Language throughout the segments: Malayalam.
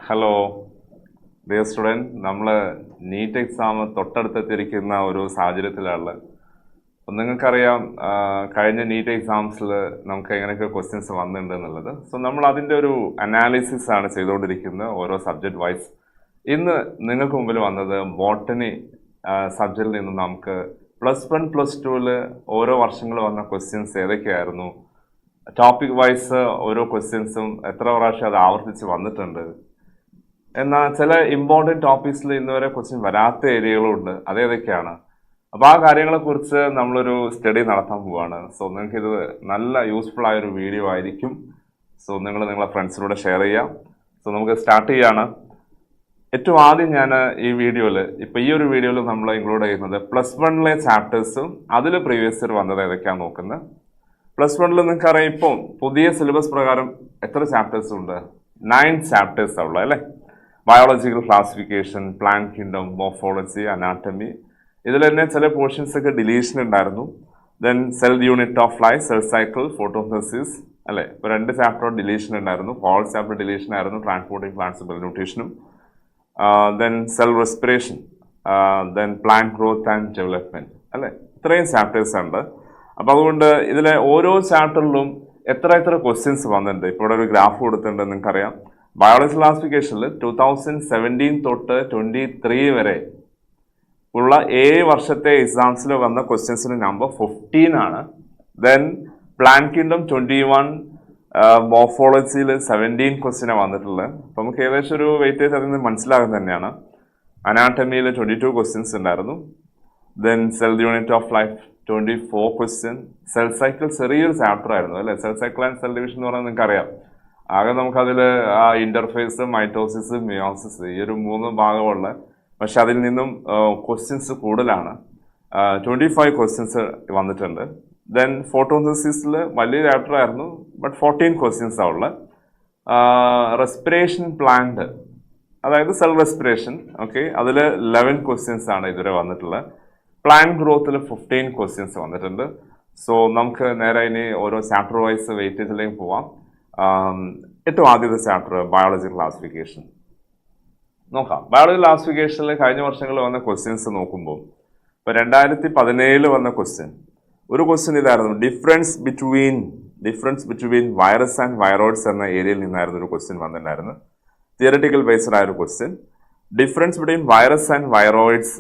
ഹലോ ഡിയർ സ്റ്റുഡൻറ്റ്, നമ്മൾ നീറ്റ് എക്സാം തൊട്ടടുത്തെത്തിയിരിക്കുന്ന ഒരു സാഹചര്യത്തിലാണ്. അപ്പം നിങ്ങൾക്കറിയാം, കഴിഞ്ഞ നീറ്റ് എക്സാംസിൽ നമുക്ക് എങ്ങനെയൊക്കെ ക്വസ്റ്റ്യൻസ് വന്നിട്ടുണ്ട് എന്നുള്ളത്. സോ നമ്മൾ അതിൻ്റെ ഒരു അനാലിസിസ് ആണ് ചെയ്തുകൊണ്ടിരിക്കുന്നത് ഓരോ സബ്ജക്റ്റ് വൈസ്. ഇന്ന് നിങ്ങൾക്ക് മുമ്പിൽ വന്നത് ബോട്ടണി സബ്ജക്റ്റിൽ നിന്ന് നമുക്ക് +1 +2 ഓരോ വർഷങ്ങൾ വന്ന ക്വസ്റ്റ്യൻസ് ഏതൊക്കെയായിരുന്നു, ടോപ്പിക് വൈസ് ഓരോ ക്വസ്റ്റ്യൻസും എത്ര പ്രാവശ്യം അത് ആവർത്തിച്ച് വന്നിട്ടുണ്ട്, എന്നാൽ ചില ഇമ്പോർട്ടൻറ്റ് ടോപ്പിക്സിൽ ഇന്നുവരെ ക്വസ്റ്റ്യൻ വരാത്ത ഏരിയകളുണ്ട്, അതേതൊക്കെയാണ്. അപ്പോൾ ആ കാര്യങ്ങളെക്കുറിച്ച് നമ്മളൊരു സ്റ്റഡി നടത്താൻ പോവുകയാണ്. സോ നിങ്ങൾക്കിത് നല്ല യൂസ്ഫുൾ ആയൊരു വീഡിയോ ആയിരിക്കും. സോ നിങ്ങളെ ഫ്രണ്ട്സിലൂടെ ഷെയർ ചെയ്യാം. സോ നമുക്ക് സ്റ്റാർട്ട് ചെയ്യാണ്. ഏറ്റവും ആദ്യം ഞാൻ ഈ വീഡിയോയിൽ ഇപ്പോൾ ഈ ഒരു വീഡിയോയിൽ നമ്മൾ ഇൻക്ലൂഡ് ചെയ്യുന്നത് +1 ചാപ്റ്റേഴ്സും അതിൽ പ്രീവിയസ് ഇയർ വന്നത് ഏതൊക്കെയാണ് നോക്കുന്നത്. +1 നിങ്ങൾക്കറിയാം, ഇപ്പം പുതിയ സിലബസ് പ്രകാരം എത്ര ചാപ്റ്റേഴ്സ് ഉണ്ട്? 9 ചാപ്റ്റേഴ്സ് ഉള്ളത് അല്ലേ. Biological classification, plant kingdom, morphology, anatomy. ഇതിൽ തന്നെ ചില പോർഷൻസ് ഒക്കെ ഡിലീഷൻ ഉണ്ടായിരുന്നു. Then cell unit of life, cell cycle, photosynthesis അല്ലേ. ഇപ്പോൾ 2 ചാപ്റ്റർ ഡിലീഷൻ ഉണ്ടായിരുന്നു. ഹോൾ ചാപ്റ്റർ ഡിലീഷൻ ആയിരുന്നു, ട്രാൻസ്പോർട്ടിംഗ് പ്ലാന്റ്സ്, ന്യൂട്രീഷനും. Then cell respiration, then plant growth and development അല്ലേ. ഇത്രയും ചാപ്റ്റേഴ്സ് ഉണ്ട്. അപ്പോൾ അതുകൊണ്ട് ഇതിലെ ഓരോ ചാപ്റ്ററിലും എത്ര ക്വസ്റ്റ്യൻസ് വന്നിട്ടുണ്ട്. ഇപ്പോൾ ഇവിടെ ഒരു ഗ്രാഫ് കൊടുത്തിട്ടുണ്ട്, നിങ്ങൾക്കറിയാം. ബയോളജി ക്ലാസിഫിക്കേഷനിൽ 2017 തൊട്ട് 23 വരെ ഉള്ള 7 വർഷത്തെ എക്സാംസിൽ വന്ന ക്വസ്റ്റ്യൻസിന് നമ്പർ 15 ആണ്. ദെൻ പ്ലാന്റ് കിങ്ഡം 21, മോർഫോളജിയിൽ 17 ക്വസ്റ്റ്യനാണ് വന്നിട്ടുള്ളത്. അപ്പോൾ നമുക്ക് ഏകദേശം ഒരു വെയിറ്റേജ് അതിൽ നിന്ന് മനസ്സിലാകുന്നത് തന്നെയാണ്. അനാട്ടമിയിൽ 22 ക്വസ്റ്റ്യൻസ് ഉണ്ടായിരുന്നു. Then cell unit of life 24 question. Cell cycle ചെറിയൊരു ചാപ്റ്റർ ആയിരുന്നു അല്ലേ. Cell cycle and cell division എന്ന് പറയുന്നത് നിങ്ങൾക്കറിയാം. ആകെ നമുക്കതിൽ ആ ഇൻ്റർഫേസ്, മൈറ്റോസിസ്, മിയോസിസ് ഈ ഒരു 3 ഭാഗമുള്ള, പക്ഷെ അതിൽ നിന്നും ക്വസ്റ്റ്യൻസ് കൂടുതലാണ്. 25 ക്വസ്റ്റ്യൻസ് വന്നിട്ടുണ്ട്. ദെൻ ഫോട്ടോസിന്തസിസിൽ വലിയ ചാപ്റ്റർ ആയിരുന്നു, ബട്ട് 14 ക്വസ്റ്റ്യൻസാണ് ഉള്ളത്. റെസ്പിറേഷൻ പ്ലാന്റ്, അതായത് സെൽ റെസ്പിറേഷൻ, ഓക്കെ, അതിൽ 11 ക്വസ്റ്റ്യൻസ് ആണ് ഇതുവരെ വന്നിട്ടുള്ളത്. പ്ലാന്റ് ഗ്രോത്തിൽ 15 ക്വസ്റ്റ്യൻസ് വന്നിട്ടുണ്ട്. സോ നമുക്ക് നേരെ ഇനി ഓരോ ചാപ്റ്റർ വൈസ് വെയിറ്റേജിലേക്ക് പോവാം. ഏറ്റവും ആദ്യത്തെ ചാപ്റ്റർ ബയോളജി ക്ലാസിഫിക്കേഷൻ നോക്കാം. ബയോളജി ക്ലാസിഫിക്കേഷനിൽ കഴിഞ്ഞ വർഷങ്ങളിൽ വന്ന ക്വസ്റ്റ്യൻസ് നോക്കുമ്പോൾ ഇപ്പോൾ 2017 വന്ന ഒരു ക്വസ്റ്റ്യൻ ഇതായിരുന്നു. Difference between virus and viroids എന്ന ഏരിയയിൽ നിന്നായിരുന്നു ഒരു ക്വസ്റ്റ്യൻ വന്നിട്ടുണ്ടായിരുന്നു. തിയററ്റിക്കൽ ബേസ്ഡ് ആയ ഒരു question. Difference between virus and viroids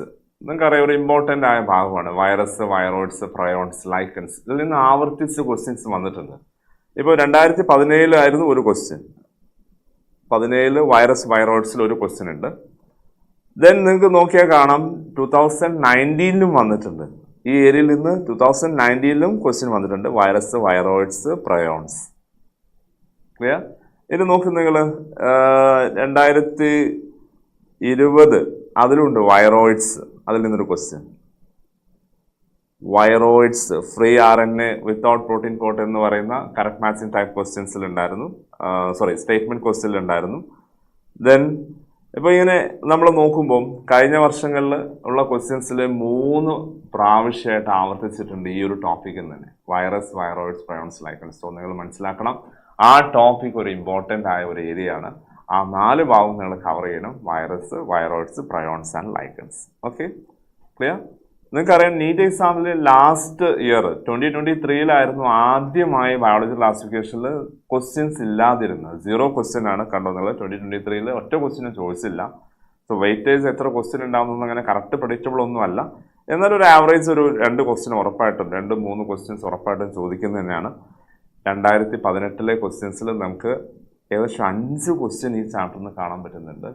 നിങ്ങൾക്കറിയാം ഒരു ഇമ്പോർട്ടൻ്റ് ആയ ഭാഗമാണ്. വൈറസ്, വൈറോയിഡ്സ്, പ്രയോൺസ്, ലൈക്കൻസ്, ഇതിൽ നിന്ന് ആവർത്തിച്ച് ക്വസ്റ്റ്യൻസ് വന്നിട്ടുണ്ട്. ഇപ്പോൾ 2017 ആയിരുന്നു ഒരു ക്വസ്റ്റ്യൻ. 17 വൈറസ് വൈറോയിഡ്സിൽ ഒരു ക്വസ്റ്റ്യൻ ഉണ്ട്. ദെൻ നിങ്ങൾക്ക് നോക്കിയാൽ കാണാം 2019 വന്നിട്ടുണ്ട്. ഈ ഏരിയയിൽ നിന്ന് 2019 ക്വസ്റ്റ്യൻ വന്നിട്ടുണ്ട്. Virus, viroids, prions. ക്ലിയർ? ഇത് നോക്ക് നിങ്ങൾ 2020 അതിലുണ്ട് വൈറോയിഡ്സ്. അതിൽ നിന്നൊരു question viroids, free RNA without protein coat എന്ന് പറയുന്ന കറക്റ്റ് മാച്ചിങ് ടൈപ്പ് ക്വസ്റ്റ്യൻസിൽ ഉണ്ടായിരുന്നു. സ്റ്റേറ്റ്മെന്റ് ക്വസ്റ്റ്യനിൽ ഉണ്ടായിരുന്നു. ദെൻ ഇപ്പോൾ ഇങ്ങനെ നമ്മൾ നോക്കുമ്പോൾ കഴിഞ്ഞ വർഷങ്ങളിൽ ഉള്ള ക്വസ്റ്റ്യൻസിൽ 3 പ്രാവശ്യമായിട്ട് ആവർത്തിച്ചിട്ടുണ്ട് ഈ ഒരു ടോപ്പിക്കിൽ തന്നെ. Virus, viroids, prions, lichens. So നിങ്ങൾ മനസ്സിലാക്കണം, ആ ടോപ്പിക് ഒരു ഇമ്പോർട്ടൻ്റ് ആയ ഒരു ഏരിയ ആണ്. ആ 4 ഭാഗം നിങ്ങൾ കവർ ചെയ്യണം. Virus, viroids, prions and lichens. Okay, clear? നിങ്ങൾക്കറിയാം നീറ്റ് എക്സാമിൽ ലാസ്റ്റ് ഇയർ 2023 ആദ്യമായി ബയോളജി ക്ലാസിഫിക്കേഷനിൽ ക്വസ്റ്റ്യൻസ് ഇല്ലാതിരുന്നത്. 0 ക്വസ്റ്റ്യൻ ആണ് കണ്ടുവന്നത്. 2023 ഒറ്റ ക്വസ്റ്റ്യനും ചോദിച്ചില്ല. സോ വെയിറ്റേജ് എത്ര ക്വസ്റ്റ്യൻ ഉണ്ടാകുന്നത് അങ്ങനെ കറക്റ്റ് പ്രഡിക്റ്റബിൾ ഒന്നും അല്ല. എന്നാൽ ഒരു ആവറേജ് ഒരു 2 ക്വസ്റ്റ്യൻ ഉറപ്പായിട്ടും, 2-3 ക്വസ്റ്റ്യൻസ് ഉറപ്പായിട്ടും ചോദിക്കുന്നത് തന്നെയാണ്. 2018 ക്വസ്റ്റ്യൻസിൽ നമുക്ക് ഏകദേശം 5 ക്വസ്റ്റ്യൻ ഈ ചാപ്റ്ററിന് കാണാൻ പറ്റുന്നുണ്ട്.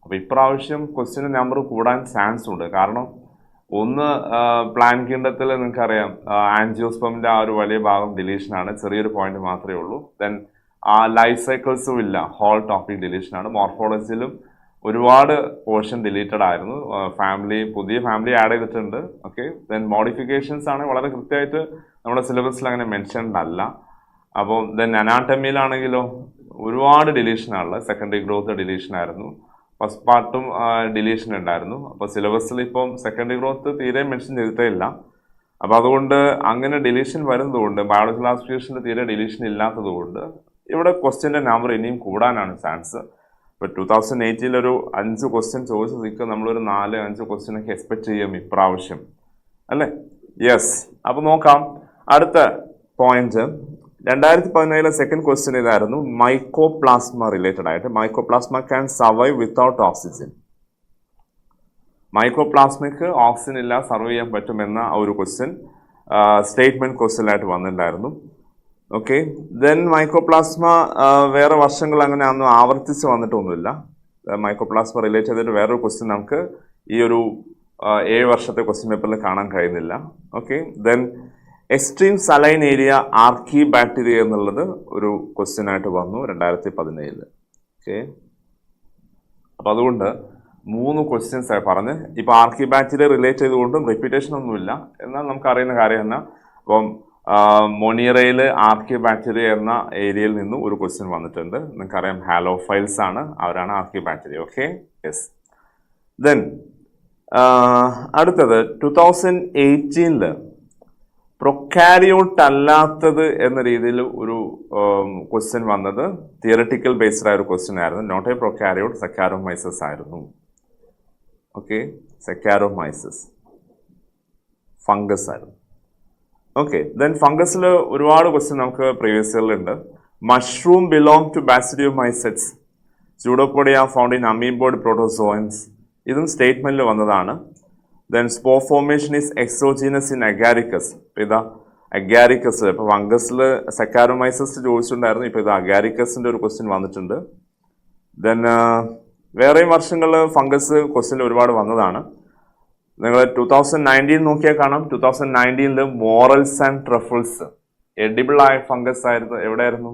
അപ്പോൾ ഇപ്രാവശ്യം ക്വസ്റ്റ്യൻ നമ്പർ കൂടാൻ ചാൻസ് ഉണ്ട്. കാരണം ഒന്ന്, പ്ലാന്റ് കിങ്ഡത്തിൽ നിങ്ങൾക്കറിയാം ആൻജിയോസ്പെമിൻ്റെ ആ ഒരു വലിയ ഭാഗം ഡിലീഷനാണ്. ചെറിയൊരു പോയിന്റ് മാത്രമേ ഉള്ളൂ. ദെൻ ആ ലൈഫ് സൈക്കിൾസും ഇല്ല, ഹോൾ ടോപ്പിക് ഡിലീഷനാണ്. മോർഫോളജിയിലും ഒരുപാട് പോർഷൻ ഡിലീറ്റഡ് ആയിരുന്നു. പുതിയ ഫാമിലി ആഡ് ചെയ്തിട്ടുണ്ട്. ഓക്കെ, ദെൻ മോഡിഫിക്കേഷൻസ് ആണ് വളരെ കൃത്യമായിട്ട് നമ്മുടെ സിലബസിൽ അങ്ങനെ മെൻഷൻഡ് അല്ല. അപ്പോൾ ദെൻ അനാട്ടമിയിലാണെങ്കിലോ ഒരുപാട് ഡിലീഷനാണുള്ളത്. സെക്കൻഡറി ഗ്രോത്ത് ഡിലീഷൻ ആയിരുന്നു. ഫസ്റ്റ് പാർട്ടും ഡിലീഷൻ ഉണ്ടായിരുന്നു. അപ്പോൾ സിലബസിൽ ഇപ്പം സെക്കൻഡറി ഗ്രോത്ത് തീരെ മെൻഷൻ ചെയ്തിട്ടേ ഇല്ല. അപ്പോൾ അതുകൊണ്ട് അങ്ങനെ ഡിലീഷൻ വരുന്നതുകൊണ്ട്, ബയോളജി ക്ലാസിഫിക്കേഷനിൽ തീരെ ഡിലീഷൻ ഇല്ലാത്തതുകൊണ്ട് ഇവിടെ ക്വസ്റ്റ്യൻ്റെ നമ്പർ ഇനിയും കൂടാനാണ് ചാൻസ്. ഇപ്പോൾ 2018 ഒരു 5 ക്വസ്റ്റ്യൻ ചോദിച്ചു നിൽക്കുക, നമ്മളൊരു 4-5 ക്വസ്റ്റ്യനൊക്കെ എക്സ്പെക്ട് ചെയ്യും ഇപ്രാവശ്യം അല്ലേ? യെസ്. അപ്പോൾ നോക്കാം അടുത്ത പോയിന്റ്. 2017 സെക്കൻഡ് ക്വസ്റ്റ്യൻ ഇതായിരുന്നു, മൈക്കോപ്ലാസ്മ റിലേറ്റഡ് ആയിട്ട്. Mycoplasma can survive without oxygen. മൈക്രോപ്ലാസ്മിക്ക് ഓക്സിജൻ ഇല്ല സർവൈവ് ചെയ്യാൻ പറ്റുമെന്ന ഒരു ക്വസ്റ്റ്യൻ സ്റ്റേറ്റ്മെന്റ് ക്വസ്റ്റ്യനായിട്ട് വന്നിട്ടുണ്ടായിരുന്നു. ഓക്കെ, ദെൻ മൈക്രോപ്ലാസ്മ വേറെ വർഷങ്ങൾ അങ്ങനെ ഒന്നും ആവർത്തിച്ച് വന്നിട്ടൊന്നുമില്ല. മൈക്രോപ്ലാസ്മ റിലേറ്റ് ചെയ്തിട്ട് വേറൊരു ക്വസ്റ്റ്യൻ നമുക്ക് ഈ ഒരു 7 വർഷത്തെ ക്വസ്റ്റ്യൻ പേപ്പറിൽ കാണാൻ കഴിയുന്നില്ല. Okay, then extreme saline area archaebacteria എന്നുള്ളത് ഒരു ക്വസ്റ്റ്യൻ ആയിട്ട് വന്നു 2017. ഓക്കെ, അപ്പോൾ അതുകൊണ്ട് 3 ക്വസ്റ്റ്യൻസ് ആയി പറഞ്ഞ്. ഇപ്പോൾ ആർക്കി ബാക്ടീരിയ റിലേറ്റ് ചെയ്തുകൊണ്ടും റിപ്പീറ്റേഷൻ ഒന്നുമില്ല, എന്നാൽ നമുക്കറിയുന്ന കാര്യം തന്നെ. അപ്പം മൊണീറയിൽ ആർക്കി ബാക്ടീരിയ എന്ന ഏരിയയിൽ നിന്നും ഒരു ക്വസ്റ്റ്യൻ വന്നിട്ടുണ്ട്. നിങ്ങൾക്കറിയാം ഹാലോഫൈൽസ് ആണ്, അവരാണ് ആർക്കി ബാക്ടീരിയ. Okay, yes. ദെൻ അടുത്തത് 2018 പ്രൊക്കാരിയോട്ട് അല്ലാത്തത് എന്ന രീതിയിൽ ഒരു ക്വസ്റ്റ്യൻ വന്നത് തിയററ്റിക്കൽ ബേസ്ഡ് ആയ ഒരു ക്വസ്റ്റ്യൻ ആയിരുന്നു. നോട്ട് എ പ്രൊക്കാരിയോട്ട്, സെക്കാരോമൈസസ് ആയിരുന്നു. ഓക്കെ, സെക്കാരോമൈസസ് ഫംഗസ് ആയിരുന്നു. ഓക്കെ, ദെൻ ഫംഗസിൽ ഒരുപാട് ക്വസ്റ്റ്യൻ നമുക്ക് പ്രീവിയസ് ഇയറിലുണ്ട്. Mushroom belong to basidiomycetes, pseudopodia found in amoeboid protozoans. ഇതും സ്റ്റേറ്റ്മെന്റിൽ വന്നതാണ്. Then spore formation is exogenous in agaricus. ഇപ്പോൾ ഇതാ അഗാരിക്കസ്, ഇപ്പോൾ ഫംഗസിൽ സെക്കാരോമൈസസ് ചോദിച്ചിട്ടുണ്ടായിരുന്നു, ഇപ്പോൾ ഇത് അഗാരിക്കസിൻ്റെ ഒരു ക്വസ്റ്റ്യൻ വന്നിട്ടുണ്ട്. ദെൻ വേറെയും വർഷങ്ങളിൽ ഫംഗസ് ക്വസ്റ്റ്യൻ ഒരുപാട് വന്നതാണ്. നിങ്ങൾ 2019 നോക്കിയാൽ കാണാം. 2019 മോറൽസ് ആൻഡ് ട്രഫിൾസ് എഡിബിൾ ആയ ഫംഗസ് ആയിരുന്നു. എവിടെയായിരുന്നു?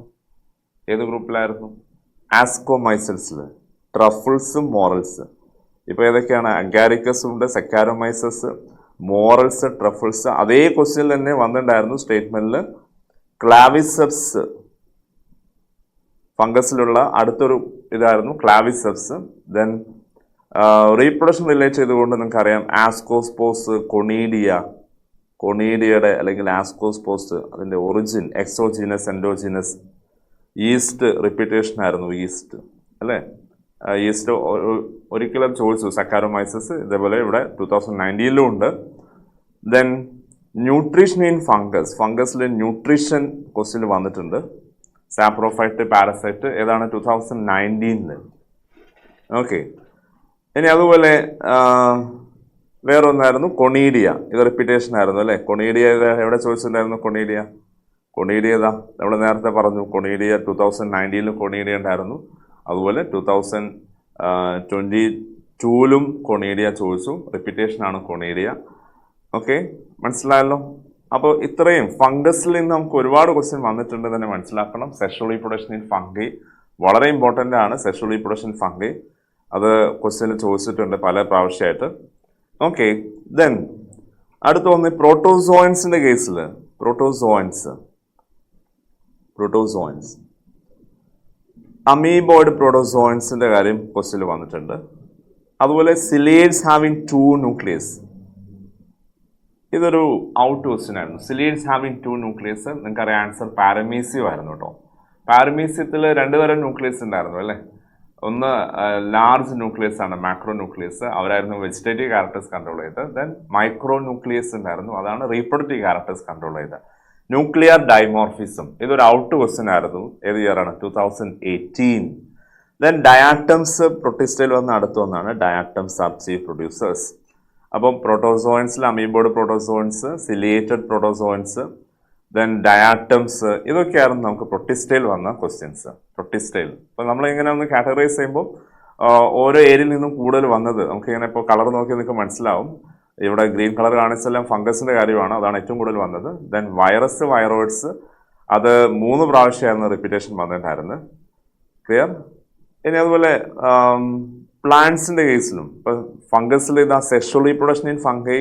ഏത് ഗ്രൂപ്പിലായിരുന്നു? ആസ്കോമൈസൽസിൽ. ട്രഫിൾസും മോറൽസ്. ഇപ്പോൾ ഏതൊക്കെയാണ്? അഗാരിക്കസ് ഉണ്ട്, സെക്കാരോമൈസസ്, മോറൽസ്, ട്രഫിൾസ്. അതേ ക്വസ്റ്റ്യനിൽ തന്നെ വന്നിട്ടുണ്ടായിരുന്നു സ്റ്റേറ്റ്മെന്റിൽ ക്ലാവിസെപ്സ്. ഫംഗസിലുള്ള അടുത്തൊരു ഇതായിരുന്നു ക്ലാവിസെപ്സ്. ദെൻ റീപ്രൊഡക്ഷൻ റിലേറ്റ് ചെയ്തുകൊണ്ട് നിങ്ങൾക്കറിയാം ആസ്കോസ്പോസ്, കൊണീഡിയയുടെ അല്ലെങ്കിൽ ആസ്കോസ്പോസ് അതിൻ്റെ origin exogenous, endogenous. Yeast repetition ആയിരുന്നു, ഈസ്റ്റ് അല്ലേ? ഈസ്റ്റ് ഒരിക്കലും ചോദിച്ചു സെക്കാരോമൈസസ്. ഇതേപോലെ ഇവിടെ 2019 ഉണ്ട്. ദെൻ ന്യൂട്രീഷൻ ഇൻ ഫംഗസ്, ഫംഗസിൽ ന്യൂട്രീഷൻ ക്വസ്റ്റ്യൻ വന്നിട്ടുണ്ട്. സാപ്രോഫൈറ്റ്, പാരസൈറ്റ്, ഏതാണ്? 2019. ഓക്കെ, ഇനി അതുപോലെ വേറൊന്നായിരുന്നു കൊണീഡിയ. ഇത് റിപ്പീറ്റേഷൻ ആയിരുന്നു അല്ലേ? കൊണീഡിയ എവിടെ ചോദിച്ചിട്ടുണ്ടായിരുന്നു? കൊണീഡിയ ഇതാ നമ്മൾ നേരത്തെ പറഞ്ഞു. കൊണീഡിയ 2019 കൊണീഡിയ ഉണ്ടായിരുന്നു. അതുപോലെ 2022 കൊണീഡിയ ചോദിച്ചു. റിപ്പീറ്റേഷനാണ് കൊണീഡിയ. ഓക്കെ, മനസ്സിലായല്ലോ? അപ്പോൾ ഇത്രയും ഫംഗസിൽ നിന്ന് നമുക്ക് ഒരുപാട് ക്വസ്റ്റ്യൻ വന്നിട്ടുണ്ട് തന്നെ മനസ്സിലാക്കണം. സെക്ഷൽ റീപ്രൊഡക്ഷൻ ഇൻ ഫംഗി വളരെ ഇമ്പോർട്ടൻ്റ് ആണ്. സെക്ഷൽ റീപ്രൊഡക്ഷൻ ഫംഗി അത് ക്വസ്റ്റ്യൻ ചോദിച്ചിട്ടുണ്ട് പല പ്രാവശ്യമായിട്ട്. ഓക്കെ, ദെൻ അടുത്ത് വന്ന് പ്രോട്ടോസോയിൻസിൻ്റെ കേസിൽ പ്രോട്ടോസോയിൻസ് അമീബോയ്ഡ് പ്രോട്ടോസോയിൻസിൻ്റെ കാര്യം ക്വസ്റ്റ്യൻ വന്നിട്ടുണ്ട്. അതുപോലെ സിലിയേഡ്സ് ഹാവിങ് 2 ന്യൂക്ലിയസ്. ഇതൊരു ഔട്ട് ക്വസ്റ്റ്യൻ ആയിരുന്നു. Ciliates having 2 nucleus. നിങ്ങൾക്കറിയാം ആൻസർ പാരമീസിയം ആയിരുന്നു കേട്ടോ. പാരമീസിയത്തിൽ 2 തരം ന്യൂക്ലിയസ് ഉണ്ടായിരുന്നു അല്ലേ? ഒന്ന് ലാർജ് ന്യൂക്ലിയസ് ആണ്, മാക്രോ ന്യൂക്ലിയസ്. അവരായിരുന്നു വെജിറ്റേറ്റീവ് ക്യാരക്ടേഴ്സ് കൺട്രോൾ ചെയ്തത്. ദെൻ മൈക്രോ ന്യൂക്ലിയസ് ഉണ്ടായിരുന്നു, അതാണ് റീപ്രൊഡക്റ്റീവ് ക്യാരക്ടേഴ്സ് കൺട്രോൾ ചെയ്തത്. ന്യൂക്ലിയർ ഡൈമോർഫിസം ഇതൊരു ഔട്ട് ക്വസ്റ്റ്യൻ ആയിരുന്നു. ഏത് ഇയറാണ്? 2018. ദെൻ ഡയാറ്റംസ് പ്രൊട്ടിസ്റ്റയിൽ വന്ന അടുത്ത് വന്നാണ്. Diatoms are chief producers. അപ്പം പ്രോട്ടോസോയിൻസിൽ amoeboid protozoans, ciliated protozoans, then diatoms, ഇതൊക്കെയായിരുന്നു നമുക്ക് പ്രൊട്ടിസ്റ്റയിൽ വന്ന ക്വസ്റ്റ്യൻസ്. പ്രൊട്ടിസ്റ്റയിൽ അപ്പോൾ നമ്മളിങ്ങനെ ഒന്ന് കാറ്റഗറൈസ് ചെയ്യുമ്പോൾ ഓരോ ഏരിയയിൽ നിന്നും കൂടുതൽ വന്നത് നമുക്കിങ്ങനെ ഇപ്പോൾ കളർ നോക്കി നിങ്ങൾക്ക് മനസ്സിലാവും. ഇവിടെ ഗ്രീൻ കളർ കാണിച്ചെല്ലാം ഫംഗസിൻ്റെ കാര്യമാണ്, അതാണ് ഏറ്റവും കൂടുതൽ വന്നത്. ദെൻ വൈറസ്, വൈറോയിഡ്സ് അത് 3 പ്രാവശ്യമായിരുന്നു റിപ്പീറ്റേഷൻ വന്നിട്ടുണ്ടായിരുന്നു. ക്ലിയർ? ഇനി അതുപോലെ പ്ലാന്റ്സിൻ്റെ കേസിലും ഇപ്പം ഫംഗസിൽ ഇതാ sexual reproduction in fungi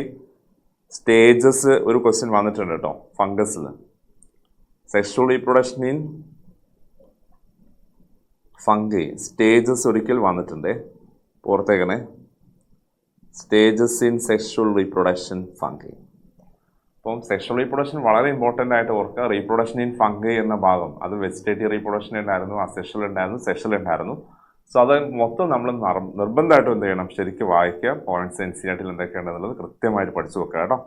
stages ഒരു ക്വസ്റ്റ്യൻ വന്നിട്ടുണ്ട് കേട്ടോ. ഫംഗസിൽ sexual reproduction in fungi stages ഒരിക്കൽ വന്നിട്ടുണ്ട്, ഓർത്തേക്കണേ. Stages in sexual reproduction fungi. അപ്പം സെക്ഷൽ റീപ്രൊഡക്ഷൻ വളരെ ഇമ്പോർട്ടൻ്റ് ആയിട്ട് ഓർക്കുക. റീപ്രൊഡക്ഷൻ ഇൻ ഫംഗൈ എന്ന ഭാഗം അത് വെജിറ്റേറ്റീവ് റീപ്രൊഡക്ഷൻ ഉണ്ടായിരുന്നു, അസെക്ഷൽ ഉണ്ടായിരുന്നു, സെക്ഷൽ ഉണ്ടായിരുന്നു. സോ അത് മൊത്തം നമ്മൾ നിർബന്ധമായിട്ടും എന്ത് ചെയ്യണം, ശരിക്കും വായിക്കുക. പോയിന്റ്സ് എൻ സി ആർ ടിയിൽ എന്തൊക്കെയാണെന്നുള്ളത് കൃത്യമായിട്ട് പഠിച്ചു വെക്കുക കേട്ടോ.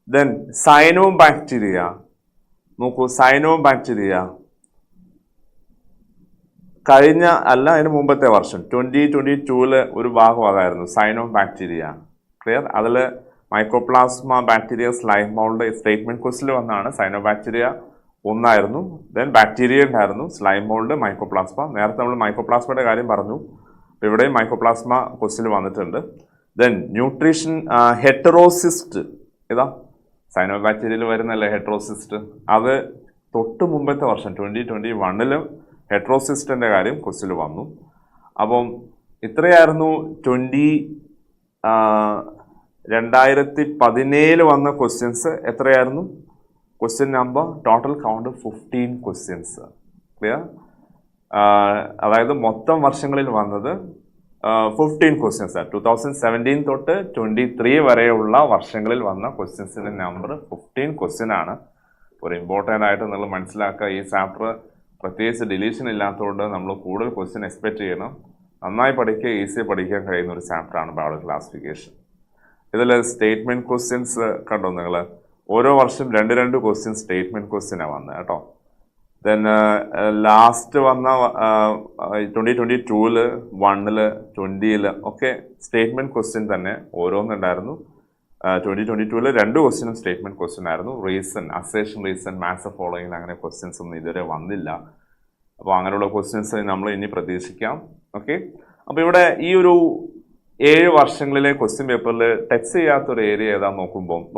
ദെൻ സൈനോ ബാക്ടീരിയ നോക്കൂ. സൈനോ ബാക്ടീരിയ കഴിഞ്ഞ അതിന് മുമ്പത്തെ വർഷം 2022 ഒരു ഭാഗം അതായിരുന്നു സൈനോ ബാക്ടീരിയ. ക്ലിയർ? അതിൽ microplasma bacteria slime mould statement ക്വസ്റ്റിൽ വന്നാണ്. സൈനോ ബാക്ടീരിയ ഒന്നായിരുന്നു, ദെൻ ബാക്ടീരിയ ഉണ്ടായിരുന്നു, സ്ലൈം മൗൾഡ്, മൈക്രോപ്ലാസ്മ. നേരത്തെ നമ്മൾ മൈക്രോപ്ലാസ്മയുടെ കാര്യം പറഞ്ഞു, ഇവിടെയും മൈക്രോപ്ലാസ്മ ക്വസ്റ്റിൽ വന്നിട്ടുണ്ട്. ദെൻ ന്യൂട്രീഷൻ ഹെറ്ററോസിസ്റ്റ്, ഇതാ സൈനോ ബാക്ടീരിയയിൽ വരുന്നല്ലേ ഹെറ്ററോസിസ്റ്റ്. അത് തൊട്ട് മുമ്പത്തെ വർഷം 2021 ഹെറ്ററോസിസ്റ്റിൻ്റെ കാര്യം ക്വസ്റ്റിൽ വന്നു. അപ്പം ഇത്രയായിരുന്നു 2017 വന്ന ക്വസ്റ്റ്യൻസ്. എത്രയായിരുന്നു question number? Total count 15 questions. Clear? അതായത് മൊത്തം വർഷങ്ങളിൽ വന്നത് 15 ക്വസ്റ്റ്യൻസ്. 2017 തൊട്ട് 23 വരെയുള്ള വർഷങ്ങളിൽ വന്ന ക്വസ്റ്റ്യൻസിൻ്റെ നമ്പർ 15 ക്വസ്റ്റ്യൻ ആണ്. ഒരു ഇമ്പോർട്ടൻ്റ് ആയിട്ട് നിങ്ങൾ മനസ്സിലാക്കുക, ഈ ചാപ്റ്റർ പ്രത്യേകിച്ച് ഡിലീഷൻ ഇല്ലാത്തതുകൊണ്ട് നമ്മൾ കൂടുതൽ ക്വസ്റ്റ്യൻ എക്സ്പെക്റ്റ് ചെയ്യണം. നന്നായി പഠിക്കുക, ഈസി പഠിക്കാൻ കഴിയുന്ന ഒരു ചാപ്റ്ററാണ് ബയോളജി ക്ലാസിഫിക്കേഷൻ. ഇതിൽ സ്റ്റേറ്റ്മെൻറ്റ് ക്വസ്റ്റ്യൻസ് കണ്ടോ നിങ്ങൾ? ഓരോ വർഷം 2 ക്വസ്റ്റ്യൻ സ്റ്റേറ്റ്മെൻറ്റ് ക്വസ്റ്റ്യനാണ് വന്നത് കേട്ടോ. ദെൻ ലാസ്റ്റ് വന്ന 2022 1 20 ഒക്കെ സ്റ്റേറ്റ്മെൻറ്റ് ക്വസ്റ്റ്യൻ തന്നെ ഓരോന്നുണ്ടായിരുന്നു. 2022 2 ക്വസ്റ്റ്യനും സ്റ്റേറ്റ്മെൻറ്റ് ക്വസ്റ്റ്യൻ ആയിരുന്നു. Reason, assertion reason, maths following അങ്ങനെ ക്വസ്റ്റ്യൻസ് ഒന്നും ഇതുവരെ വന്നില്ല. അപ്പോൾ അങ്ങനെയുള്ള ക്വസ്റ്റ്യൻസ് നമ്മൾ ഇനി പ്രതീക്ഷിക്കാം. ഓക്കെ, അപ്പോൾ ഇവിടെ ഈ ഒരു 7 വർഷങ്ങളിലെ ക്വസ്റ്റ്യൻ പേപ്പറിൽ ടച്ച് ചെയ്യാത്തൊരു ഏരിയ ഏതാന്ന്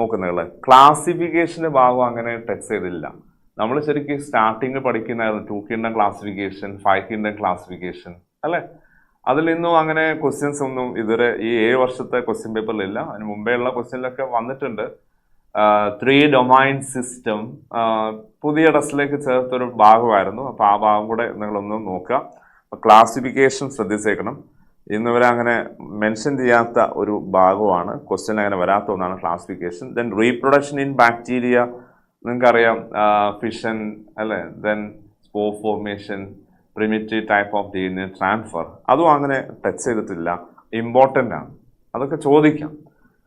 നോക്കുന്നത് ക്ലാസിഫിക്കേഷൻ്റെ ഭാഗം അങ്ങനെ ടച്ച് ചെയ്തില്ല. നമ്മൾ ശരിക്കും സ്റ്റാർട്ടിങ് പഠിക്കുന്നതായിരുന്നു 2 കിങ്ഡം ക്ലാസിഫിക്കേഷൻ, 5 കിങ്ഡം ക്ലാസിഫിക്കേഷൻ അല്ലേ? അതിൽ നിന്നും അങ്ങനെ ക്വസ്റ്റ്യൻസ് ഒന്നും ഇതുവരെ ഈ 7 വർഷത്തെ ക്വസ്റ്റ്യൻ പേപ്പറിലില്ല. അതിന് മുമ്പേ ഉള്ള ക്വസ്റ്റ്യനിലൊക്കെ വന്നിട്ടുണ്ട്. 3 ഡൊമൈൻ സിസ്റ്റം പുതിയ ടെസ്റ്റിലേക്ക് ചേർത്തൊരു ഭാഗമായിരുന്നു. അപ്പോൾ ആ ഭാഗം കൂടെ നിങ്ങളൊന്ന് നോക്കുക. ക്ലാസിഫിക്കേഷൻ ശ്രദ്ധിച്ചേക്കണം. ഇന്നുവരെ അങ്ങനെ മെൻഷൻ ചെയ്യാത്ത ഒരു ഭാഗമാണ്, ക്വസ്റ്റ്യൻ അങ്ങനെ വരാത്ത ഒന്നാണ് classification. Then reproduction in bacteria നിങ്ങൾക്കറിയാം, ഫിഷൻ അല്ലേ, then spore formation, primitive type of DNA transfer, അതും അങ്ങനെ ടച്ച് ചെയ്തിട്ടില്ല. ഇമ്പോർട്ടൻ്റ് ആണ്, അതൊക്കെ ചോദിക്കാം.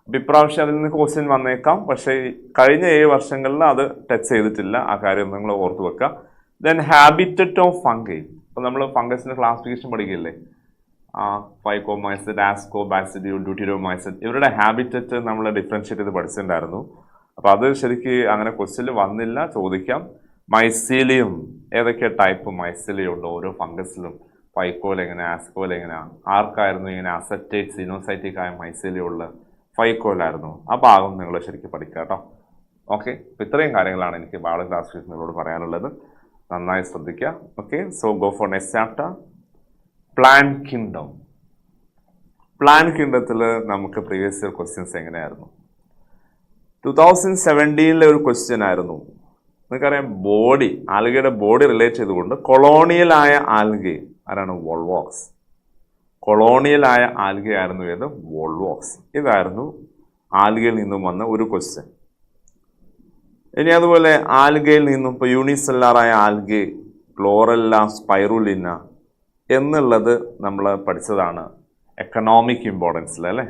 അപ്പം ഇപ്രാവശ്യം അതിൽ നിന്ന് ക്വസ്റ്റ്യൻ വന്നേക്കാം, പക്ഷേ കഴിഞ്ഞ 7 വർഷങ്ങളിൽ അത് ടച്ച് ചെയ്തിട്ടില്ല. ആ കാര്യം നിങ്ങൾ ഓർത്ത് വെക്കുക. Then habitat of fungi. അപ്പോൾ നമ്മൾ ഫംഗസിൻ്റെ ക്ലാസിഫിക്കേഷൻ പഠിക്കില്ലേ, ഫൈക്കോമൈസെറ്റ്, ആസ്കോബാസിഡിയം, ഡ്യൂട്ടിരോമൈസെറ്റ്, ഇവരുടെ ഹാബിറ്ററ്റ് നമ്മൾ ഡിഫറൻഷ്യേറ്റ് ചെയ്ത് പഠിച്ചിട്ടുണ്ടായിരുന്നു. അപ്പോൾ അത് ശരിക്ക് അങ്ങനെ ക്വസ്റ്റ്യനിൽ വന്നില്ല, ചോദിക്കാം. മൈസീലിയം, ഏതൊക്കെ ടൈപ്പ് മൈസീലിയം ഉണ്ട് ഓരോ ഫംഗസിലും, ഫൈക്കോൽ എങ്ങനെ, ആസ്കോൽ എങ്ങനെ, ആർക്കായിരുന്നു ഇങ്ങനെ അസറ്റേറ്റ് സിനോസൈറ്റിക് ആയ മൈസീലിയം ഉള്ള ഫൈക്കോലായിരുന്നു. ആ ഭാഗം നിങ്ങൾ ശരിക്കും പഠിക്കുക കേട്ടോ. ഓക്കെ, അപ്പോൾ ഇത്രയും കാര്യങ്ങളാണ് എനിക്ക് ബയോളജി ക്ലാസിഫിക്കേഷൻ നിങ്ങളോട് പറയാനുള്ളത്. നന്നായി ശ്രദ്ധിക്കുക. Okay, so go for next chapter, plant kingdom. Plant കിങ്ഡത്തിൽ നമുക്ക് പ്രീവിയസ് ഇയർ ക്വസ്റ്റ്യൻസ് എങ്ങനെയായിരുന്നു? 2017 ഒരു ക്വസ്റ്റ്യൻ ആയിരുന്നു. നിങ്ങൾക്കറിയാം, ബോഡി, ആൽഗയുടെ ബോഡി റിലേറ്റ് ചെയ്തുകൊണ്ട് കൊളോണിയൽ ആയ ആൽഗെ ആരാണ്? വോൾവോക്സ്. കൊളോണിയൽ ആയ ആൽഗെ ആയിരുന്നു ഏത്? വോൾവോക്സ്. ഇതായിരുന്നു ആൽഗയിൽ നിന്നും വന്ന ഒരു ക്വസ്റ്റ്യൻ. ഇനി അതുപോലെ ആൽഗയിൽ നിന്നും ഇപ്പോൾ യൂണിസെല്ലാറായ ആൽഗെ, ക്ലോറല്ല, സ്പൈറുലിന എന്നുള്ളത് നമ്മൾ പഠിച്ചതാണ് എക്കണോമിക് ഇമ്പോർട്ടൻസിൽ അല്ലേ.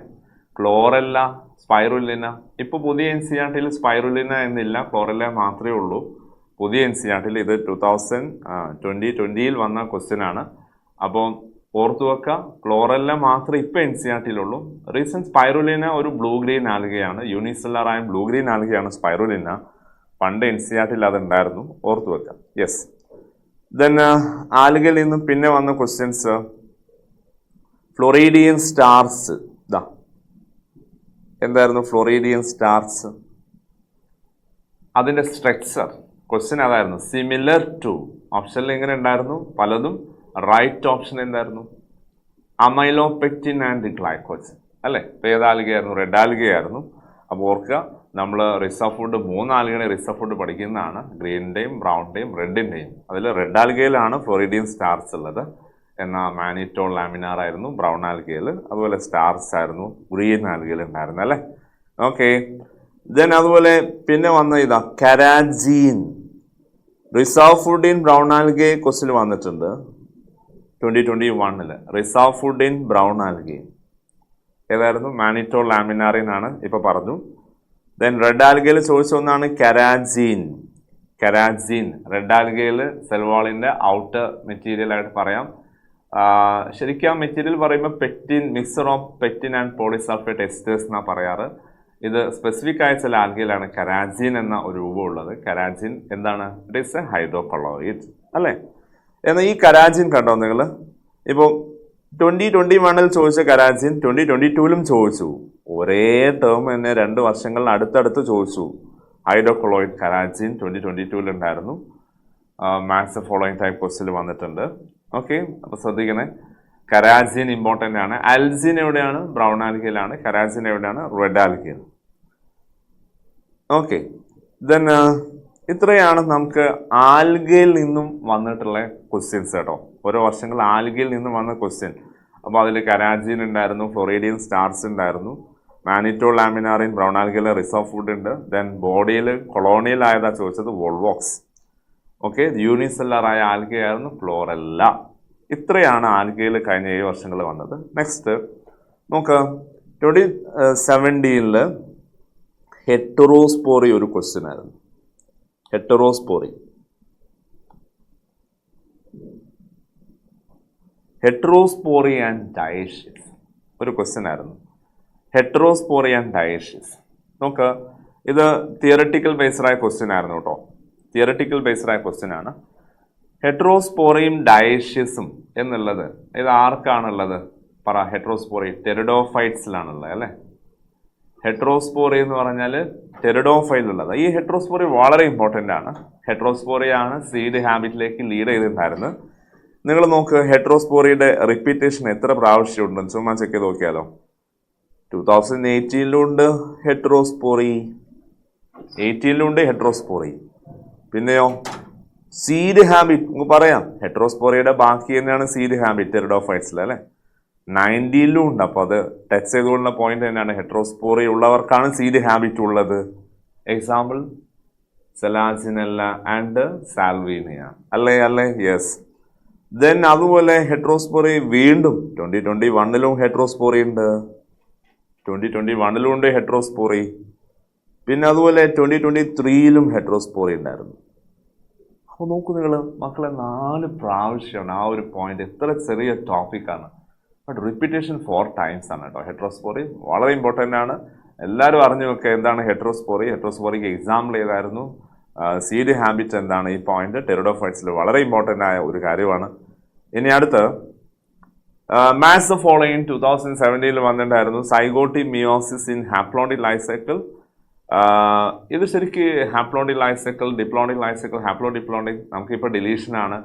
ക്ലോറല്ല, സ്പൈറുലിന, ഇപ്പോൾ പുതിയ NCERT-യിൽ സ്പൈറുലിന എന്നില്ല, ക്ലോറല്ല മാത്രമേ ഉള്ളൂ. പുതിയ NCERT-യിൽ ഇത് 2020 വന്ന ക്വസ്റ്റ്യൻ ആണ്. അപ്പോൾ ഓർത്തു വെക്കുക, ക്ലോറല്ല മാത്രമേ ഇപ്പോൾ NCERT-യിലുള്ളൂ. റീസൺ സ്പൈറുലിന ഒരു ബ്ലൂ ഗ്രീൻ ആൽഗയാണ്, യൂണിസെല്ലാറായ ബ്ലൂ ഗ്രീൻ ആൽഗയാണ് സ്പൈറുലിന. പണ്ട് NCERT-യിൽ അതുണ്ടായിരുന്നു, ഓർത്തു വെക്കാം. യെസ്. ദെൻ ആൽഗയിൽ നിന്നും പിന്നെ വന്ന ക്വസ്റ്റ്യൻസ്, ഫ്ലോറിഡിയൻ സ്റ്റാർസ്. എന്തായിരുന്നു ഫ്ലോറിഡിയൻ സ്റ്റാർസ്? അതിൻ്റെ സ്ട്രക്ചർ ക്വസ്റ്റ്യൻ അതായിരുന്നു. സിമിലർ ടു, ഓപ്ഷനിൽ ഇങ്ങനെ ഉണ്ടായിരുന്നു പലതും. റൈറ്റ് ഓപ്ഷൻ എന്തായിരുന്നു? അമൈലോപെക്റ്റിൻ ആൻഡ് ഗ്ലൈക്കോജൻ അല്ലേ. ഇപ്പോൾ ഏത് ആൽഗയായിരുന്നു? റെഡ് ആൽഗയായിരുന്നു. അപ്പോൾ ഓർക്കുക, നമ്മൾ റിസർവ് ഫുഡ് 3 ആൽഗയുടെ റിസർവ് ഫുഡ് പഠിക്കുന്നതാണ്, ഗ്രീനിൻ്റെയും ബ്രൗണിൻ്റെയും റെഡിൻ്റെയും. അതിൽ റെഡ് ആൽഗയിലാണ് ഫ്ലോറിഡിയൻ സ്റ്റാർസ് ഉള്ളത്. എന്നാൽ മാനിറ്റോ ലാമിനാർ ആയിരുന്നു ബ്രൗൺ ആൽഗയിൽ. അതുപോലെ സ്റ്റാർസ് ആയിരുന്നു ഗ്രീൻ ആൽഗയിൽ ഉണ്ടായിരുന്നു അല്ലേ. ഓക്കെ, ദെൻ അതുപോലെ പിന്നെ വന്ന ഇതാ carrageen. Reserve food in brown algae question വന്നിട്ടുണ്ട്. 2021 reserve food in brown algae ഏതായിരുന്നു? മാനിറ്റോ ലാമിനാറിൻ ആണ്, ഇപ്പോൾ പറഞ്ഞു. ദെൻ റെഡ് ആൽഗയിൽ ചോദിച്ച ഒന്നാണ് കരാജീൻ. റെഡ് ആൽഗയിൽ സെൽ വാളിൻ്റെ ഔട്ടർ മെറ്റീരിയൽ ആയിട്ട് പറയാം. ശരിക്കും ആ മെറ്റീരിയൽ പറയുമ്പോൾ pectin, mixture of pectin and polysulphate esters എന്നാണ് പറയാറ്. ഇത് സ്പെസിഫിക് ആയ ചില ആൽഗയിലാണ് കരാജീൻ എന്ന ഒരു രൂപമുള്ളത്. കരാജീൻ എന്താണ്? ഇറ്റ് ഈസ് എ ഹൈഡ്രോകൊളോയിഡ് അല്ലേ? എന്നാൽ ഈ കരാജീൻ കണ്ടോ നിങ്ങൾ? ഇപ്പോൾ 2021 ചോദിച്ച കരാജീൻ 2022 ചോദിച്ചു. ഒരേ ടേം തന്നെ 2 വർഷങ്ങളിൽ അടുത്തടുത്ത് ചോദിച്ചു. ഹൈഡ്രോകൊളോയിഡ് കരാജീൻ 2022 ഉണ്ടായിരുന്നു. മാത്സ് ഫോളോയിങ് ടൈപ്പ് ക്വസ്റ്റിൽ വന്നിട്ടുണ്ട്. ഓക്കെ, അപ്പോൾ ശ്രദ്ധിക്കണേ. കരാജീൻ ഇമ്പോർട്ടൻ്റ് ആണ്. അൽജിൻ എവിടെയാണ്? ബ്രൗൺ ആൽഗയിലാണ്. കരാജീൻ എവിടെയാണ്? റെഡ് ആൽഗയിൽ. ഓക്കെ, ദെൻ ഇത്രയാണ് നമുക്ക് ആൽഗയിൽ നിന്നും വന്നിട്ടുള്ള ക്വസ്റ്റ്യൻസ് കേട്ടോ. ഓരോ വർഷങ്ങൾ ആൽഗയിൽ നിന്നും വന്ന ക്വസ്റ്റ്യൻ. അപ്പോൾ അതിൽ കരാജീൻ ഉണ്ടായിരുന്നു, ഫ്ലോറിഡിയൻ സ്റ്റാർസ് ഉണ്ടായിരുന്നു, മാനിറ്റോ ലാമിനാറിൻ ബ്രൗൺ ആൽഗയിലെ റിസർവ് ഫുഡ് ഉണ്ട്. ദെൻ ബോഡിയിൽ കൊളോണിയൽ ആയതാ ചോദിച്ചത് വോൾവോക്സ്. ഓക്കെ, യൂണിസെല്ലാറായ ആൽഗയായിരുന്നു ഫ്ലോറല്ല. ഇത്രയാണ് ആൽഗയിൽ കഴിഞ്ഞ 7 വർഷങ്ങൾ വന്നത്. നെക്സ്റ്റ് നമുക്ക് 2017 ഹെറ്ററോസ്പോറി ഒരു ക്വസ്റ്റ്യൻ ആയിരുന്നു. ഹെറ്ററോസ്പോറി ആൻഡ് ഡയേഷ്യസ് ഒരു ക്വസ്റ്റ്യൻ ആയിരുന്നു. ഹെറ്ററോസ്പോറി ആൻഡ് ഡയേഷ്യസ് നമുക്ക് ഇത് തിയററ്റിക്കൽ ബേസ്ഡായ ക്വസ്റ്റ്യൻ ആയിരുന്നു കേട്ടോ. തിയററ്റിക്കൽ ബേസ്ഡായ ക്വസ്റ്റ്യൻ ആണ്. ഹെറ്ററോസ്പോറിയും ഡയേഷ്യസും എന്നുള്ളത് ഇത് ആർക്കാണുള്ളത്? പറ. ഹെറ്ററോസ്പോറി ടെറിഡോഫൈറ്റ്സിലാണുള്ളത് അല്ലേ? ഹെറ്ററോസ്പോറി എന്ന് പറഞ്ഞാൽ ടെറിഡോഫൈറ്റിലുള്ളത്. ഈ ഹെറ്ററോസ്പോറി വളരെ ഇമ്പോർട്ടൻ്റ് ആണ്. ഹെറ്ററോസ്പോറിയാണ് സീഡ് ഹാബിറ്റിലേക്ക് ലീഡ് ചെയ്തിട്ടുണ്ടായിരുന്നത്. നിങ്ങൾ നോക്ക്, ഹെറ്ററോസ്പോറിയുടെ റിപ്പീറ്റേഷൻ എത്ര പ്രാവശ്യം ഉണ്ടെന്ന് ചുമ്മാ ചെക്ക് ചെയ്ത് നോക്കിയാലോ. 2018 ഹെറ്ററോസ്പോറി, 18 ഹെറ്ററോസ്പോറി. പിന്നെയോ സീഡ് ഹാബിറ്റ് നമുക്ക് പറയാം. ഹെറ്ററോസ്പോറിയുടെ ബാക്കി തന്നെയാണ് സീഡ് ഹാബിറ്റ് ടെറിഡോഫൈറ്റ്സിൽ അല്ലേ? 19 ഉണ്ട്. അപ്പോൾ അത് ടച്ച് ചെയ്തുകൊണ്ടുള്ള പോയിന്റ് തന്നെയാണ്. ഹെറ്ററോസ്പോറി ഉള്ളവർക്കാണ് സീഡ് ഹാബിറ്റ് ഉള്ളത്. എക്സാമ്പിൾ സെലാസിനെല്ല ആൻഡ് സാൽവീനിയ അല്ലേ? യെസ്. ദെൻ അതുപോലെ ഹെറ്ററോസ്പോറി വീണ്ടും 2021 ഹെറ്ററോസ്പോറി ഉണ്ട്. 2021 ഉണ്ട് ഹെറ്ററോസ്പോറി. പിന്നെ അതുപോലെ 2023 ഹെറ്ററോസ്പോറി ഉണ്ടായിരുന്നു. അപ്പോൾ നോക്കൂ നിങ്ങൾ മക്കളെ, 4 പ്രാവശ്യമാണ് ആ ഒരു പോയിന്റ്. എത്ര ചെറിയ ടോപ്പിക്കാണ്, ബട്ട് റിപ്പീറ്റേഷൻ 4 ടൈംസ് ആണ് കേട്ടോ. ഹെറ്ററോസ്പോറി വളരെ ഇമ്പോർട്ടൻ്റ് ആണ്. എല്ലാവരും അറിഞ്ഞു വെക്കുക എന്താണ് ഹെറ്ററോസ്പോറി. ഹെറ്ററോസ്പോറിക്ക് എക്സാമ്പിൾ ഏതായിരുന്നു? സീഡ് ഹാബിറ്റ് എന്താണ്? ഈ പോയിന്റ് ടെറിഡോഫൈറ്റ്സിൽ വളരെ ഇമ്പോർട്ടൻ്റ് ആയ ഒരു കാര്യമാണ്. ഇനി അടുത്ത് മാത്സ് ദ ഫോളോയിങ് 2017 വന്നിട്ടുണ്ടായിരുന്നു. Zygotic meiosis in haploid life cycle. ഇത് ശരിക്ക് haploid life cycle, diploid life cycle, diploid നമുക്കിപ്പോൾ ഡിലീഷനാണ്.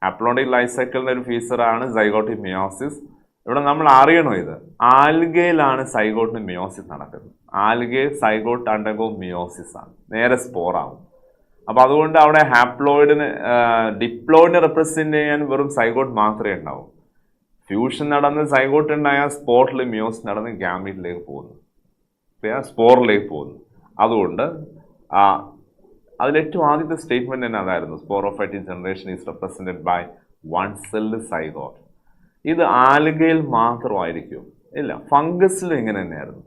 ഹാപ്ലോയിഡ് ലൈഫ് സൈക്കിളിൻ്റെ ഒരു ഫീച്ചറാണ് സൈഗോട്ടിക് മിയോസിസ്. ഇവിടെ നമ്മൾ അറിയണോ ഇത്? ആൽഗയിലാണ് സൈഗോട്ടിന് മിയോസിസ് നടക്കുന്നത്. ആൽഗെ സൈഗോട്ട് അണ്ടർഗോ മിയോസിസ് ആണ്, നേരെ സ്പോറാവും. അപ്പോൾ അതുകൊണ്ട് അവിടെ ഹാപ്ലോയിഡിന് ഡിപ്ലോയിഡിനെ റെപ്രസെൻറ്റ് ചെയ്യാൻ വെറും സൈഗോട്ട് മാത്രമേ ഉണ്ടാവൂ. ഫ്യൂഷൻ നടന്ന് സൈഗോട്ട് ഉണ്ടായ സ്പോട്ടിൽ മിയോസിസ് നടന്ന് ഗ്യാമീറ്റിലേക്ക് പോകുന്നു, സ്പോറിലേക്ക് പോകുന്നു. അതുകൊണ്ട് അതിലേറ്റവും ആദ്യത്തെ സ്റ്റേറ്റ്മെന്റ് തന്നെ അതായിരുന്നു, sporophytic generation is represented by one cell zygote. ഇത് ആൽഗയിൽ മാത്രമായിരിക്കും? ഇല്ല, ഫംഗസിലും ഇങ്ങനെ തന്നെയായിരുന്നു.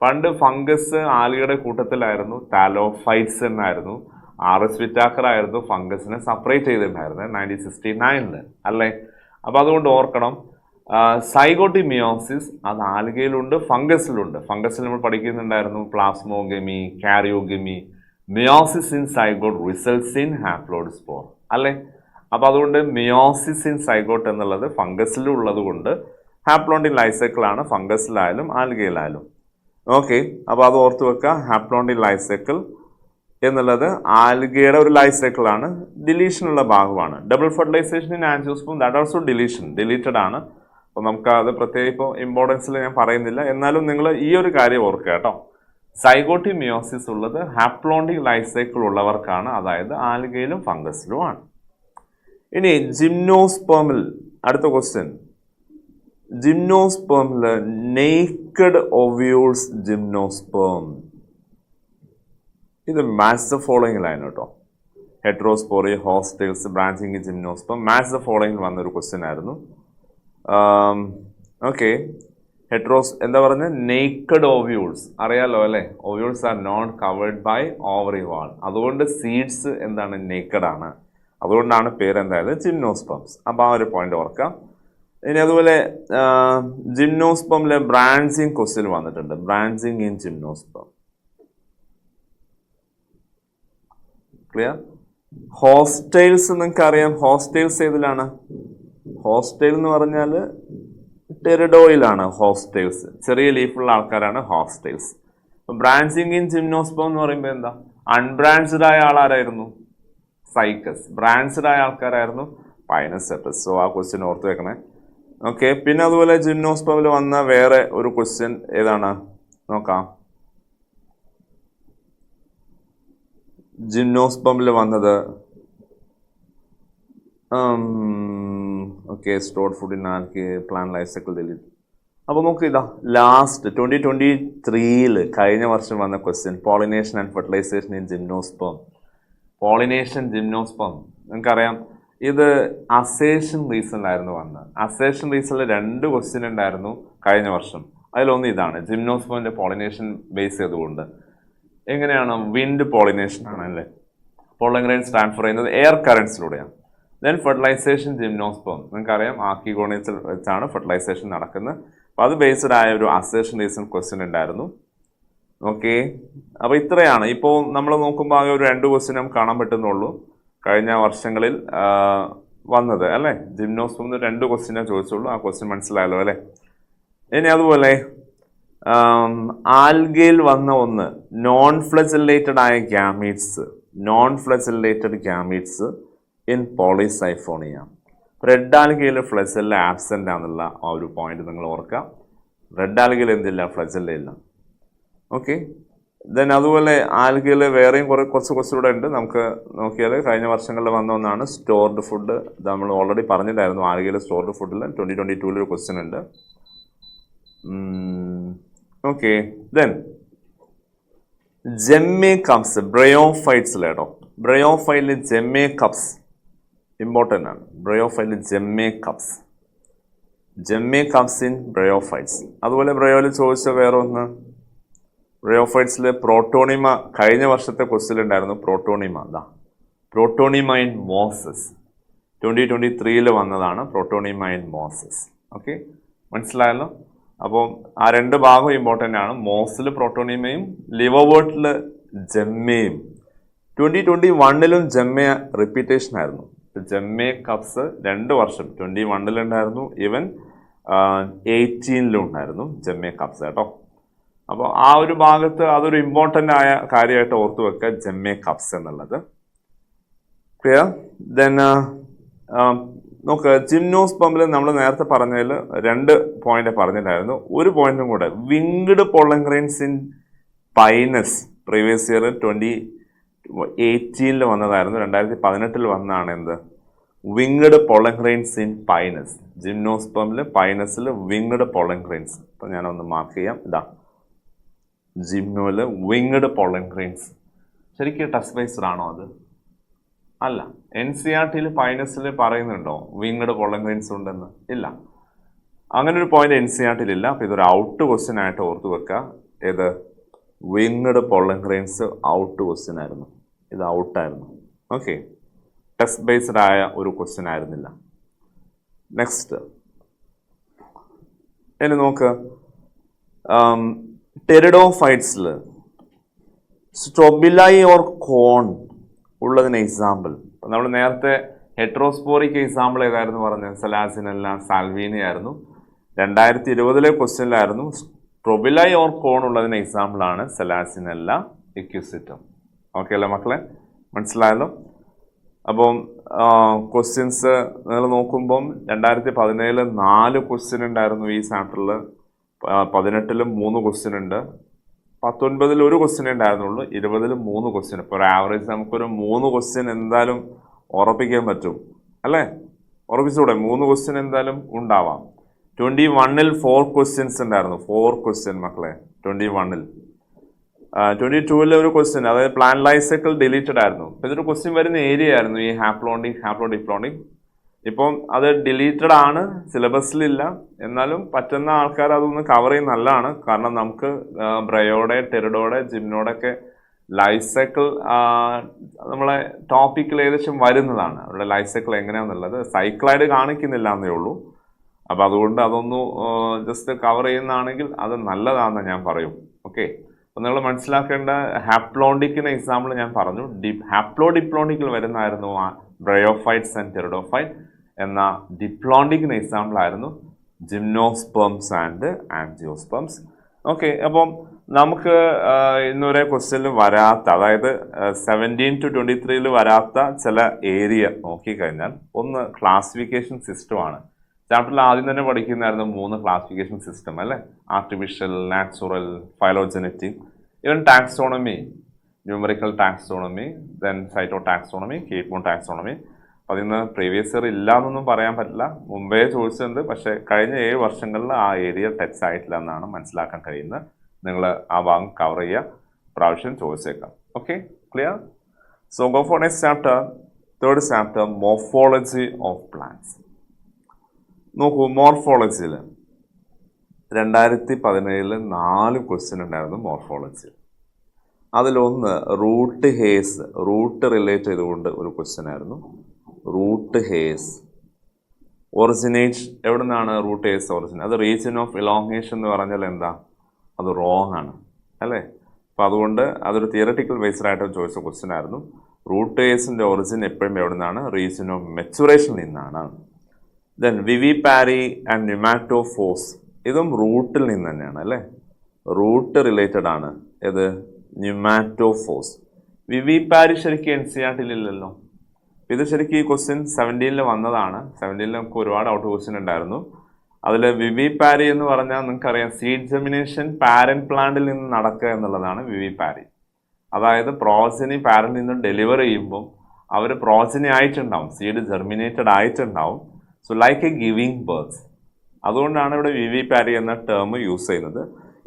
പണ്ട് ഫംഗസ് ആൽഗയുടെ കൂട്ടത്തിലായിരുന്നു. താലോഫൈറ്റ്സ് എന്നായിരുന്നു. RS വിറ്റാക്കർ ആയിരുന്നു ഫംഗസിനെ സെപ്പറേറ്റ് ചെയ്തിട്ടുണ്ടായിരുന്നത് 1969 അല്ലേ? അപ്പോൾ അതുകൊണ്ട് ഓർക്കണം, സൈഗോട്ടിക് മിയോസിസ് അത് ആൽഗയിലുണ്ട്, ഫംഗസിലുണ്ട്. ഫംഗസിൽ നമ്മൾ പഠിക്കുന്നുണ്ടായിരുന്നു plasmogamy, karyogamy. Meiosis in zygote results in haploid spore അല്ലേ? അപ്പോൾ അതുകൊണ്ട് മിയോസിസ് ഇൻ സൈഗോട്ട് എന്നുള്ളത് ഫംഗസിലും ഉള്ളത് കൊണ്ട് ഹാപ്ലോയിഡ് ലൈഫ് സൈക്കിളാണ് ഫംഗസിലായാലും ആൽഗയിലായാലും. ഓക്കെ, അപ്പോൾ അത് ഓർത്ത് വെക്കുക. ഹാപ്ലോയിഡ് ലൈഫ് സൈക്കിൾ എന്നുള്ളത് ആൽഗയുടെ ഒരു ലൈഫ് സൈക്കിളാണ്, ഡിലീഷനുള്ള ഭാഗമാണ്. Double fertilisation in angiosperm that also deleted ആണ്. അപ്പോൾ നമുക്ക് അത് പ്രത്യേകം ഇപ്പോൾ ഇമ്പോർട്ടൻസിൽ ഞാൻ പറയുന്നില്ല. എന്നാലും നിങ്ങൾ ഈ ഒരു കാര്യം ഓർക്കുക കേട്ടോ. സൈഗോട്ടിക് മിയോസിസ് ഉള്ളത് ഹാപ്ലോയിഡ് ലൈഫ് സൈക്കിൾ ഉള്ളവർക്കാണ്, അതായത് ആൽഗയിലും ഫംഗസിലുമാണ്. ഇനി ജിംനോസ്പേമിൽ അടുത്ത ക്വസ്റ്റ്യൻ. ജിംനോസ്പേമിൽ നേക്കഡ് ഒവ്യൂൾസ് ജിംനോസ്പേം. ഇത് മാച്ച് ദ ഫോളോയിങ്ങിലായിരുന്നു കേട്ടോ. Heterospory, horsetails, branching gymnosperm match the ഫോളോയിങ്ങിൽ വന്നൊരു ക്വസ്റ്റ്യൻ ആയിരുന്നു. ഓക്കെ, എന്താ പറഞ്ഞ നേക്കഡ് ഓവ്യൂൾസ് അറിയാലോ അല്ലേ? Ovules are not covered by ovary wall. അതുകൊണ്ട് സീഡ്സ് എന്താണ്, നേക്കഡ് ആണ്. അതുകൊണ്ടാണ് പേരെന്തായത് ജിംനോസ്പംസ്. അപ്പോൾ ആ ഒരു പോയിന്റ് ഓർക്കാം. ഇനി അതുപോലെ ജിംനോസ്പമിലെ ബ്രാഞ്ചിങ് ക്വസ്റ്റ്യൻ വന്നിട്ടുണ്ട്. Branching in gymnosperm clear. Horsetails നിങ്ങൾക്ക് അറിയാം. ഹോസ്റ്റൈൽസ് ഏതിലാണ്? ഹോസ്റ്റൈൽ എന്ന് പറഞ്ഞാൽ ടെറിഡോയിലാണ് ഹോസ്റ്റൈൽസ്. ചെറിയ ലീഫുള്ള ആൾക്കാരാണ് ഹോസ്റ്റൈൽസ്. ബ്രാഞ്ചിങ് ഇൻ ജിംനോസ്പം എന്ന് പറയുമ്പോൾ എന്താ, അൺബ്രാഞ്ചഡ് ആയ ആളാരായിരുന്നു? സൈക്കസ്. ബ്രാഞ്ചഡ് ആയ ആൾക്കാരായിരുന്നു പൈനസെറ്റസ്. സോ ആ ക്വസ്റ്റ്യൻ ഓർത്ത് വെക്കണേ. ഓക്കെ, പിന്നെ അതുപോലെ ജിംനോസ്പമിൽ വന്ന വേറെ ഒരു ക്വസ്റ്റ്യൻ ഏതാണ് നോക്കാം. ജിംനോസ്പമിൽ വന്നത് okay, stored food in arc plant life cycle delete. അപ്പോൾ നമുക്ക് ഇതാ ലാസ്റ്റ് 2023 കഴിഞ്ഞ വർഷം വന്ന question, pollination and fertilisation in gymnosperm. Pollination gymnosperm നിങ്ങൾക്കറിയാം, ഇത് അസേഷൻ റീസണിലായിരുന്നു വന്നത്. അസേഷൻ റീസണിൽ 2 ക്വസ്റ്റ്യൻ ഉണ്ടായിരുന്നു കഴിഞ്ഞ വർഷം. അതിലൊന്ന് ഇതാണ്, ജിംനോസ്പമിന്റെ പോളിനേഷൻ ബേസ് ചെയ്തുകൊണ്ട്. എങ്ങനെയാണ്? വിൻഡ് പോളിനേഷൻ ആണല്ലേ. പോളൻ ഗ്രെയിൻസ് ട്രാൻസ്ഫർ ചെയ്യുന്നത് എയർ കറൻസിലൂടെയാണ്. ദെൻ ഫെർട്ടിലൈസേഷൻ ജിംനോസ്പം നിങ്ങൾക്കറിയാം, ആർക്കിഗോണിയത്തിൽ വെച്ചാണ് ഫെർട്ടിലൈസേഷൻ നടക്കുന്നത്. അപ്പോൾ അത് ബേസ്ഡ് ആയ ഒരു അസേഷൻ റീസൺ ക്വസ്റ്റ്യൻ ഉണ്ടായിരുന്നു. ഓക്കെ, അപ്പോൾ ഇത്രയാണ്. ഇപ്പോൾ നമ്മൾ നോക്കുമ്പോൾ ആകെ ഒരു 2 ക്വസ്റ്റ്യൻ നമുക്ക് കാണാൻ പറ്റുന്നുള്ളൂ കഴിഞ്ഞ വർഷങ്ങളിൽ വന്നത് അല്ലേ. ജിംനോസ്പം 2 ക്വസ്റ്റ്യനെ ചോദിച്ചുള്ളൂ. ആ ക്വസ്റ്റ്യൻ മനസ്സിലായല്ലോ അല്ലേ. ഇനി അതുപോലെ ആൽഗയിൽ വന്ന ഒന്ന്, നോൺ ഫ്ലജല്ലേറ്റഡ് ആയ gametes. Non flagellated gametes in polysiphonia. Red ആൽഗയിൽ ഫ്ലജല്ല ആബ്സെൻ്റ് ആണെന്നുള്ള ആ ഒരു പോയിന്റ് നിങ്ങൾ ഓർക്കാം. റെഡ് ആൽഗയിൽ എന്തില്ല, ഫ്ലജല്ല ഇല്ല. ഓക്കെ, ദെൻ അതുപോലെ ആൽഗയിൽ വേറെയും കുറച്ച് ക്വസ്റ്റ്യൂടെ ഉണ്ട്. നമുക്ക് നോക്കിയാൽ കഴിഞ്ഞ വർഷങ്ങളിൽ വന്ന ഒന്നാണ് സ്റ്റോർഡ് ഫുഡ്. ഇത് നമ്മൾ ഓൾറെഡി പറഞ്ഞിട്ടായിരുന്നു. ആൽഗയിൽ സ്റ്റോർഡ് ഫുഡിൽ 2022 ഒരു ക്വസ്റ്റ്യൻ ഉണ്ട്. ഓക്കെ, ദെൻ ജെമ്മേ കപ്സ് ബ്രയോഫൈറ്റ്സിൽ കേട്ടോ. ബ്രയോഫൈറ്റിൽ ജെമ്മേ കപ്സ് ഇമ്പോർട്ടൻ്റ് ആണ്. ബ്രയോഫൈറ്റിൽ ജെമ്മേ കപ്സ് ഇൻ ബ്രയോഫൈറ്റ്സ്. അതുപോലെ ബ്രയോയിൽ ചോദിച്ച വേറെ ഒന്ന്, ബ്രയോഫൈറ്റ്സിൽ പ്രോട്ടോണിമ കഴിഞ്ഞ വർഷത്തെ ക്വസ്റ്റ്യൻ ഉണ്ടായിരുന്നു. പ്രോട്ടോണിമ ഇൻ മോസസ് 2023 വന്നതാണ്. Protonema in Moses. ഓക്കെ, മനസ്സിലായല്ലോ. അപ്പോൾ ആ 2 ഭാഗം ഇമ്പോർട്ടൻ്റ് ആണ്. മോസിൽ പ്രോട്ടോണിമയും ലിവർവേർട്ടിൽ ജെമ്മയും. 2021 ജെമ്മ റിപ്പീറ്റേഷൻ ആയിരുന്നു. ജെമ്മേ കപ്സ് 2 വർഷം 2021 ഉണ്ടായിരുന്നു, ഈവൻ 2018 ഉണ്ടായിരുന്നു ജെമ്മേ കപ്സ് കേട്ടോ. അപ്പോൾ ആ ഒരു ഭാഗത്ത് അതൊരു ഇമ്പോർട്ടൻ്റ് ആയ കാര്യമായിട്ട് ഓർത്തു വെക്കുക, ജെമ്മേ കപ്സ് എന്നുള്ളത്. ക്ലിയർ. ദെൻ നോക്ക്, ജിംനോസ്പമിൽ നമ്മൾ നേരത്തെ പറഞ്ഞതിൽ 2 പോയിന്റ് പറഞ്ഞിട്ടുണ്ടായിരുന്നു. ഒരു പോയിന്റും കൂടെ, winged pollen grains in pinus previous year 2018 വന്നതായിരുന്നു. 2018 വന്നതാണ് എന്ത്, winged pollen grains in pinus. ജിംനോസ്പമിൽ പൈനസിൽ വിങ്ഡ് പോളൻ ഗ്രെയിൻസ്. അപ്പം ഞാനൊന്ന് മാർക്ക് ചെയ്യാം. ഇതാ ജിംനോയിൽ വിങ്ഡ് പോളൻ ഗ്രെയിൻസ്. ശരിക്കും ടെസ്റ്റ് ബേസ്ഡ് ആണോ അത്? അല്ല. NCERT പൈനസിൽ പറയുന്നുണ്ടോ വിങ്ഡ് പോളൻ ഗ്രെയിൻസ് ഉണ്ടെന്ന്? ഇല്ല. അങ്ങനെ ഒരു പോയിന്റ് NCERT ഇല്ല. അപ്പോൾ ഇതൊരു ഔട്ട് ക്വസ്റ്റ്യൻ ആയിട്ട് ഓർത്ത് വെക്കുക. ഏത്, winged pollen grains out question ആയിരുന്നു. ഇത് ഔട്ടായിരുന്നു. ഓക്കെ, ടെസ്റ്റ് ബേസ്ഡ് ആയ ഒരു ക്വസ്റ്റ്യൻ ആയിരുന്നില്ല. നെക്സ്റ്റ് ഇനി നോക്ക്, ടെറിഡോഫൈറ്റ്സിൽ സ്ട്രോബിലൈ ഓർ കോൺ ഉള്ളതിന് എക്സാമ്പിൾ. നമ്മൾ നേരത്തെ ഹെട്രോസ്പോറിക് എക്സാമ്പിൾ ഏതായിരുന്നു പറഞ്ഞത്? സലാസിനെല്ല സാൽവീനി ആയിരുന്നു. 2020 ക്വസ്റ്റ്യനിലായിരുന്നു. സ്ട്രോബിലൈ ഓർ കോൺ ഉള്ളതിന് എക്സാമ്പിളാണ് സലാസിനെല്ല ഇക്യുസിറ്റം. ഓക്കെ അല്ലേ മക്കളെ, മനസ്സിലായല്ലോ. അപ്പം ക്വസ്റ്റ്യൻസ് നിങ്ങൾ നോക്കുമ്പം 2017 4 ക്വസ്റ്റ്യൻ ഉണ്ടായിരുന്നു ഈ ചാപ്റ്ററിൽ. 18 3 ക്വസ്റ്റ്യൻ ഉണ്ട്. 19 1 ക്വസ്റ്റ്യൻ ഉണ്ടായിരുന്നുള്ളൂ. 20 3 ക്വസ്റ്റ്യൻ. ഇപ്പോൾ ഒരു ആവറേജ് നമുക്കൊരു 3 ക്വസ്റ്റ്യൻ എന്തായാലും ഉറപ്പിക്കാൻ പറ്റും അല്ലേ? ഉറപ്പിച്ചൂടെ? 3 ക്വസ്റ്റ്യൻ എന്തായാലും ഉണ്ടാവാം. 21 4 ക്വസ്റ്റ്യൻസ് ഉണ്ടായിരുന്നു. 4 ക്വസ്റ്റ്യൻ മക്കളെ 21. 22 ഒരു ക്വസ്റ്റ്യൻ, അതായത് പ്ലാൻ ലൈഫ് സൈക്കിൾ ഡിലീറ്റഡ് ആയിരുന്നു. അപ്പോൾ ഇതൊരു ക്വസ്റ്റ്യൻ വരുന്ന ഏരിയ ആയിരുന്നു ഈ ഹാപ്ലോണ്ടിക് ഡിപ്ലോണ്ടിക്. ഇപ്പം അത് ഡിലീറ്റഡ് ആണ്, സിലബസിലില്ല. എന്നാലും പറ്റുന്ന ആൾക്കാർ അതൊന്ന് കവർ ചെയ്യുന്ന നല്ലതാണ്. കാരണം നമുക്ക് ബ്രയോടെ, ടെറിഡോടെ, ജിംനോടൊക്കെ ലൈഫ് സൈക്കിൾ നമ്മളെ ടോപ്പിക്കിൽ ഏകദേശം വരുന്നതാണ്. അവരുടെ ലൈഫ് സൈക്കിൾ എങ്ങനെയാണെന്നുള്ളത് സൈക്കിളായിട്ട് കാണിക്കുന്നില്ല എന്നേ ഉള്ളൂ. അപ്പം അതുകൊണ്ട് അതൊന്ന് ജസ്റ്റ് കവർ ചെയ്യുന്നതാണെങ്കിൽ അത് നല്ലതാണെന്ന് ഞാൻ പറയും. ഓക്കെ, അപ്പം നിങ്ങൾ മനസ്സിലാക്കേണ്ട ഹാപ്ലോണ്ടിക്കിന് എക്സാമ്പിൾ ഞാൻ പറഞ്ഞു. ഹാപ്ലോഡിപ്ലോണ്ടിക്കിൽ വരുന്നതായിരുന്നു ബ്രയോഫൈറ്റ്സ് ആൻഡ് ടെറിഡോഫൈറ്റ്. എന്ന ഡിപ്ലോണ്ടിക്കിന് എക്സാമ്പിൾ ആയിരുന്നു ജിംനോസ്പെംസ് ആൻഡ് ആൻജിയോസ്പെംസ്. ഓക്കെ, അപ്പം നമുക്ക് ഇന്നൊരു ക്വസ്റ്റ്യനിൽ വരാത്ത, അതായത് 17 to 23 വരാത്ത ചില ഏരിയ നോക്കിക്കഴിഞ്ഞാൽ, ഒന്ന് ക്ലാസിഫിക്കേഷൻ സിസ്റ്റമാണ്. ചാപ്റ്ററിൽ ആദ്യം തന്നെ പഠിക്കുന്നതായിരുന്നു 3 ക്ലാസിഫിക്കേഷൻ സിസ്റ്റം അല്ലേ? Artificial, natural, phylogenetic, even taxonomy, numerical taxonomy, then cytotaxonomy, കീറ്റ്മോൺ ടാക്സോണമി. അതിൽ നിന്ന് പ്രീവിയസ് ഇയർ ഇല്ല എന്നൊന്നും പറയാൻ പറ്റില്ല, മുമ്പേ ചോദിച്ചിട്ടുണ്ട്. പക്ഷേ കഴിഞ്ഞ 7 വർഷങ്ങളിൽ ആ ഏരിയ ടച്ച് ആയിട്ടില്ല എന്നാണ് മനസ്സിലാക്കാൻ കഴിയുന്നത്. നിങ്ങൾ ആ ഭാഗം കവർ ചെയ്യുക, പ്രാവശ്യം ചോദിച്ചേക്കാം. Okay, clear? So go for next chapter, third chapter, morphology of plants. നോക്കൂ, മോർഫോളജിയിൽ 2017 4 ക്വസ്റ്റ്യൻ ഉണ്ടായിരുന്നു മോർഫോളജി. അതിലൊന്ന് റൂട്ട് ഹെയർസ്, റൂട്ട് റിലേറ്റ് ചെയ്തുകൊണ്ട് ഒരു ക്വസ്റ്റ്യൻ ആയിരുന്നു. റൂട്ട് ഹെയർസ് ഒറിജിനേറ്റ് എവിടെ നിന്നാണ്? റൂട്ട് ഹെയർസ് ഒറിജിനേറ്റ്, അത് റീജിയൻ ഓഫ് ഇലോങ്ങേഷൻ എന്ന് പറഞ്ഞാൽ എന്താ? അത് റോങ് ആണ് അല്ലേ? അപ്പോൾ അതുകൊണ്ട് അതൊരു തിയററ്റിക്കൽ ബേസ്ഡ് ആയിട്ട് ചോദിച്ച ക്വസ്റ്റ്യൻ ആയിരുന്നു. റൂട്ട് ഹെയർസിൻ്റെ ഒറിജിൻ എപ്പോഴും എവിടെ നിന്നാണ്? റീജിയൻ ഓഫ് മെച്ചുറേഷൻ നിന്നാണ്. ദെൻ വിവിപാരി ആൻഡ് ന്യൂമാറ്റോഫോഴ്സ്, ഇതും റൂട്ടിൽ നിന്ന് തന്നെയാണ് അല്ലേ? റൂട്ട് റിലേറ്റഡ് ആണ്. ഇത് ന്യൂമാറ്റോഫോഴ്സ്. വിവിപാരി ശരിക്കും NCERT-ലില്ലല്ലോ. ഇത് ശരിക്കും ഈ ക്വസ്റ്റ്യൻ 17 വന്നതാണ്. 17 നമുക്ക് ഒരുപാട് ഔട്ട് ക്വസ്റ്റ്യൻ ഉണ്ടായിരുന്നു. അതിൽ വിവിപാരി എന്ന് പറഞ്ഞാൽ നിങ്ങൾക്കറിയാം, സീഡ് ജെമിനേഷൻ പാരന്റ് പ്ലാന്റിൽ നിന്ന് നടക്കുക എന്നുള്ളതാണ് വിവിപാരി. അതായത് പ്രോജനി പാരന്റിൽ നിന്ന് ഡെലിവർ ചെയ്യുമ്പോൾ അവർ പ്രോജനി ആയിട്ടുണ്ടാവും, സീഡ് ജെർമിനേറ്റഡ് ആയിട്ടുണ്ടാവും. So like A giving birth. അതുകൊണ്ടാണ് ഇവിടെ വിവിപാരി എന്ന ടേം യൂസ് ചെയ്യുന്നത്.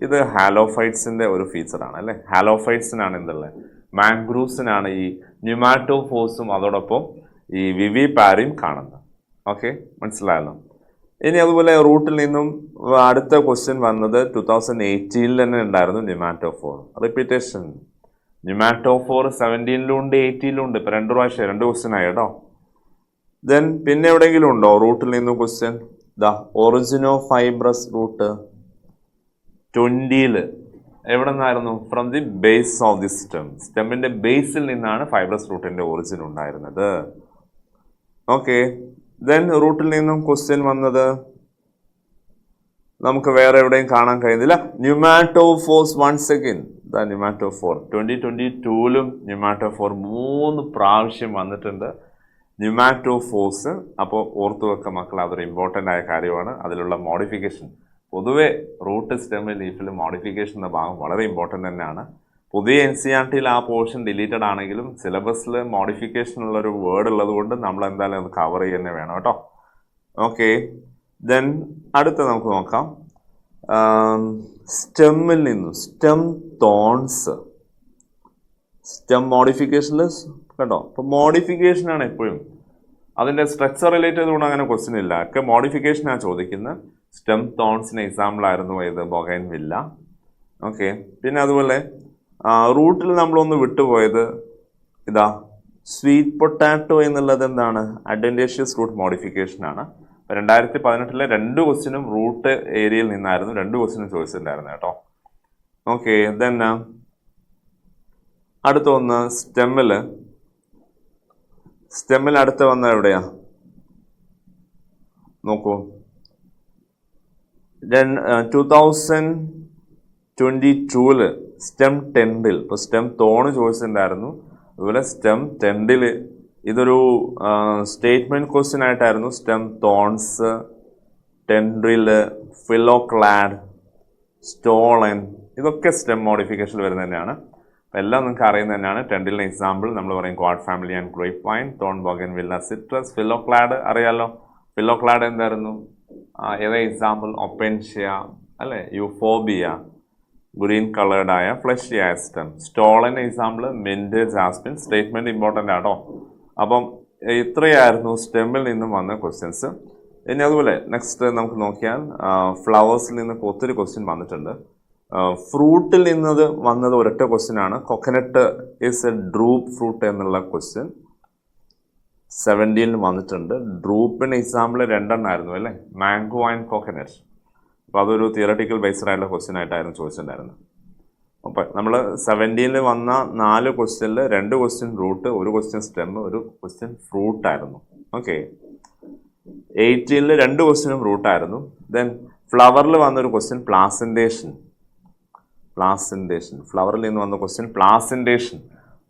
ഇത് ഹാലോഫൈറ്റ്സിൻ്റെ ഒരു ഫീച്ചറാണ് അല്ലേ? ഹാലോഫൈറ്റ്സിനാണ് എന്തുള്ളത്? മാംഗ്രൂവ്സിനാണ് ഈ ന്യൂമാറ്റോഫോഴ്സും അതോടൊപ്പം ഈ വിവിപാരിയും കാണുന്നത്. ഓക്കെ, മനസ്സിലായല്ലോ? ഇനി അതുപോലെ റൂട്ടിൽ നിന്നും അടുത്ത ക്വസ്റ്റ്യൻ വന്നത് 2018 തന്നെ ഉണ്ടായിരുന്നു, ന്യൂമാറ്റോഫോർ. റിപ്പീറ്റേഷൻ, ന്യൂമാറ്റോഫോർ 17 ഉണ്ട് 18 ഉണ്ട്. ഇപ്പം 2 പ്രാവശ്യം 2 ക്വസ്റ്റ്യൻ ആയി കേട്ടോ. ദെൻ പിന്നെ എവിടെയെങ്കിലും ഉണ്ടോ റൂട്ടിൽ നിന്നും question? The origin of fibrous root 20 എവിടെ നിന്നായിരുന്നു? From the base of the stem. സ്റ്റെമ്മിന്റെ ബേസിൽ നിന്നാണ് ഫൈബ്രസ് റൂട്ടിന്റെ ഒറിജിൻ ഉണ്ടായിരുന്നത്. ഓക്കെ, ദെൻ റൂട്ടിൽ നിന്നും ക്വസ്റ്റ്യൻ വന്നത് നമുക്ക് വേറെ എവിടെയും കാണാൻ കഴിയുന്നില്ല. Pneumatophores once again, the pneumatophore 2022 pneumatophore 3 പ്രാവശ്യം വന്നിട്ടുണ്ട്. ന്യൂമാറ്റോഫോഴ്സ് അപ്പോൾ ഓർത്തു വെക്ക മക്കൾ, അതൊരു ഇമ്പോർട്ടൻ്റ് ആയ കാര്യമാണ്. അതിലുള്ള മോഡിഫിക്കേഷൻ, പൊതുവെ റൂട്ട് സ്റ്റെം ലീഫിൽ മോഡിഫിക്കേഷൻ എന്ന ഭാഗം വളരെ ഇമ്പോർട്ടൻ്റ് തന്നെയാണ്. പുതിയ NCERT-ൽ ആ പോർഷൻ ഡിലീറ്റഡ് ആണെങ്കിലും സിലബസിൽ മോഡിഫിക്കേഷൻ ഉള്ളൊരു വേർഡ് ഉള്ളത് കൊണ്ട് നമ്മൾ എന്തായാലും അത് കവർ ചെയ്യുന്നേ വേണം കേട്ടോ. ഓക്കെ, ദെൻ അടുത്ത നമുക്ക് നോക്കാം. സ്റ്റെമ്മിൽ നിന്നും സ്റ്റെം തോൺസ്, സ്റ്റെം മോഡിഫിക്കേഷനിൽ കേട്ടോ. അപ്പോൾ മോഡിഫിക്കേഷനാണ് എപ്പോഴും, അതിൻ്റെ സ്ട്രക്ചർ റിലേറ്റ് ചെയ്തുകൊണ്ട് അങ്ങനെ ക്വസ്റ്റ്യൻ ഇല്ല, ഒക്കെ മോഡിഫിക്കേഷനാണ് ചോദിക്കുന്നത്. സ്റ്റെം തോൺസിന് എക്സാമ്പിൾ ആയിരുന്നു ഇത് ബൊഗൈൻവില്ല. ഓക്കെ, പിന്നെ അതുപോലെ റൂട്ടിൽ നമ്മളൊന്ന് വിട്ടുപോയത് ഇതാ സ്വീറ്റ് പൊട്ടാറ്റോ എന്നുള്ളത് എന്താണ്? Adventitious root മോഡിഫിക്കേഷനാണ്. 2018 2 ക്വസ്റ്റ്യനും റൂട്ട് ഏരിയയിൽ നിന്നായിരുന്നു, 2 ക്വസ്റ്റ്യനും ചോദിച്ചിട്ടുണ്ടായിരുന്നു കേട്ടോ. ഓക്കെ, ദെൻ അടുത്ത ഒന്ന് സ്റ്റെമ്മിൽ അടുത്ത വന്ന എവിടെയാ നോക്കൂ. 2022 സ്റ്റെം ടെൻഡിൽ, ഇപ്പോൾ സ്റ്റെം തോണ് ചോദിച്ചിട്ടുണ്ടായിരുന്നു. അതുപോലെ സ്റ്റെം ടെൻഡിൽ ഇതൊരു സ്റ്റേറ്റ്മെന്റ് ക്വസ്റ്റ്യൻ ആയിട്ടായിരുന്നു. സ്റ്റെം തോൺസ്, ടെൻഡ്രില്, ഫിലോക്ലാഡ്, സ്റ്റോളൻ, ഇതൊക്കെ സ്റ്റെം മോഡിഫിക്കേഷൻ വരുന്നത് തന്നെയാണ്. എല്ലാം നിങ്ങൾക്ക് അറിയുന്നത് തന്നെയാണ്. ടെൻഡിലിന് എക്സാമ്പിൾ നമ്മൾ പറയും gourd family and grapevine, thorn bougainvillea, citrus. Phylloclade അറിയാലോ, ഫിലോക്ലാഡ് എന്തായിരുന്നു? ഏതാ എക്സാമ്പിൾ? ഒപ്പൻഷ്യ അല്ലേ, യൂഫോബിയ, ഗ്രീൻ കളേർഡായ ഫ്ലഷി ആയ stem. Stolon example mint, jasmine. Statement important ആട്ടോ. അപ്പം ഇത്രയായിരുന്നു സ്റ്റെമ്മിൽ നിന്നും വന്ന ക്വസ്റ്റ്യൻസ്. ഇനി അതുപോലെ നെക്സ്റ്റ് നമുക്ക് നോക്കിയാൽ ഫ്ലവേഴ്സിൽ നിന്നൊക്കെ ഒത്തിരി ക്വസ്റ്റ്യൻ വന്നിട്ടുണ്ട്. ഫ്രൂട്ടിൽ നിന്നത് വന്നത് ഒരൊറ്റ ക്വസ്റ്റ്യൻ ആണ്. Coconut is A drupe fruit എന്നുള്ള ക്വസ്റ്റ്യൻ 17 വന്നിട്ടുണ്ട്. ഡ്രൂപ്പിന് എക്സാമ്പിൾ 2 ആയിരുന്നു അല്ലേ, മാംഗോ ആൻഡ് കോക്കനട്ട്. അപ്പോൾ അതൊരു തിയറട്ടിക്കൽ ബേസ്ഡ് ആയിട്ടുള്ള ക്വസ്റ്റ്യൻ ആയിട്ടായിരുന്നു ചോദിച്ചിട്ടുണ്ടായിരുന്നത്. അപ്പോൾ നമ്മൾ 17 വന്ന 4 ക്വസ്റ്റ്യനിൽ 2 question root, 1 question stem, 1 question fruit ആയിരുന്നു. ഓക്കെ, 18 2 ക്വസ്റ്റ്യനും റൂട്ടായിരുന്നു. ദെൻ ഫ്ലവറിൽ വന്നൊരു ക്വസ്റ്റ്യൻ പ്ലാസൻറ്റേഷൻ. ഫ്ലവറിൽ നിന്ന് വന്ന ക്വസ്റ്റ്യൻ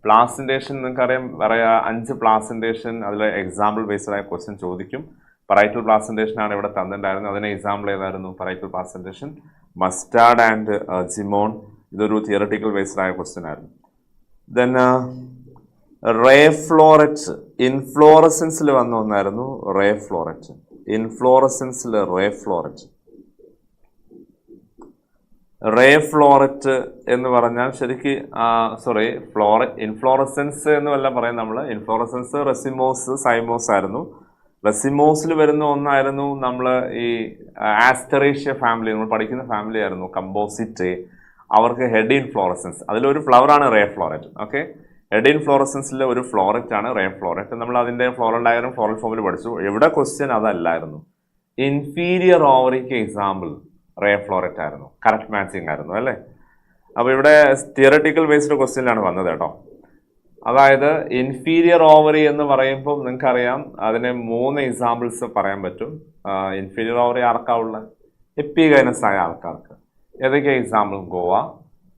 പ്ലാസൻറ്റേഷൻ നിങ്ങൾക്കറിയാം, പറയാ 5 പ്ലാസൻറ്റേഷൻ അതിൽ എക്സാമ്പിൾ ബേസ്ഡ് ആയ ക്വസ്റ്റ്യൻ ചോദിക്കും. പറൈറ്റൽ പ്ലാസൻറ്റേഷൻ ആണ് ഇവിടെ തന്നിട്ടുണ്ടായിരുന്നത്. അതിന് എക്സാമ്പിൾ ഏതായിരുന്നു? Parietal placentation, mustard and argemone. ഇതൊരു തിയറട്ടിക്കൽ ബേസ്ഡ് ആയ ക്വസ്റ്റ്യൻ ആയിരുന്നു. ദെൻ റേഫ്ലോററ്റ്, ഇൻഫ്ലോറസൻസിൽ വന്ന ഒന്നായിരുന്നു റേഫ്ലോററ്റ്. റേഫ്ലോററ്റ് എന്ന് പറഞ്ഞാൽ ശരിക്ക് ഇൻഫ്ലോറസൻസ് എന്നല്ല പറയാം നമ്മൾ. ഇൻഫ്ലോറസൻസ് റെസിമോസ്, സൈമോസ് ആയിരുന്നു. റെസിമോസിൽ വരുന്ന ഒന്നായിരുന്നു നമ്മൾ ഈ ആസ്റ്ററേഷ്യ ഫാമിലി, നമ്മൾ പഠിക്കുന്ന ഫാമിലി ആയിരുന്നു കമ്പോസിറ്റ്. അവർക്ക് ഹെഡ് ഇൻഫ്ലോറസൻസ്, അതിലൊരു ഫ്ലവറാണ് റേഫ്ലോററ്റ്. ഓക്കെ, ഹെഡ് ഇൻഫ്ലോറസൻസിലെ ഒരു ഫ്ലോററ്റ് ആണ് റേഫ്ലോററ്റ്. നമ്മൾ അതിൻ്റെ ഫ്ലോറൽ ഡയഗ്രം ഫ്ലോറൽ ഫോമിൽ പഠിച്ചു. എവിടെ ക്വസ്റ്റ്യൻ അതല്ലായിരുന്നു. ഇൻഫീരിയർ ഓവറിക്ക് എക്സാമ്പിൾ റേഫ്ലോററ്റ് ആയിരുന്നു. കറക്റ്റ് മാച്ചിങ് ആയിരുന്നു അല്ലേ. അപ്പോൾ ഇവിടെ തിയറട്ടിക്കൽ ബേസ്ഡ് ക്വസ്റ്റ്യനിലാണ് വന്നത് കേട്ടോ. അതായത് ഇൻഫീരിയർ ഓവറി എന്ന് പറയുമ്പോൾ നിങ്ങൾക്കറിയാം അതിന് 3 എക്സാമ്പിൾസ് പറയാൻ പറ്റും. Inferior ovary ആർക്കാവുള്ള? എപ്പിഗൈനസ് ആയ ആൾക്കാർക്ക്. ഏതൊക്കെ example? Guava,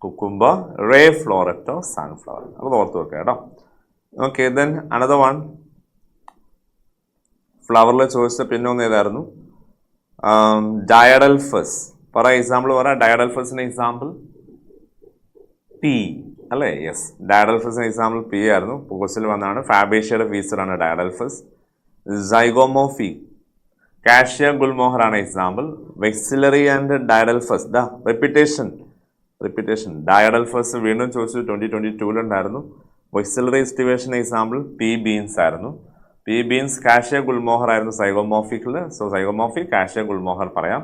cucumber, ray floret, sunflower. അത് ഓർത്ത് വെക്കുക കേട്ടോ. ഓക്കെ, ദെൻ അനദർ വൺ ഫ്ലവറിൽ ചോദിച്ച പിന്നെ ഒന്ന് ഏതായിരുന്നു? ഡയഡൽഫസ്. എക്സാമ്പിൾ പറ. ഡയഡൽഫസിന് എക്സാമ്പിൾ പി അല്ലേ? യെസ്, ഡയഡൽഫസിന് എക്സാമ്പിൾ പി ആയിരുന്നു. പോസ്റ്റിൽ വന്നാണ്. ഫാബേഷ്യയുടെ ഫീച്ചറാണ് ഡയഡൽഫസ്. സൈഗോമോഫി, കാഷ്യ ഗുൽമോഹറാണ് example. Vexillary and diadelphous. Repetition. Diadelphous വീണ്ടും ചോദിച്ചു, 2022 ഉണ്ടായിരുന്നു. Vexillary aestivation example pea beans ആയിരുന്നു. പി ബീൻസ് കാഷ്യ ഗുൽമോഹർ ആയിരുന്നു സൈഗോമോഫിക്കിൽ. സോ സൈഗോമോഫിക്, കാഷ്യ ഗുൽമോഹർ പറയാം.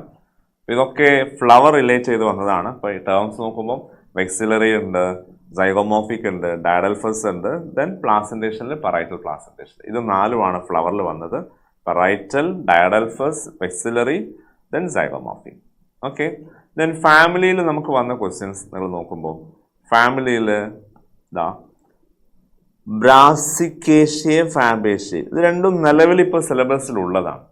ഇതൊക്കെ ഫ്ലവർ റിലേറ്റ് ചെയ്ത് വന്നതാണ്. ഇപ്പോൾ ഈ ടേംസ് നോക്കുമ്പോൾ വെക്സിലറി ഉണ്ട്, സൈഗോമോഫിക് ഉണ്ട്, ഡയഡൽഫസ് ഉണ്ട്. ദെൻ പ്ലാസൻറ്റേഷനിൽ പറൈറ്റൽ പ്ലാസൻറ്റേഷൻ. ഇത് 4 ഫ്ലവറിൽ വന്നത്. Parietal, diadelphous, vexillary, then zygomorphic. Okay, then ഫാമിലിയിൽ നമുക്ക് വന്ന ക്വസ്റ്റ്യൻസ് നിങ്ങൾ നോക്കുമ്പോൾ ഫാമിലിയിൽ ബ്രാസിക്കേഷ്യ, ഫാബേഷ്യ, ഇത് രണ്ടും നിലവിലിപ്പോൾ സിലബസിലുള്ളതാണ്.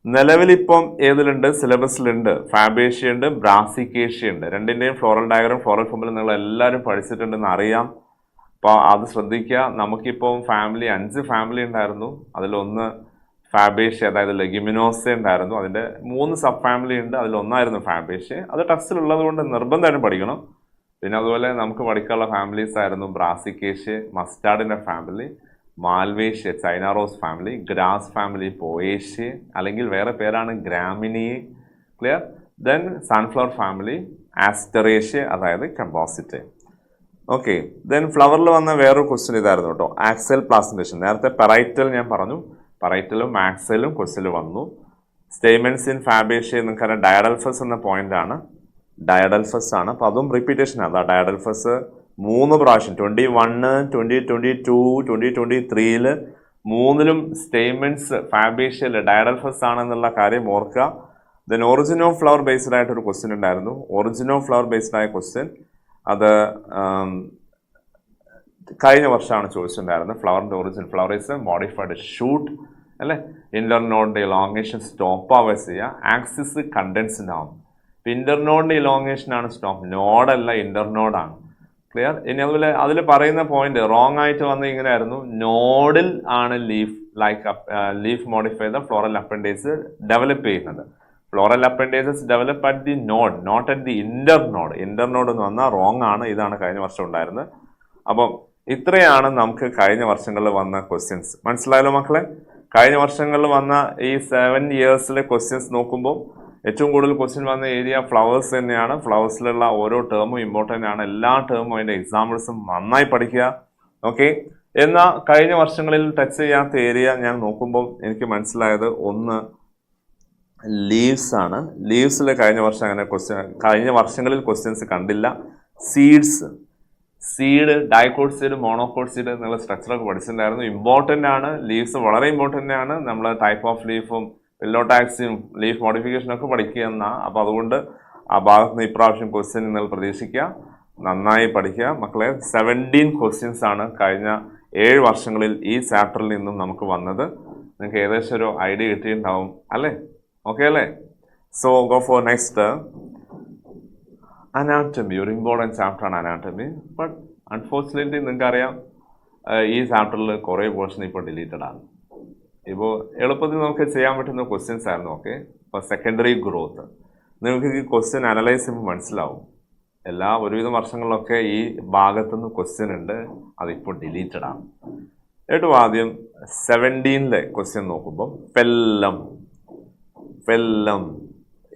നിലവിലിപ്പം ഏതിലുണ്ട്? സിലബസിലുണ്ട്. ഫാബേഷ്യ ഉണ്ട്, ബ്രാസിക്കേഷ്യ ഉണ്ട്. രണ്ടിൻ്റെയും ഫ്ലോറൽ ഡയഗ്രം ഫ്ലോറൽ ഫോമിൽ നിങ്ങൾ എല്ലാവരും പഠിച്ചിട്ടുണ്ടെന്ന് അറിയാം. അപ്പോൾ അത് ശ്രദ്ധിക്കുക. നമുക്കിപ്പം 5 ഫാമിലി ഉണ്ടായിരുന്നു. അതിലൊന്ന് ഫാബേഷ്യ, അതായത് ലെഗിമിനോസ ഉണ്ടായിരുന്നു. അതിൻ്റെ 3 സബ് ഫാമിലി ഉണ്ട്. അതിലൊന്നായിരുന്നു ഫാബേഷ്യ. അത് ടെക്സ്റ്റിലുള്ളത് കൊണ്ട് നിർബന്ധമായിട്ടും പഠിക്കണം. പിന്നെ അതുപോലെ നമുക്ക് പഠിക്കാനുള്ള ഫാമിലീസ് ആയിരുന്നു ബ്രാസിക്കേഷ്യ, മസ്റ്റാർഡിൻ്റെ family, Malvaceae, China rose family, grass family, Poaceae, അല്ലെങ്കിൽ വേറെ പേരാണ് Gramineae. Clear? Then sunflower family, Asteraceae, അതായത് കമ്പോസിറ്റ്. ഓക്കെ, ദെൻ ഫ്ലവറിൽ വന്ന വേറൊരു ക്വസ്റ്റ്യൻ ഇതായിരുന്നു കേട്ടോ, ആക്സൽ പ്ലാസൻറ്റേഷൻ. നേരത്തെ പെറൈറ്റൽ ഞാൻ പറഞ്ഞു, പെറൈറ്റലും ആക്സലും ക്വസ്റ്റ്യൻ വന്നു. സ്റ്റേമെൻസ് ഇൻ ഫാബേഷ്യ നിങ്ങൾക്കറിയാം ഡയഡൽഫസ് എന്ന പോയിന്റ് ആണ്, ഡയഡൽഫസ് ആണ്. അപ്പോൾ അതും റിപ്പീറ്റേഷൻ ആണ്. ഡയഡൽഫസ് 3 പ്രാവശ്യം 21, 2022, 2023 3ലും സ്റ്റേമെൻസ് ഫാബേഷ്യൽ ഡയഡൽഫസ് ആണെന്നുള്ള കാര്യം ഓർക്കുക. Then origin of flower based ആയിട്ടൊരു ക്വസ്റ്റ്യൻ ഉണ്ടായിരുന്നു. ഒറിജിൻ ഓഫ് ഫ്ലവർ ബേസ്ഡ് ആയ ക്വസ്റ്റ്യൻ അത് കഴിഞ്ഞ വർഷമാണ് ചോദിച്ചിട്ടുണ്ടായിരുന്നത്. ഫ്ലവറിൻ്റെ origin, flower is modified shoot അല്ലേ. ഇന്റർനോഡിൻ്റെ ഇലോങ്ങേഷൻ സ്റ്റോപ്പ് ആവുക ചെയ്യുക. ആക്സിസ് കണ്ടൻസ്ഡ് ആവും. ഇന്റർനോഡിൻ്റെ ഇലോങ്ങേഷൻ ആണ് സ്റ്റോപ്പ്, നോഡല്ല ഇന്റർനോഡാണ്. ക്ലിയർ? ഇനി അതുപോലെ അതിൽ പറയുന്ന പോയിന്റ് റോങ് ആയിട്ട് വന്ന് ഇങ്ങനെയായിരുന്നു, നോഡിൽ ആണ് ലീഫ് മോഡിഫൈ ചെയ്ത ഫ്ലോറൽ അപ്പൻഡേജ് ഡെവലപ്പ് ചെയ്യുന്നത്. Floral appendages develop at the node, not at the internode. Internode എന്ന് പറഞ്ഞാൽ റോങ് ആണ്. ഇതാണ് കഴിഞ്ഞ വർഷം ഉണ്ടായിരുന്നത്. അപ്പം ഇത്രയാണ് നമുക്ക് കഴിഞ്ഞ വർഷങ്ങളിൽ വന്ന ക്വസ്റ്റ്യൻസ്. മനസ്സിലായല്ലോ മക്കളെ? കഴിഞ്ഞ വർഷങ്ങളിൽ വന്ന ഈ 7 ഇയേഴ്സിലെ ക്വസ്റ്റ്യൻസ് നോക്കുമ്പോൾ ഏറ്റവും കൂടുതൽ ക്വസ്റ്റ്യൻ വന്ന ഏരിയ ഫ്ലവേഴ്സ് തന്നെയാണ്. ഫ്ലവേഴ്സിലുള്ള ഓരോ ടേമും ഇമ്പോർട്ടൻ്റ് ആണ്. എല്ലാ ടേമും അതിൻ്റെ എക്സാമ്പിൾസും നന്നായി പഠിക്കുക. ഓക്കെ, എന്നാൽ കഴിഞ്ഞ വർഷങ്ങളിൽ ടച്ച് ചെയ്യാത്ത ഏരിയ ഞാൻ നോക്കുമ്പോൾ എനിക്ക് മനസ്സിലായത് ഒന്ന് ലീവ്സ് ആണ്. ലീവ്സിൽ കഴിഞ്ഞ വർഷങ്ങളിൽ ക്വസ്റ്റ്യൻസ് കണ്ടില്ല. Seed, dicot seed, monocot seed എന്നുള്ള സ്ട്രക്ചറൊക്കെ പഠിച്ചിട്ടുണ്ടായിരുന്നു. ഇമ്പോർട്ടൻ്റ് ആണ്. ലീവ്സ് വളരെ ഇമ്പോർട്ടൻ്റ് ആണ്. നമ്മൾ ടൈപ്പ് ഓഫ് ലീഫും പില്ലോടാക്സിയും ലീഫ് മോഡിഫിക്കേഷനൊക്കെ പഠിക്കുക എന്നാണ്. അപ്പോൾ അതുകൊണ്ട് ആ ഭാഗത്ത് നിന്ന് ഇപ്രാവശ്യം ക്വസ്റ്റ്യൻ നിങ്ങൾ പ്രതീക്ഷിക്കുക. നന്നായി പഠിക്കുക മക്കളെ. 17 ക്വസ്റ്റ്യൻസ് ആണ് കഴിഞ്ഞ 7 വർഷങ്ങളിൽ ഈ ചാപ്റ്ററിൽ നിന്നും നമുക്ക് വന്നത്. നിങ്ങൾക്ക് ഏകദേശം ഒരു ഐഡിയ കിട്ടിയിട്ടുണ്ടാവും അല്ലേ? ഓക്കെ അല്ലേ? So go for next. Anatomy ഒരു ഇമ്പോർട്ടൻറ്റ് ചാപ്റ്ററാണ് അനാട്ടമി. ബട്ട് അൺഫോർച്ചുനേറ്റ്ലി നിങ്ങൾക്കറിയാം ഈ ചാപ്റ്ററിൽ കുറേ പോർഷൻ ഇപ്പോൾ ഡിലീറ്റഡ് ആണ്. ഇപ്പോൾ എളുപ്പത്തിൽ നമുക്ക് ചെയ്യാൻ പറ്റുന്ന ക്വസ്റ്റ്യൻസ് ആയിരുന്നു. ഓക്കെ, ഇപ്പോൾ സെക്കൻഡറി ഗ്രോത്ത് നിങ്ങൾക്ക് ഈ ക്വസ്റ്റ്യൻ അനലൈസ് ചെയ്യുമ്പോൾ മനസ്സിലാവും. ഒരുവിധം വർഷങ്ങളിലൊക്കെ ഈ ഭാഗത്തുനിന്ന് ക്വസ്റ്റ്യൻ ഉണ്ട്, അതിപ്പോൾ ഡിലീറ്റഡ് ആണ്. ഏറ്റവും ആദ്യം 17ലെ ക്വസ്റ്റ്യൻ നോക്കുമ്പോൾ ഫെല്ലം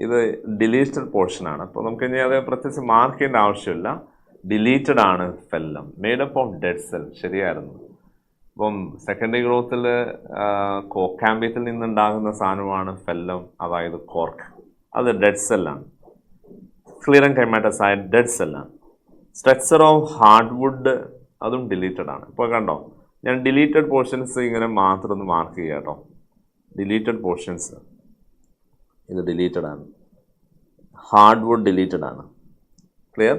ഇത് ഡിലീറ്റഡ് പോർഷനാണ്. അപ്പോൾ നമുക്ക് ഇനി അത് പ്രത്യേകിച്ച് മാർക്ക് ചെയ്യേണ്ട ആവശ്യമില്ല. ഡിലീറ്റഡ് ആണ് phellem. Made up of dead cell ശരിയായിരുന്നു. ഇപ്പം സെക്കൻഡറി ഗ്രോത്തിൽ കോക്കാമ്പിയത്തിൽ നിന്നുണ്ടാകുന്ന സാധനമാണ് ഫെല്ലം, അതായത് കോർക്ക്. അത് ഡെഡ് സെല്ലാണ്. ക്ലിയർ കൈമാറ്റസായ ഡെഡ് സെല്ലാണ്. സ്ട്രക്ചർ ഓഫ് ഹാർഡ്വുഡ് അതും ഡിലീറ്റഡ് ആണ്. ഇപ്പോൾ കണ്ടോ, ഞാൻ ഡിലീറ്റഡ് പോർഷൻസ് ഇങ്ങനെ മാത്രം ഒന്ന് മാർക്ക് ചെയ്യാം കേട്ടോ. ഡിലീറ്റഡ് പോർഷൻസ് ഇത് ഡിലീറ്റഡ് ആണ്. ഹാർഡ്വുഡ് ഡിലീറ്റഡ് ആണ്. ക്ലിയർ?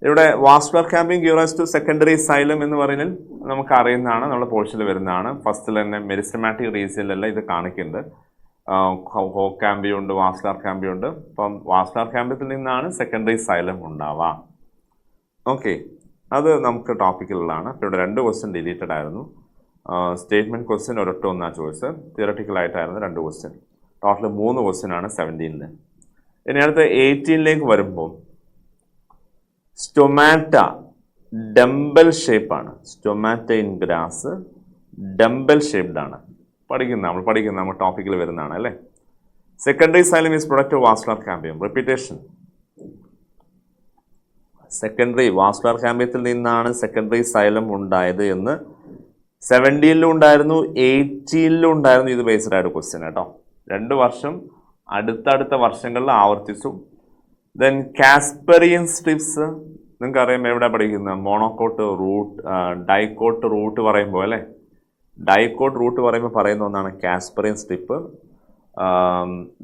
ഇവിടെ vascular cambium gives rise to secondary xylem എന്ന് പറയുന്നത് നമുക്ക് അറിയുന്നതാണ്, നമ്മുടെ പോർഷനിൽ വരുന്നതാണ്. ഫസ്റ്റിൽ തന്നെ മെരിസ്റ്റമാറ്റിക് റീജിയനിലെല്ലാം ഇത് കാണിക്കുന്നുണ്ട്. കോക്കാമ്പിയം ഉണ്ട്, വാസ്കുലർ ക്യാമ്പിയം ഉണ്ട്. അപ്പം വാസ്കുലർ ക്യാമ്പിയത്തിൽ നിന്നാണ് സെക്കൻഡറി സൈലം ഉണ്ടാവുക. ഓക്കെ, അത് നമുക്ക് ടോപ്പിക്കിലുള്ളതാണ്. അപ്പോൾ ഇവിടെ 2 ക്വസ്റ്റ്യൻ ഡിലീറ്റഡ് ആയിരുന്നു. സ്റ്റേറ്റ്മെൻറ്റ് ക്വസ്റ്റ്യൻ ഒന്നാണ് ചോദിച്ചത്. തിയറട്ടിക്കലായിട്ടായിരുന്നു 2 ക്വസ്റ്റ്യൻ. ടോട്ടൽ 3 ക്വസ്റ്റ്യൻ ആണ് 17ൽ. ഇനി അടുത്ത 18ലേക്ക് വരുമ്പോൾ സ്റ്റൊമാറ്റ ഡംബൽ ഷേപ്പാണ്. Stomata in grass dumbbell shaped ആണ്. നമ്മൾ ടോപ്പിക്കിൽ വരുന്നതാണ് അല്ലേ? Secondary xylem is product of vascular cambium. Repetition. Secondary vascular ക്യാമ്പിയത്തിൽ നിന്നാണ് സെക്കൻഡറി സൈലം ഉണ്ടായത് എന്ന് 17ലും ഉണ്ടായിരുന്നു, 18ലും ഉണ്ടായിരുന്നു. ഇത് ബേസ്ഡ് ആയിട്ട് ക്വസ്റ്റ്യൻ കേട്ടോ. 2 വർഷം അടുത്തടുത്ത വർഷങ്ങളിൽ ആവർത്തിച്ചു. ദെൻ കാസ്പെറിയൻ സ്ട്രിപ്സ് നിങ്ങൾക്കറിയാം എവിടെ പഠിക്കുന്നത്? മോണോക്കോട്ട് റൂട്ട്, ഡൈക്കോട്ട് റൂട്ട് പറയുമ്പോൾ അല്ലേ? ഡൈക്കോട്ട് റൂട്ട് പറയുമ്പോൾ പറയുന്ന ഒന്നാണ് Casparian strip.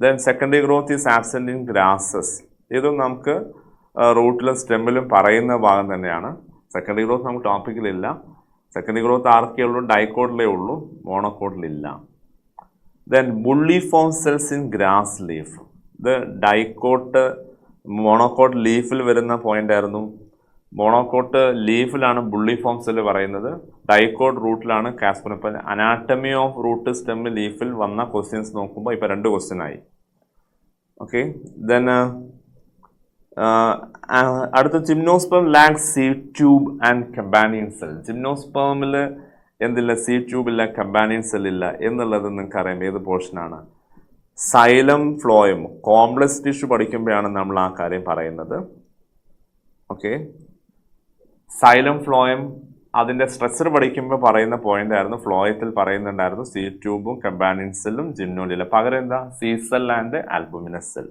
Then secondary growth is absent in grasses. ഇതും നമുക്ക് റൂട്ടിലും സ്റ്റെമ്മിലും പറയുന്ന ഭാഗം തന്നെയാണ്. സെക്കൻഡറി ഗ്രോത്ത് നമുക്ക് ടോപ്പിക്കിലില്ല. സെക്കൻഡറി ഗ്രോത്ത് ആർക്കേ ഉള്ളൂ? ഡൈക്കോട്ടിലേ ഉള്ളൂ, മോണോക്കോട്ടിലില്ല. Then bulliform cells in grass leaf. ഇത് ഡൈക്കോട്ട് മോണോക്കോട്ട് ലീഫിൽ വരുന്ന പോയിന്റ് ആയിരുന്നു. മോണോക്കോട്ട് ലീഫിലാണ് ബുള്ളിഫോം സെൽ പറയുന്നത്, ഡൈക്കോട്ട് റൂട്ടിലാണ് കാസ്പെറിയൻ. ഇപ്പം അനാട്ടമി ഓഫ് റൂട്ട് സ്റ്റെം ലീഫിൽ വന്ന ക്വസ്റ്റ്യൻസ് നോക്കുമ്പോൾ ഇപ്പോൾ 2 ക്വസ്റ്റ്യൻ ആയി. ഓക്കെ, ദെൻ അടുത്ത gymnosperm lack seed tube and companion cell. ജിംനോസ്പേമിൽ എന്തില്ല? സീഡ് ട്യൂബ് ഇല്ല, കമ്പാനിയൻ സെൽ ഇല്ല എന്നുള്ളത് നിങ്ങൾക്ക് അറിയാം. ഏത് പോർഷനാണ്? Xylem phloem. കോംപ്ലക്സ് ടിഷ്യൂ പഠിക്കുമ്പോഴാണ് നമ്മൾ ആ കാര്യം പറയുന്നത്. ഓക്കെ, സൈലം ഫ്ലോയം അതിൻ്റെ സ്ട്രക്ചർ പഠിക്കുമ്പോൾ പറയുന്ന പോയിന്റ് ആയിരുന്നു. ഫ്ലോയത്തിൽ പറയുന്നുണ്ടായിരുന്നു സീഡ് ട്യൂബും കമ്പാനിയൻ സെല്ലും ജിംനോലില്ല. പകരം എന്താ? Sieve cell and albuminous cell.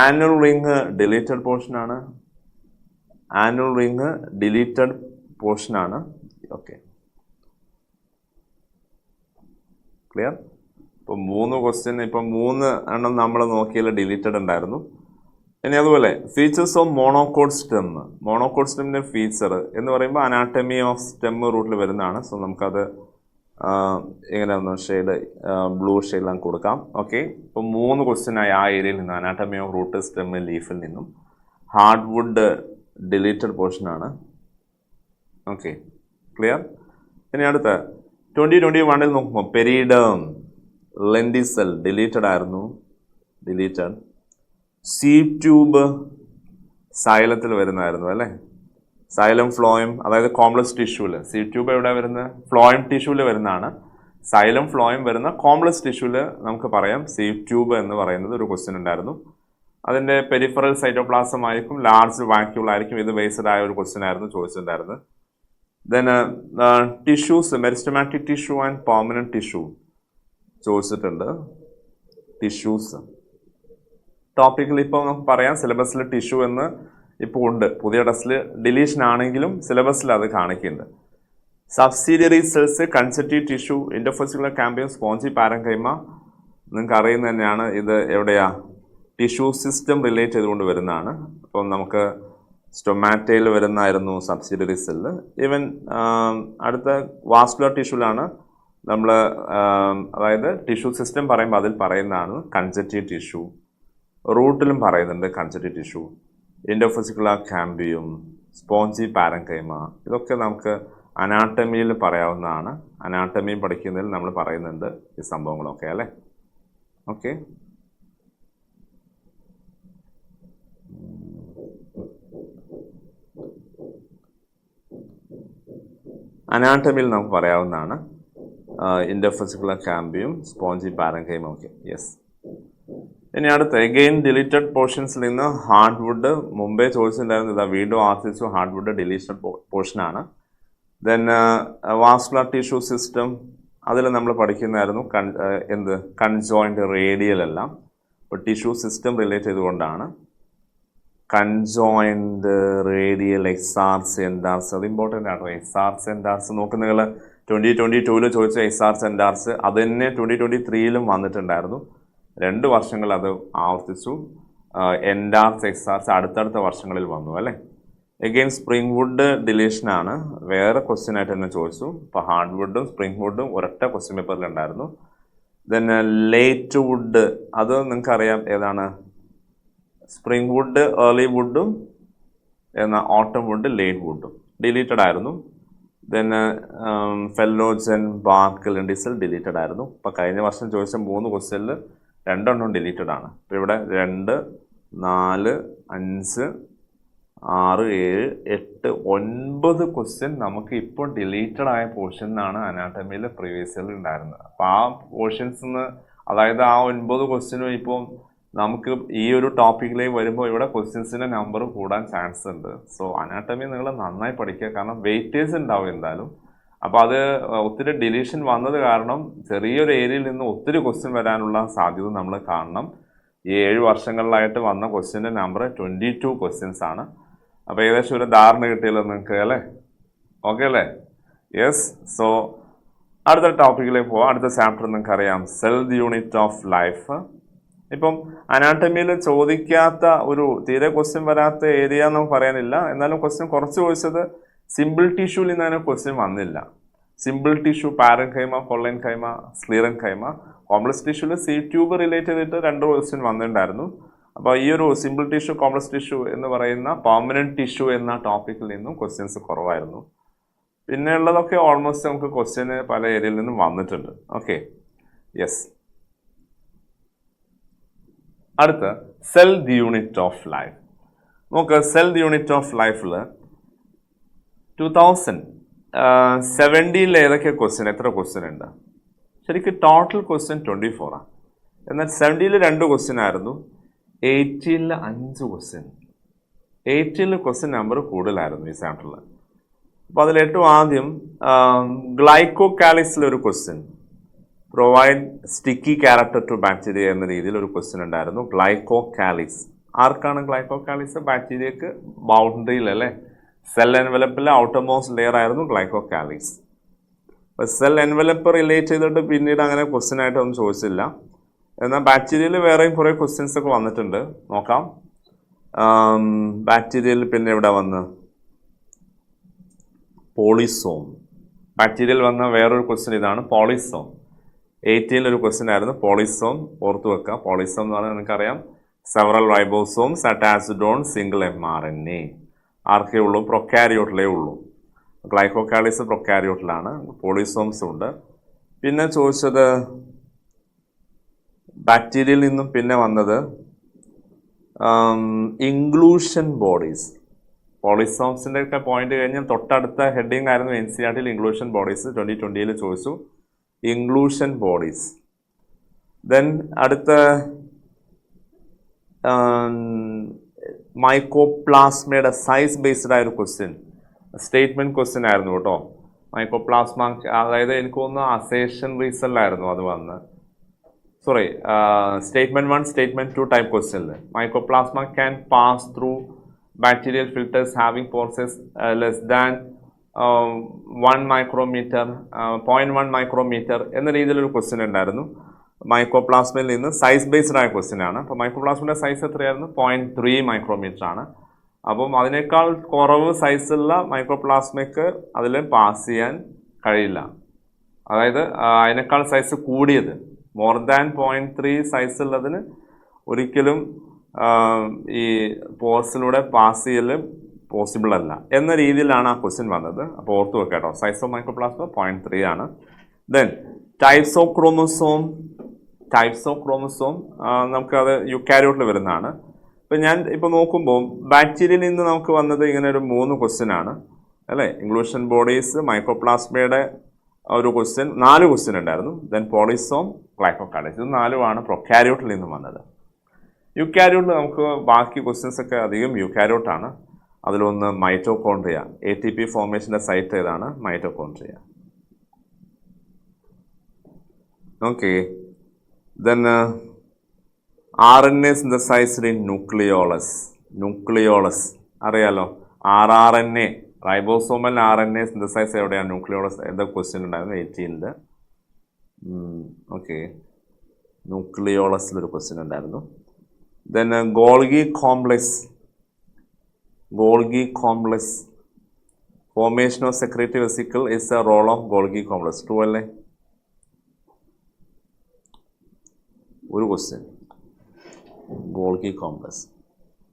Annual ring deleted പോർഷനാണ്. ആനുവൽ റിങ് ഡിലീറ്റഡ് പോർഷനാണ്. Okay, clear? ഇപ്പം 3 ക്വസ്റ്റ്യൻ, ഇപ്പം 3 എണ്ണം നമ്മൾ നോക്കിയാൽ ഡിലീറ്റഡ് ഉണ്ടായിരുന്നു. ഇനി അതുപോലെ features of monocot stem. Monocot സ്റ്റെമ്മിൻ്റെ ഫീച്ചർ എന്ന് പറയുമ്പോൾ അനാട്ടമി ഓഫ് സ്റ്റെം റൂട്ടിൽ വരുന്നതാണ്. സോ നമുക്കത് എങ്ങനെയാണെന്ന് ഷെയ്ഡ് ബ്ലൂ ഷെയ്ഡിലാം കൊടുക്കാം. ഓക്കെ, ഇപ്പം 3 ക്വസ്റ്റ്യനായി ആ ഏരിയയിൽ നിന്നും, അനാട്ടമി ഓഫ് റൂട്ട് സ്റ്റെം ലീഫിൽ നിന്നും. ഹാർഡ്വുഡ് ഡിലീറ്റഡ് പോർഷനാണ്. Okay, clear? ഇനി അടുത്ത 2021 നോക്കുമ്പോൾ പെരിഡേം ലെൻഡിസെൽ ഡിലീറ്റഡ് ആയിരുന്നു. ഡിലീറ്റഡ്. സീഡ് ട്യൂബ് സൈലത്തിൽ വരുന്നതായിരുന്നു അല്ലേ? സൈലം ഫ്ലോയം, അതായത് കോംപ്ലക്സ് ടിഷ്യൂവിൽ. സീഡ് ട്യൂബ് എവിടെ വരുന്നത്? ഫ്ലോയം ടിഷ്യൂവിൽ വരുന്നതാണ്. സൈലം ഫ്ലോയം വരുന്ന കോംപ്ലക്സ് ടിഷ്യൂവിൽ നമുക്ക് പറയാം സീഡ് ട്യൂബ് എന്ന് പറയുന്നത് ഒരു ക്വസ്റ്റ്യൻ ഉണ്ടായിരുന്നു. അതിൻ്റെ പെരിഫറൽ സൈറ്റോപ്ലാസം ആയിരിക്കും, ലാർജ് വാക്യൂൾ ആയിരിക്കും. ഇത് ബേസ്ഡ് ആയ ഒരു ക്വസ്റ്റ്യൻ ആയിരുന്നു ചോദിച്ചിട്ടുണ്ടായിരുന്നത്. Then tissues meristematic tissue and permanent tissue ചോദിച്ചിട്ടുണ്ട്. ടിഷ്യൂസ് ടോപ്പിക്കിൽ ഇപ്പോൾ നമുക്ക് പറയാം സിലബസിൽ ടിഷ്യൂ എന്ന് ഇപ്പോൾ ഉണ്ട്. പുതിയ ടെസ്റ്റിൽ ഡിലീഷൻ ആണെങ്കിലും സിലബസിൽ അത് കാണിക്കുന്നുണ്ട്. Subsidiary cells, conjunctive tissue, interfascicular cambium, spongy parenchyma നിങ്ങൾക്ക് അറിയുന്ന തന്നെയാണ്. ഇത് എവിടെയാ ടിഷ്യൂ സിസ്റ്റം റിലേറ്റ് ചെയ്തുകൊണ്ട് വരുന്നതാണ്. അപ്പം നമുക്ക് സ്റ്റൊമാറ്റയിൽ വരുന്നതായിരുന്നു സബ്സിഡിയറി സെല്ല്. ഈവൻ അടുത്ത വാസ്കുലർ ടിഷ്യൂലാണ് നമ്മൾ അതായത് ടിഷ്യൂ സിസ്റ്റം പറയുമ്പോൾ അതിൽ പറയുന്നതാണ് കൺജക്റ്റീവ് ടിഷ്യൂ. റൂട്ടിലും പറയുന്നുണ്ട് conjunctive tissue, interfascicular cambium, spongy parenchyma. ഇതൊക്കെ നമുക്ക് അനാട്ടമിയിൽ പറയാവുന്നതാണ്. അനാട്ടമി പഠിക്കുന്നതിൽ നമ്മൾ പറയുന്നുണ്ട് ഈ സംഭവങ്ങളൊക്കെ അല്ലേ. ഓക്കെ, അനാട്ടമിയിൽ നമുക്ക് പറയാവുന്നതാണ് interfascicular cambium, spongy parenchyma. Okay, yes. ഇനി അടുത്ത എഗെയിൻ ഡിലീറ്റഡ് പോർഷൻസിൽ നിന്ന് ഹാർഡ്വുഡ്. മുമ്പേ ചോദിച്ചിട്ടുണ്ടായിരുന്നു, ഇതാ വീണ്ടും ആർട്ടിച്ചു ഹാർഡ്വുഡ് ഡിലീറ്റഡ് പോർഷനാണ്. ദെൻ വാസ്കുലർ ടിഷ്യൂ സിസ്റ്റം, അതിൽ നമ്മൾ പഠിക്കുന്നതായിരുന്നു എന്ത് കൺജോയിൻ്റ് റേഡിയൽ എല്ലാം. ഇപ്പോൾ ടിഷ്യൂ സിസ്റ്റം റിലേറ്റ് ചെയ്തുകൊണ്ടാണ് കൺജോയിൻ്റ് റേഡിയൽ എക്സാർസ് എൻഡാർസ്. അത് ഇമ്പോർട്ടൻ്റ് ആണ്. എക്സാർസ് എൻഡാർസ് നോക്കുന്ന നിങ്ങൾ 2022 ചോദിച്ച എക്സാർസ് എൻഡാർസ് അത് തന്നെ 2023 വന്നിട്ടുണ്ടായിരുന്നു. 2 വർഷങ്ങൾ അത് ആവർത്തിച്ചു. എൻഡാർസ് എക്സാർസ് അടുത്തടുത്ത വർഷങ്ങളിൽ വന്നു അല്ലേ. എഗെയിൻ സ്പ്രിംഗ് വുഡ് ഡിലീഷനാണ്, വേറെ ക്വസ്റ്റ്യൻ ആയിട്ട് തന്നെ ചോദിച്ചു. ഇപ്പോൾ ഹാർഡ് വുഡും സ്പ്രിംഗ് വുഡും ഒരൊറ്റ ക്വസ്റ്റ്യൻ പേപ്പറിലുണ്ടായിരുന്നു. ദെൻ ലേറ്റ് വുഡ്, അത് നിങ്ങൾക്കറിയാം ഏതാണ്, സ്പ്രിംഗ് വുഡ് ഏർലി വുഡും എന്നാൽ ഓട്ടം വുഡ് ലേറ്റ് വുഡും ഡിലീറ്റഡ് ആയിരുന്നു. ദെൻ ഫെല്ലോജൻ, ബാർക്ക്, ലെൻഡിസൽ ഡിലീറ്റഡ് ആയിരുന്നു. ഇപ്പോൾ കഴിഞ്ഞ വർഷം ചോദിച്ച 3 ക്വസ്റ്റ്യനിൽ 2 എണ്ണം ഡിലീറ്റഡ് ആണ്. ഇപ്പോൾ ഇവിടെ 2, 4, 5, 6, 7, 8, 9 ക്വസ്റ്റ്യൻ നമുക്ക് ഇപ്പോൾ ഡിലീറ്റഡ് ആയ പോർഷനാണ് അനാട്ടമിയിൽ പ്രീവിയസ് ഇയറിൽ ഉണ്ടായിരുന്നത്. അപ്പോൾ ആ പോർഷൻസ് നിന്ന് അതായത് ആ 9 ക്വസ്റ്റ്യനും ഇപ്പോൾ നമുക്ക് ഈ ഒരു ടോപ്പിക്കിലേക്ക് വരുമ്പോൾ ഇവിടെ ക്വസ്റ്റ്യൻസിൻ്റെ നമ്പർ കൂടാൻ ചാൻസ് ഉണ്ട്. സോ അനാട്ടമി നിങ്ങൾ നന്നായി പഠിക്കുക, കാരണം വെയിറ്റേജ് ഉണ്ടാവും എന്തായാലും. അപ്പോൾ അത് ഒത്തിരി ഡിലീഷൻ വന്നത് കാരണം ചെറിയൊരു ഏരിയയിൽ നിന്ന് ഒത്തിരി ക്വസ്റ്റ്യൻ വരാനുള്ള സാധ്യത നമ്മൾ കാണണം. ഈ 7 വർഷങ്ങളിലായിട്ട് വന്ന ക്വസ്റ്റ്യൻ്റെ നമ്പർ 22 ക്വസ്റ്റ്യൻസ് ആണ്. അപ്പോൾ ഏകദേശം ഒരു ധാരണ കിട്ടിയല്ലോ നിങ്ങൾക്ക് അല്ലേ. ഓക്കെ അല്ലേ, യെസ്. സോ അടുത്ത ടോപ്പിക്കിലേക്ക് പോവാം. അടുത്ത ചാപ്റ്റർ നിങ്ങൾക്കറിയാം സെൽ യൂണിറ്റ് ഓഫ് ലൈഫ്. ഇപ്പം അനാട്ടമിയിൽ ചോദിക്കാത്ത ഒരു തീരെ ക്വസ്റ്റ്യൻ വരാത്ത ഏരിയ നമുക്ക് പറയാനില്ല. എന്നാലും ക്വസ്റ്റ്യൻ കുറച്ച് ചോദിച്ചത് സിമ്പിൾ ടിഷ്യൂവിൽ നിന്ന് ക്വസ്റ്റ്യൻ വന്നില്ല. Simple tissue parenchyma, collenchyma, sclerenchyma. Complex ടിഷ്യൂവിൽ സി ട്യൂബ് റിലേറ്റ് ചെയ്തിട്ട് 2 ക്വസ്റ്റ്യൻ വന്നിട്ടുണ്ടായിരുന്നു. അപ്പോൾ ഈ ഒരു സിമ്പിൾ ടിഷ്യൂ, കോംപ്ലക്സ് ടിഷ്യൂ എന്ന് പറയുന്ന പെർമനൻറ്റ് ടിഷ്യൂ എന്ന ടോപ്പിക്കിൽ നിന്നും ക്വസ്റ്റ്യൻസ് കുറവായിരുന്നു. പിന്നെ ഉള്ളതൊക്കെ ഓൾമോസ്റ്റ് നമുക്ക് ക്വസ്റ്റ്യന് പല ഏരിയയിൽ നിന്നും വന്നിട്ടുണ്ട്. Okay, yes. അടുത്ത cell the unit of life. നമുക്ക് സെൽ ദി യൂണിറ്റ് ഓഫ് ലൈഫിൽ 2017 ഏതൊക്കെ ക്വസ്റ്റ്യൻ, എത്ര ക്വസ്റ്റ്യൻ ഉണ്ട്? ശരിക്കും ടോട്ടൽ ക്വസ്റ്റ്യൻ 24 എന്നാൽ 70 2 ക്വസ്റ്റ്യൻ ആയിരുന്നു, 80 5 ക്വസ്റ്റ്യൻ. 80 ക്വസ്റ്റ്യൻ നമ്പർ കൂടുതലായിരുന്നു ഈ ചാപ്റ്ററിൽ. അപ്പോൾ അതിൽ ഏറ്റവും ആദ്യം ഗ്ലൈക്കോകാലിസിലൊരു question, provide sticky character to bacteria എന്ന രീതിയിൽ ഒരു ക്വസ്റ്റ്യൻ ഉണ്ടായിരുന്നു. ഗ്ലൈക്കോകാലിസ് ആർക്കാണ് ഗ്ലൈക്കോകാലിസ്? ബാക്ടീരിയക്ക് ബൗണ്ടറിയിൽ അല്ലേ, സെൽ എൻവലപ്പിലെ ഔട്ടർമോസ്റ്റ് ലെയർ ആയിരുന്നു ഗ്ലൈക്കോകാലിസ്. അപ്പോൾ സെൽ എൻവലപ്പ് റിലേറ്റ് ചെയ്തിട്ട് പിന്നീട് അങ്ങനെ ക്വസ്റ്റ്യൻ ആയിട്ടൊന്നും ചോദിച്ചില്ല. എന്നാൽ ബാക്ടീരിയയിൽ വേറെയും കുറേ ക്വസ്റ്റ്യൻസ് ഒക്കെ വന്നിട്ടുണ്ട്, നോക്കാം. ബാക്ടീരിയയിൽ പിന്നെ ഇവിടെ വന്ന് പോളിസോം. ബാക്ടീരിയയിൽ വന്ന വേറൊരു ക്വസ്റ്റ്യൻ ഇതാണ്, പോളിസോം. 18 ഒരു ക്വസ്റ്റ്യൻ ആയിരുന്നു പോളിസോം, ഓർത്തു വെക്കുക. പോളിസോം എന്ന് പറഞ്ഞാൽ നിങ്ങൾക്കറിയാം several ribosomes attached on single mRNA. ആർക്കേ ഉള്ളൂ? പ്രൊക്കാരിയോട്ടിലേ ഉള്ളൂ. ഗ്ലൈക്കോകാലിസ് പ്രൊക്കാരിയോട്ടിലാണ്, പോളിസോംസ് ഉണ്ട്. പിന്നെ ചോദിച്ചത് ബാക്ടീരിയയിൽ നിന്നും പിന്നെ വന്നത് ഇൻക്ലൂഷൻ ബോഡീസ്. പോളിസോംസിൻ്റെ ഒക്കെ പോയിന്റ് കഴിഞ്ഞാൽ തൊട്ടടുത്ത ഹെഡിങ് ആയിരുന്നു NCERT ഇൻക്ലൂഷൻ ബോഡീസ്. 2020 ചോദിച്ചു ഇൻക്ലൂഷൻ ബോഡീസ്. ദെൻ അടുത്ത മൈക്കോപ്ലാസ്മയുടെ സൈസ് ബേസ്ഡ് ആയൊരു ക്വസ്റ്റ്യൻ. സ്റ്റേറ്റ്മെൻറ്റ് ക്വസ്റ്റ്യൻ ആയിരുന്നു കേട്ടോ. മൈക്കോപ്ലാസ്മ, അതായത് എനിക്ക് തോന്നുന്നു അസേഷൻ റീസണിലായിരുന്നു അത് വന്ന്. സോറി, സ്റ്റേറ്റ്മെൻറ്റ് 1, സ്റ്റേറ്റ്മെൻറ്റ് 2 ടൈപ്പ് ക്വസ്റ്റ്യനിൽ mycoplasma can pass through bacterial filters having pores less than 1 micrometre, 0.1 micrometre എന്ന രീതിയിലൊരു ക്വസ്റ്റ്യൻ ഉണ്ടായിരുന്നു. മൈക്കോപ്ലാസ്മയിൽ നിന്ന് സൈസ് ബേസ്ഡ് ആയ ക്വസ്റ്റ്യൻ ആണ്. അപ്പോൾ മൈക്രോപ്ലാസ്മയുടെ സൈസ് എത്രയായിരുന്നു? 0.3 മൈക്രോമീറ്റർ ആണ്. അപ്പം അതിനേക്കാൾ കുറവ് സൈസുള്ള മൈക്രോപ്ലാസ്മയ്ക്ക് അതിൽ പാസ് ചെയ്യാൻ കഴിയില്ല. അതായത് അതിനേക്കാൾ സൈസ് കൂടിയത് മോർ ദാൻ 0.3 സൈസ് ഉള്ളതിന് ഒരിക്കലും ഈ പോർസിലൂടെ പാസ് ചെയ്യൽ പോസിബിൾ അല്ല എന്ന രീതിയിലാണ് ആ ക്വസ്റ്റ്യൻ വന്നത്. അപ്പോൾ ഓർത്ത് വെക്കാം കേട്ടോ. സൈസ് ഓഫ് മൈക്രോപ്ലാസ്മ 0.3 ആണ്. Then types of chromosome. നമുക്കത് യുക്കാരിയോട്ടിൽ വരുന്നതാണ്. ഇപ്പം ഞാൻ ഇപ്പോൾ നോക്കുമ്പോൾ ബാക്ടീരിയയിൽ നിന്ന് നമുക്ക് വന്നത് ഇങ്ങനെ ഒരു 3 ക്വസ്റ്റ്യൻ ആണ് അല്ലേ. ഇൻക്ലൂഷൻ ബോഡീസ്, മൈക്രോപ്ലാസ്മയുടെ ഒരു ക്വസ്റ്റ്യൻ, 4 ക്വസ്റ്റ്യൻ ഉണ്ടായിരുന്നു. ദെൻ പോളിസോം, ഗ്ലൈക്കോകാർഡേഴ്സ്, ഇത് 4 പ്രൊക്കാരിയോട്ടിൽ നിന്നും വന്നത്. യുക്കാരിയോട്ടിൽ നമുക്ക് ബാക്കി ക്വസ്റ്റ്യൻസ് ഒക്കെ അധികം യുക്കാരിയോട്ടാണ്. അതിലൊന്ന് മൈറ്റോകോൺട്രിയ. ATP ഫോർമേഷൻ്റെ സൈറ്റ് ഏതാണ്? Mitochondria. Okay. Then RNA synthesized in nucleolus അറിയാലോ. RRNA, റൈബോസോമൽ RNA സിന്തസൈസ് എവിടെയാണ്? ന്യൂക്ലിയോളസ്. ഏതാ ക്വസ്റ്റ്യൻ ഉണ്ടായിരുന്നു? 18ൽ. ഓക്കെ, ന്യൂക്ലിയോളസിലൊരു ക്വസ്റ്റ്യൻ ഉണ്ടായിരുന്നു. Then Golgi complex. Formation of secretory vesicle is a role of Golgi complex. True അല്ലേ? ഒരു ക്വസ്റ്റ്യൻ ഗോൾഗി കോംപ്ലക്സ്.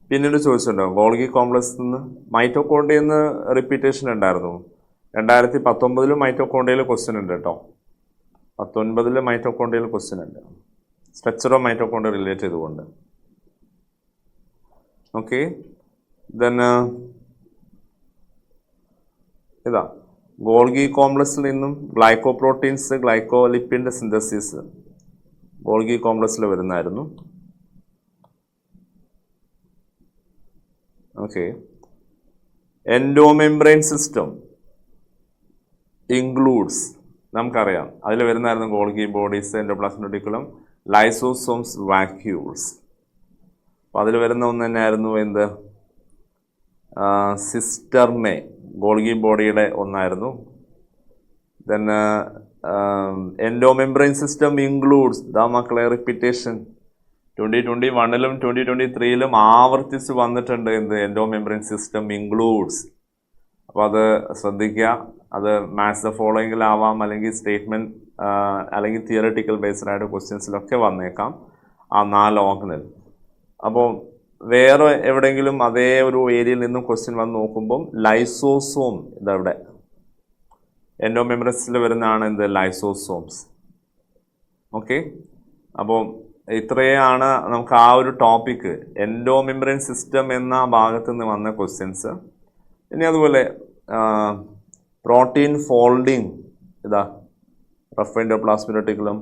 പിന്നീട് ചോദിച്ചിട്ടുണ്ടോ ഗോൾഗി കോംപ്ലക്സ് നിന്ന്? മൈറ്റോകോൺട്രിയയിൽ നിന്ന് റിപ്പീറ്റേഷൻ ഉണ്ടായിരുന്നു. 2019 മൈറ്റോകോൺട്രിയയിൽ ക്വസ്റ്റ്യൻ ഉണ്ട് കേട്ടോ. 19 മൈറ്റോകോൺട്രിയയിൽ ക്വസ്റ്റ്യൻ ഉണ്ട്, സ്ട്രക്ചർ ഓഫ് മൈറ്റോകോൺട്രിയ റിലേറ്റ് ചെയ്തുകൊണ്ട്. ഓക്കെ. ദെൻ ഇതാ ഗോൾഗി കോംപ്ലക്സിൽ നിന്നും ഗ്ലൈക്കോപ്രോട്ടീൻസ്, ഗ്ലൈക്കോലിപ്പിൻ്റെ സിന്തസിസ് ഗോൾഗി കോംപ്ലക്സിൽ വരുന്നതായിരുന്നു. ഓക്കെ. എൻഡോമെംബ്രെയിൻ സിസ്റ്റം ഇൻക്ലൂഡ്സ്, നമുക്കറിയാം അതിൽ വരുന്നതായിരുന്നു Golgi bodies, endoplasmic reticulum, lysosomes, vacuoles. അപ്പോൾ അതിൽ വരുന്ന ഒന്ന് തന്നെയായിരുന്നു എന്ത്? സിസ്റ്റർനെ, ഗോൾഗി ബോഡിയുടെ ഒന്നായിരുന്നു. ദെൻ എൻഡോമെംബ്രെയിൻ സിസ്റ്റം ഇൻക്ലൂഡ്സ്, ദാ മക്കളെ റിപ്പീറ്റേഷൻ 2021 2023 ആവർത്തിച്ച് വന്നിട്ടുണ്ട് എന്ത്? എൻഡോമെംബ്രെയിൻ സിസ്റ്റം ഇൻക്ലൂഡ്സ്. അപ്പോൾ അത് ശ്രദ്ധിക്കുക. അത് മാത്സ് ദ ഫോളോയിങ്ങിലാവാം, അല്ലെങ്കിൽ സ്റ്റേറ്റ്മെൻറ്റ്, അല്ലെങ്കിൽ തിയററ്റിക്കൽ ബേസ്ഡ് ആയിട്ട് ക്വസ്റ്റ്യൻസിലൊക്കെ വന്നേക്കാം ആ 4 ഓർഗനൽ. അപ്പോൾ വേറെ എവിടെയെങ്കിലും അതേ ഒരു ഏരിയയിൽ നിന്നും ക്വസ്റ്റ്യൻ വന്ന് നോക്കുമ്പം ലൈസോസോം, ഇതവിടെ എൻഡോമെംബ്രെയിൻസിൽ വരുന്നതാണ് എന്ത്? ലൈസോസോംസ്. ഓക്കെ. അപ്പോൾ ഇത്രയാണ് നമുക്ക് ആ ഒരു ടോപ്പിക്ക്, എൻഡോമെംബ്രെയിൻ സിസ്റ്റം എന്ന ഭാഗത്ത് നിന്ന് വന്ന ക്വസ്റ്റ്യൻസ്. ഇനി അതുപോലെ പ്രോട്ടീൻ ഫോൾഡിങ്, ഇതാ rough endoplasmic reticulum,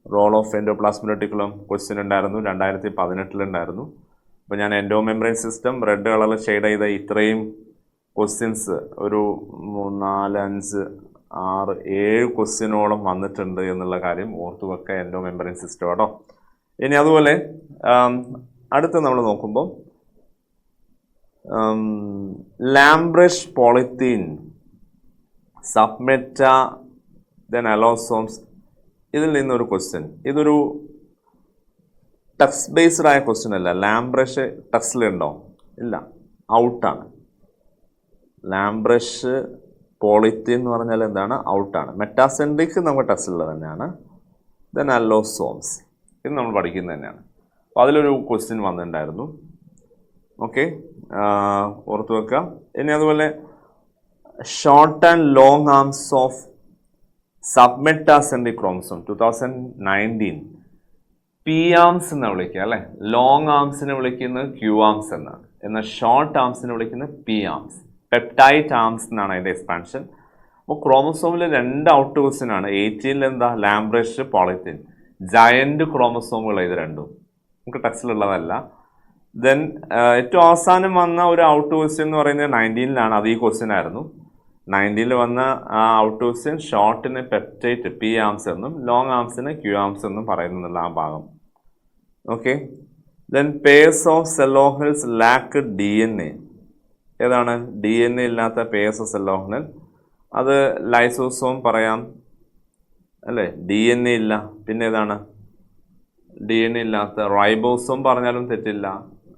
role of endoplasmic reticulum question ഉണ്ടായിരുന്നു, 2018 ഉണ്ടായിരുന്നു. അപ്പോൾ ഞാൻ എൻഡോമെംബ്രെയിൻ സിസ്റ്റം റെഡ് കളറിൽ ഷെയ്ഡ് ചെയ്ത ഇത്രയും ക്വസ്റ്റ്യൻസ് ഒരു 4, 5, 6, 7 ക്വസ്റ്റ്യനോളം വന്നിട്ടുണ്ട് എന്നുള്ള കാര്യം ഓർത്തു വെക്കുക. എൻഡോമെംബ്രെയിൻ സിസ്റ്റം കേട്ടോ. ഇനി അതുപോലെ അടുത്ത് നമ്മൾ നോക്കുമ്പോൾ ലാംബ്രഷ് പോളിത്തീൻ, സബ്മെറ്റ, ദെൻ അലോസോംസ്, ഇതിൽ നിന്നൊരു ക്വസ്റ്റ്യൻ. ഇതൊരു ടെക്സ്റ്റ് ബേസ്ഡ് ആയ ക്വസ്റ്റ്യൻ അല്ല. ലാംബ്രഷ് ടെക്സ്റ്റിലുണ്ടോ? ഇല്ല, ഔട്ടാണ്. ലാംബ്രഷ് പോളിത്തീൻ എന്ന് പറഞ്ഞാൽ എന്താണ്? ഔട്ടാണ്. മെറ്റാസെൻട്രിക് നമുക്ക് ടെക്സ്റ്റിലുള്ളത് തന്നെയാണ്. ദെൻ അലോസോംസ്, ഇത് നമ്മൾ പഠിക്കുന്നത് തന്നെയാണ്. അപ്പോൾ അതിലൊരു ക്വസ്റ്റ്യൻ വന്നിട്ടുണ്ടായിരുന്നു. ഓക്കെ, ഓർത്ത് വെക്കുക. ഇനി അതുപോലെ short and long arms of submetacentric chromosome 2019 p arms എന്ന് വിളിക്കുക അല്ലേ. ലോങ് ആംസിനെ വിളിക്കുന്നത് ക്യൂ ആംസ് എന്നാണ്, എന്നാൽ ഷോർട്ട് ആംസിനെ വിളിക്കുന്നത് പി ആംസ്, പെപ്റ്റൈഡ് ആംസ് എന്നാണ് അതിൻ്റെ എക്സ്പാൻഷൻ. അപ്പോൾ ക്രോമസോമിൽ 2 ഔട്ട് ക്വസ്റ്റ്യൻ ആണ്. 18 എന്താ? ലാംബ്രഷ് പോളിത്തീൻ, ജയന്റ് ക്രോമസോമുകൾ ഇത് രണ്ടും നമുക്ക് ടെക്സ്റ്റിലുള്ളതല്ല. ദെൻ ഏറ്റവും അവസാനം വന്ന ഒരു ഔട്ട് ക്വസ്റ്റ്യൻ എന്ന് പറയുന്നത് 19-ലാണ്. അത് ഈ ക്വസ്റ്റ്യൻ ആയിരുന്നു. 19-ൽ വന്ന ആ ഔട്ട് ക്വസ്റ്റ്യൻ ഷോർട്ടിന് പെപ്റ്റൈറ്റ് പി ആംസ് എന്നും ലോങ് ആംസിന് ക്യൂ ആംസ് എന്നും പറയുന്നുള്ള ആ ഭാഗം. Okay. Then pairs of cell organelles lack DNA. ഏതാണ് DNA ഇല്ലാത്ത പേഴ്സ് ഓഫ് സെൽ ഓർഗനൽ? അത് ലൈസോസോം പറയാം അല്ലേ, DNA ഇല്ല. പിന്നെ ഏതാണ് DNA ഇല്ലാത്ത? റൈബോസോം പറഞ്ഞാലും തെറ്റില്ല.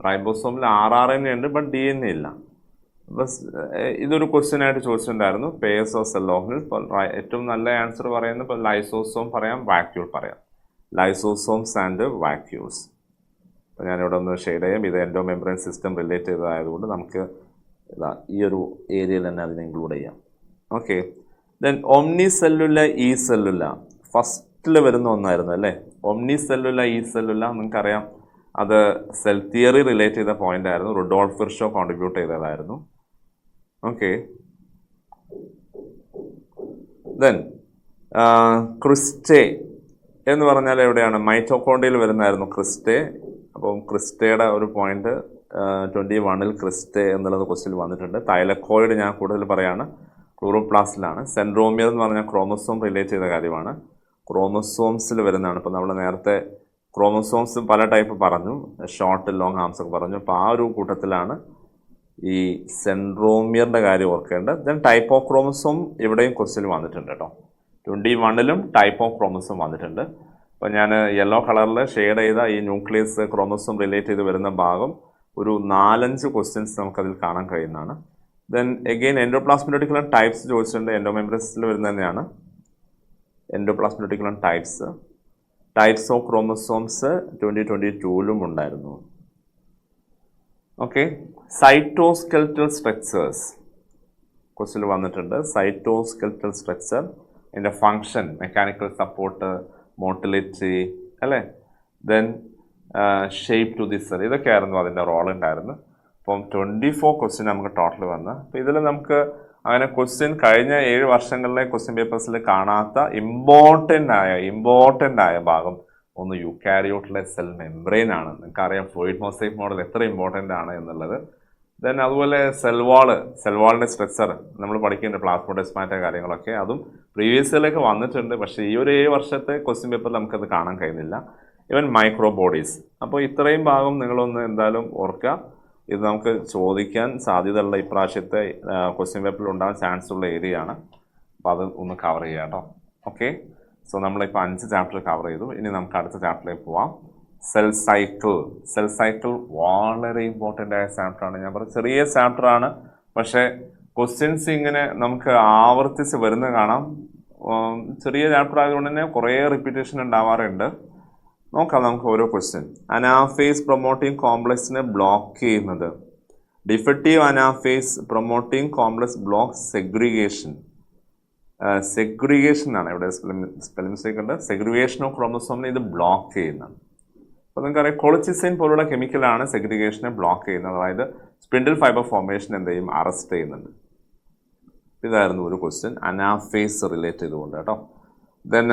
റൈബോസോമിൽ RNA ഉണ്ട്, ബട്ട് DNA ഇല്ല. ബസ് ഇതൊരു ക്വസ്റ്റ്യൻ ആയിട്ട് ചോദിച്ചിട്ടുണ്ടായിരുന്നു. Purse of cell organelle. ഏറ്റവും നല്ല ആൻസർ പറയുന്നത് ഇപ്പോൾ ലൈസോസോം പറയാം, വാക്യൂൾ പറയാം. Lysosomes and vacuoles. അപ്പോൾ ഞാനിവിടെ ഒന്ന് ഷെയ്ഡ് ചെയ്യാം. ഇത് എൻഡോ മെംബ്രെയിൻ സിസ്റ്റം റിലേറ്റ് ചെയ്തതായതുകൊണ്ട് നമുക്ക് ഈ ഒരു ഏരിയയിൽ തന്നെ അതിനെ ഇൻക്ലൂഡ് ചെയ്യാം. ഓക്കെ. ദെൻ ഒമ്നി സെല്ലുല ഈ സെല്ലുല ഫസ്റ്റിൽ വരുന്ന ഒന്നായിരുന്നു അല്ലേ. ഒമ്നി സെല്ലുല ഈ സെല്ലുല നിങ്ങൾക്കറിയാം, അത് സെൽ തിയറി റിലേറ്റ് ചെയ്ത പോയിന്റ് ആയിരുന്നു. റുഡോൾഫ് വിർഷോ കോൺട്രിബ്യൂട്ട് ചെയ്തതായിരുന്നു. ഓക്കെ. ദെൻ ക്രിസ്റ്റേ എന്ന് പറഞ്ഞാൽ എവിടെയാണ്? മൈറ്റോകോൺഡ്രിയയിൽ വരുന്നതായിരുന്നു ക്രിസ്റ്റേ. അപ്പം ക്രിസ്റ്റയുടെ ഒരു പോയിന്റ് 21-ൽ ക്രിസ്റ്റേ എന്നുള്ളത് ക്വസ്റ്റ്യൻ വന്നിട്ടുണ്ട്. തൈലക്കോയിഡ് ഞാൻ കൂടുതൽ പറയാണ്, ക്ലോറോപ്ലാസ്റ്റിലാണ്. സെൻട്രോമിയർ എന്ന് പറഞ്ഞാൽ ക്രോമസോം റിലേറ്റ് ചെയ്ത കാര്യമാണ്. ക്രോമസോംസിൽ വരുന്നതാണ്. ഇപ്പോൾ നമ്മൾ നേരത്തെ ക്രോമസോംസ് പല ടൈപ്പ് പറഞ്ഞു, ഷോർട്ട് ലോങ് ആംസ് ഒക്കെ പറഞ്ഞു. അപ്പോൾ ആ ഒരു കൂട്ടത്തിലാണ് ഈ സെൻട്രോമിയറിൻ്റെ കാര്യം ഓർക്കേണ്ടത്. ദെൻ ടൈപ്പ് ഓഫ് ക്രോമസോം ഇവിടെയും ക്വസ്റ്റ്യൻ വന്നിട്ടുണ്ട് കേട്ടോ. 21-ലും ടൈപ്പ് ഓഫ് ക്രോമസോം വന്നിട്ടുണ്ട്. അപ്പോൾ ഞാൻ യെല്ലോ കളറിൽ ഷെയ്ഡ് ചെയ്ത ഈ ന്യൂക്ലിയസ് ക്രോമസോം റിലേറ്റ് ചെയ്ത് വരുന്ന ഭാഗം ഒരു 4-5 ക്വസ്റ്റ്യൻസ് നമുക്കതിൽ കാണാൻ കഴിയുന്നതാണ്. ദെൻ എഗെയിൻ എൻഡോപ്ലാസ്മിക് ടൈപ്സ് ചോദിച്ചിട്ടുണ്ട്. എൻഡോമെംബ്രൻസിൽ വരുന്നത് തന്നെയാണ് എൻഡോപ്ലാസ്മിക് ടൈപ്സ് ഓഫ് ക്രോമസോംസ് 2022-ലും ഉണ്ടായിരുന്നു. ഓക്കെ. സൈറ്റോസ്കെൽറ്റൽ സ്ട്രക്ചേഴ്സ് ക്വസ്റ്റ്യൻ വന്നിട്ടുണ്ട്. സൈറ്റോസ്കെൽറ്റൽ സ്ട്രക്ചർ, അതിൻ്റെ ഫങ്ഷൻ, മെക്കാനിക്കൽ സപ്പോർട്ട്, മോട്ടിലിറ്റി അല്ലേ, then shape to the cell, ഇതൊക്കെയായിരുന്നു അതിൻ്റെ റോൾ ഉണ്ടായിരുന്നു. അപ്പം 24 ക്വസ്റ്റ്യൻ നമുക്ക് ടോട്ടൽ വന്ന്. അപ്പോൾ ഇതിൽ നമുക്ക് അങ്ങനെ ക്വസ്റ്റ്യൻ കഴിഞ്ഞ 7 വർഷങ്ങളിലെ ക്വസ്റ്റ്യൻ പേപ്പേഴ്സിൽ കാണാത്ത ഇമ്പോർട്ടൻ്റ് ആയ ഭാഗം ഒന്ന് യൂക്കാരിയോട്ടിലെ സെൽ മെംബ്രെയിൻ ആണ്. നിങ്ങൾക്കറിയാം ഫ്ലൂയിഡ് മോസൈക്ക് മോഡൽ എത്ര ഇമ്പോർട്ടൻ്റ് ആണ് എന്നുള്ളത്. ദെൻ അതുപോലെ സെൽവാളിൻ്റെ സ്ട്രക്ചർ നമ്മൾ പഠിക്കേണ്ട പ്ലാസ്മോഡെസ്മാറ്റ കാര്യങ്ങളൊക്കെ അതും പ്രീവിയസ് ഇയറിലേക്ക് വന്നിട്ടുണ്ട്. പക്ഷേ ഈ ഒരു 7 വർഷത്തെ ക്വസ്റ്റ്യൻ പേപ്പറിൽ നമുക്കത് കാണാൻ കഴിയുന്നില്ല. Even micro bodies. അപ്പോൾ ഇത്രയും ഭാഗം നിങ്ങളൊന്ന് എന്തായാലും ഓർക്കുക. ഇത് നമുക്ക് ചോദിക്കാൻ സാധ്യതയുള്ള ഇപ്രാവശ്യത്തെ ക്വസ്റ്റ്യൻ പേപ്പറിൽ ഉണ്ടാകാൻ ചാൻസ് ഉള്ള ഏരിയ ആണ്. അപ്പോൾ അത് ഒന്ന് കവർ ചെയ്യാം കേട്ടോ. ഓക്കെ. സോ നമ്മളിപ്പോൾ 5 ചാപ്റ്റർ കവർ ചെയ്തു. ഇനി നമുക്ക് അടുത്ത ചാപ്റ്ററിലേക്ക് പോവാം. സെൽ സൈക്കിൾ വളരെ ഇമ്പോർട്ടൻ്റ് ആയ ചാപ്റ്ററാണ്. ഞാൻ പറഞ്ഞ ചെറിയ ചാപ്റ്ററാണ്, പക്ഷേ ക്വസ്റ്റ്യൻസ് ഇങ്ങനെ നമുക്ക് ആവർത്തിച്ച് വരുന്ന കാണാം. ചെറിയ ചാപ്റ്റർ ആയതുകൊണ്ട് തന്നെ കുറേ റിപ്പീറ്റേഷൻ ഉണ്ടാവാറുണ്ട്. നോക്കാം നമുക്ക് ഓരോ ക്വസ്റ്റ്യൻ. അനാഫേസ് പ്രൊമോട്ടിംഗ് കോംപ്ലക്സിനെ ബ്ലോക്ക് ചെയ്യുന്നത്. Defective anaphase promoting complex block segregation ആണ്. ഇവിടെ സ്പെല്ലിംഗ് മിസ്റ്റേക്ക് ഉണ്ട്. സെഗ്രിഗേഷൻ ഓഫ് ക്രോമസോമിനെ ഇത് ബ്ലോക്ക് ചെയ്യുന്നതാണ്. അപ്പോൾ നിങ്ങൾക്കറിയാം കൊളിച്ചിസിൻ പോലുള്ള കെമിക്കലാണ് സെഗ്രിഗേഷനെ ബ്ലോക്ക് ചെയ്യുന്നത്. അതായത് സ്പിൻഡിൽ ഫൈബർ ഫോർമേഷൻ എന്തെയും അറസ്റ്റ് ചെയ്യുന്നുണ്ട്. ഇതായിരുന്നു ഒരു ക്വസ്റ്റ്യൻ അനാഫേസ് റിലേറ്റ് ചെയ്തുകൊണ്ട് കേട്ടോ. Then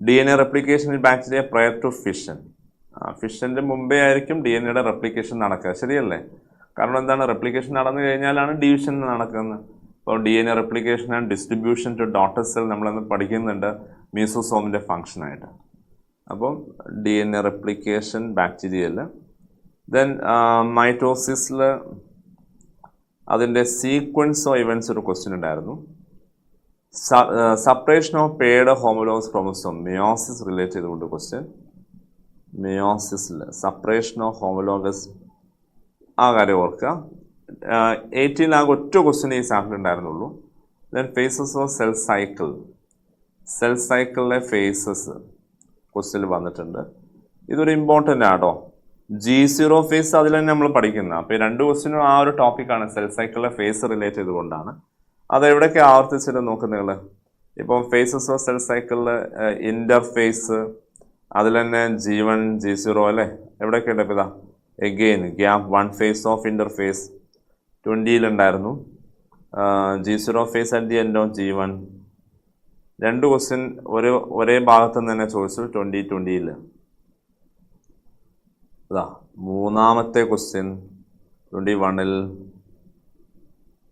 DNA replication in bacteria prior to fission. ഫിഷൻ്റെ മുമ്പേ ആയിരിക്കും DNA റെപ്ലിക്കേഷൻ നടക്കുക, ശരിയല്ലേ? കാരണം എന്താണ്, റെപ്ലിക്കേഷൻ നടന്നു കഴിഞ്ഞാലാണ് ഡിവിഷൻ നടക്കുന്നത്. അപ്പോൾ DNA replication and distribution to daughter cell നമ്മളന്ന് പഠിക്കുന്നുണ്ട് മീസോസോമിൻ്റെ ഫങ്ഷനായിട്ട്. അപ്പം DNA റെപ്ലിക്കേഷൻ ബാക്ടീരിയയിൽ. ദെൻ മൈറ്റോസിസിൽ അതിൻ്റെ സീക്വൻസ് ഓഫ് ഇവൻറ്റ്സ് ഒരു ക്വസ്റ്റ്യൻ ഉണ്ടായിരുന്നു. Separation of paired homologous chromosome meiosis relate ചെയ്തുകൊണ്ട് ക്വസ്റ്റ്യൻ. മിയോസിസിൽ സെപ്പറേഷൻ ഓഫ് ഹോമോലോഗസ്, ആ കാര്യം ഓർക്കുക. 18 ആകെ ഒറ്റ ക്വസ്റ്റ്യൻ ഈ ചാപ്റ്റർ ഉണ്ടായിരുന്നുള്ളൂ. ദെൻ ഫേസസ് ഓഫ് സെൽ സൈക്കിളിലെ ഫേസസ് ക്വസ്റ്റ്യൻ വന്നിട്ടുണ്ട്. ഇതൊരു ഇമ്പോർട്ടൻ്റ് ആട്ടോ. G0 ഫേസ് അതിൽ തന്നെ നമ്മൾ പഠിക്കുന്നത്. അപ്പോൾ ഈ 2 ക്വസ്റ്റ്യനും ആ ഒരു ടോപ്പിക്കാണ്, സെൽ സൈക്കിളിലെ ഫേസ് റിലേറ്റ് ചെയ്തുകൊണ്ടാണ്. അതെവിടെയൊക്കെ ആവർത്തിച്ചിട്ട് നോക്കുക നിങ്ങൾ. ഇപ്പം ഫേസസ് ഓഫ് സെൽ സൈക്കിളിൽ ഇൻ്റർഫേസ് അതിൽ തന്നെ G1 G0 അല്ലേ, എവിടെയൊക്കെ ഉണ്ട്? ഇപ്പോൾ ഇതാ again gap 1 phase of interphase 20-ലുണ്ടായിരുന്നു. G0 phase at the end of G1. 2 question ഒരേ ഭാഗത്തു നിന്ന് തന്നെ ചോദിച്ചു 2020-ൽ. ഇതാ മൂന്നാമത്തെ ക്വസ്റ്റ്യൻ 21-ൽ.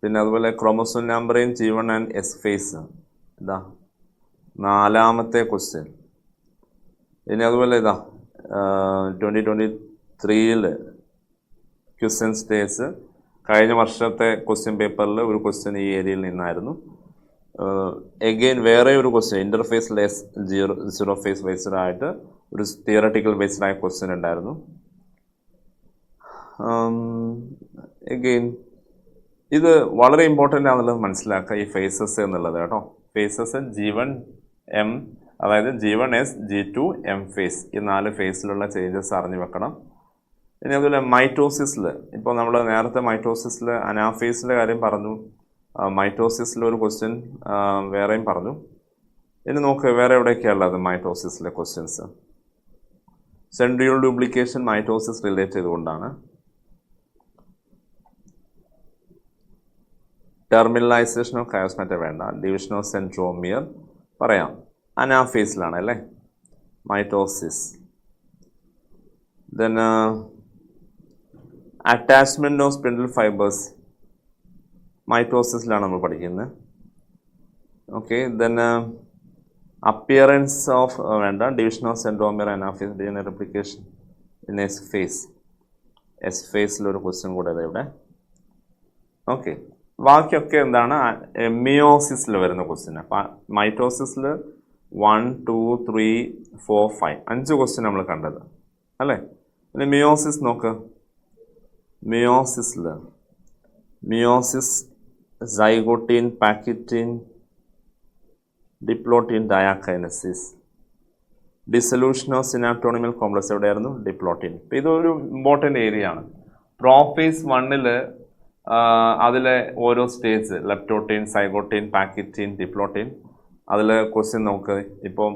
പിന്നെ അതുപോലെ ക്രോമസോം നമ്പറിൻ G1 ആൻഡ് എസ് ഫേസ് ഇതാ നാലാമത്തെ ക്വസ്റ്റ്യൻ. ഇനി അതുപോലെ ഇതാ 2023-ൽ ക്വസ്റ്റ്യൻ സ്റ്റേറ്റ്സ് കഴിഞ്ഞ വർഷത്തെ ക്വസ്റ്റ്യൻ പേപ്പറിൽ ഒരു ക്വസ്റ്റ്യൻ ഈ ഏരിയയിൽ നിന്നായിരുന്നു. എഗെയിൻ വേറെ ഒരു question interface less zero phase based ആയിട്ട് ഒരു തിയറട്ടിക്കൽ ബേസ്ഡ് ആയ ക്വസ്റ്റ്യൻ ഉണ്ടായിരുന്നു. എഗെയിൻ ഇത് വളരെ ഇമ്പോർട്ടൻ്റ് ആണെന്നുള്ളത് മനസ്സിലാക്കുക, ഈ ഫേസസ് എന്നുള്ളത് കേട്ടോ. ഫേസസ് G1 M, അതായത് G1S, G2 M ഫേസ്, ഈ 4 ഫേസിലുള്ള ചേഞ്ചസ് അറിഞ്ഞു വെക്കണം. ഇനി അതുപോലെ മൈറ്റോസിസിൽ, ഇപ്പോൾ നമ്മൾ നേരത്തെ മൈറ്റോസിസിൽ അനാഫേസിൻ്റെ കാര്യം പറഞ്ഞു, മൈറ്റോസിസിലൊരു ക്വസ്റ്റ്യൻ വേറെയും പറഞ്ഞു. ഇനി നോക്ക് വേറെ എവിടെയൊക്കെയാണ് ഉള്ളത് മൈറ്റോസിസിലെ questions. Centriole duplication mitosis relate ചെയ്തുകൊണ്ടാണ്. ടെർമിനലൈസേഷൻ ഓഫ് കയോസ്മാറ്റ വേണ്ട, ഡിവിഷൻ ഓഫ് സെൻട്രോമിയർ പറയാം, അനാഫേസിലാണ് അല്ലേ mitosis. Then attachment of spindle fibres മൈറ്റോസിസിലാണ് നമ്മൾ പഠിക്കുന്നത്. ഓക്കെ, ദെൻ അപ്പിയറൻസ് ഓഫ് വേണ്ട, division of centromere anaphase DNA replication in S phase. S ഫേസിലൊരു ക്വസ്റ്റ്യൻ കൂടെ ഇവിടെ. ഓക്കെ, ബാക്കിയൊക്കെ എന്താണ് മിയോസിസിൽ വരുന്ന ക്വസ്റ്റ്യൻ. അപ്പം മൈറ്റോസിസിൽ 1, 2, 3, 4, 5 5 ക്വസ്റ്റ്യൻ നമ്മൾ കണ്ടത് അല്ലേ. പിന്നെ മിയോസിസ് നോക്ക്. Meiosis zygotene, pachytene, diplotene diakinesis. Dissolution of synaptonemal complex എവിടെയായിരുന്നു? ഡിപ്ലോട്ടീൻ. ഇപ്പം ഇതൊരു ഇമ്പോർട്ടൻ്റ് ഏരിയ ആണ്. പ്രോഫേസ് 1-ൽ അതിലെ ഓരോ stage leptotene, zygotene, pachytene, diplotene, അതിൽ ക്വസ്റ്റ്യൻ നമുക്ക് ഇപ്പം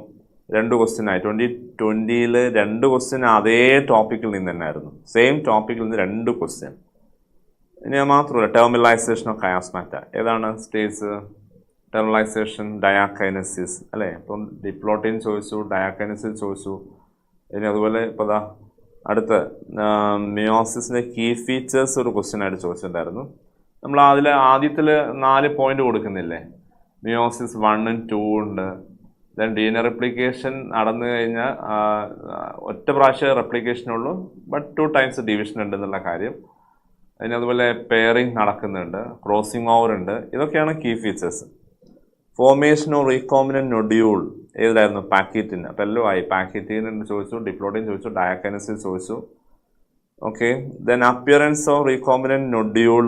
2 ക്വസ്റ്റ്യനായി 2020-ൽ 2 ക്വസ്റ്റ്യൻ അതേ ടോപ്പിക്കിൽ നിന്ന് തന്നെയായിരുന്നു, സെയിം ടോപ്പിക്കിൽ നിന്ന് 2 ക്വസ്റ്റ്യൻ. ഇനി മാത്രമല്ല ടെർമിനലൈസേഷൻ ഓഫ് കയോസ്മാറ്റ ഏതാണ് സ്റ്റേജ്? ടെർമിനലൈസേഷൻ ഡയാകൈനസിസ് അല്ലേ. ഇപ്പം ഡിപ്ലോട്ടീൻ ചോദിച്ചു, ഡയാകൈനസിസ് ചോദിച്ചു. ഇനി അതുപോലെ ഇപ്പോൾ അടുത്ത മിയോസിസിൻ്റെ കീ ഫീച്ചേഴ്സ് ഒരു ക്വസ്റ്റ്യൻ ആയിട്ട് ചോദിച്ചിട്ടുണ്ടായിരുന്നു. നമ്മൾ അതിൽ ആദ്യത്തിൽ 4 പോയിന്റ് കൊടുക്കുന്നില്ലേ, മിയോസിസ് 1 ഉം 2 ഉണ്ട്. ദെൻ DNA റെപ്ലിക്കേഷൻ നടന്നു കഴിഞ്ഞാൽ ഒറ്റ പ്രാവശ്യം റെപ്ലിക്കേഷനുള്ളൂ, ബട്ട് 2 ടൈംസ് ഡിവിഷൻ ഉണ്ട് എന്നുള്ള കാര്യം. അതിന് അതുപോലെ പെയറിങ് നടക്കുന്നുണ്ട്, ക്രോസിംഗ് ഓവർ ഉണ്ട്. ഇതൊക്കെയാണ് key features. Formation of recombinant nodule ഏതായിരുന്നു? പാക്കിറ്റിന്. അപ്പം എല്ലാം ആയി. പാക്കിറ്റീൻ ചോദിച്ചു, ഡിപ്ലോട്ടീൻ ചോദിച്ചു, ഡയാകൈനസിസ് ചോദിച്ചു. Okay, then appearance of recombinant nodule,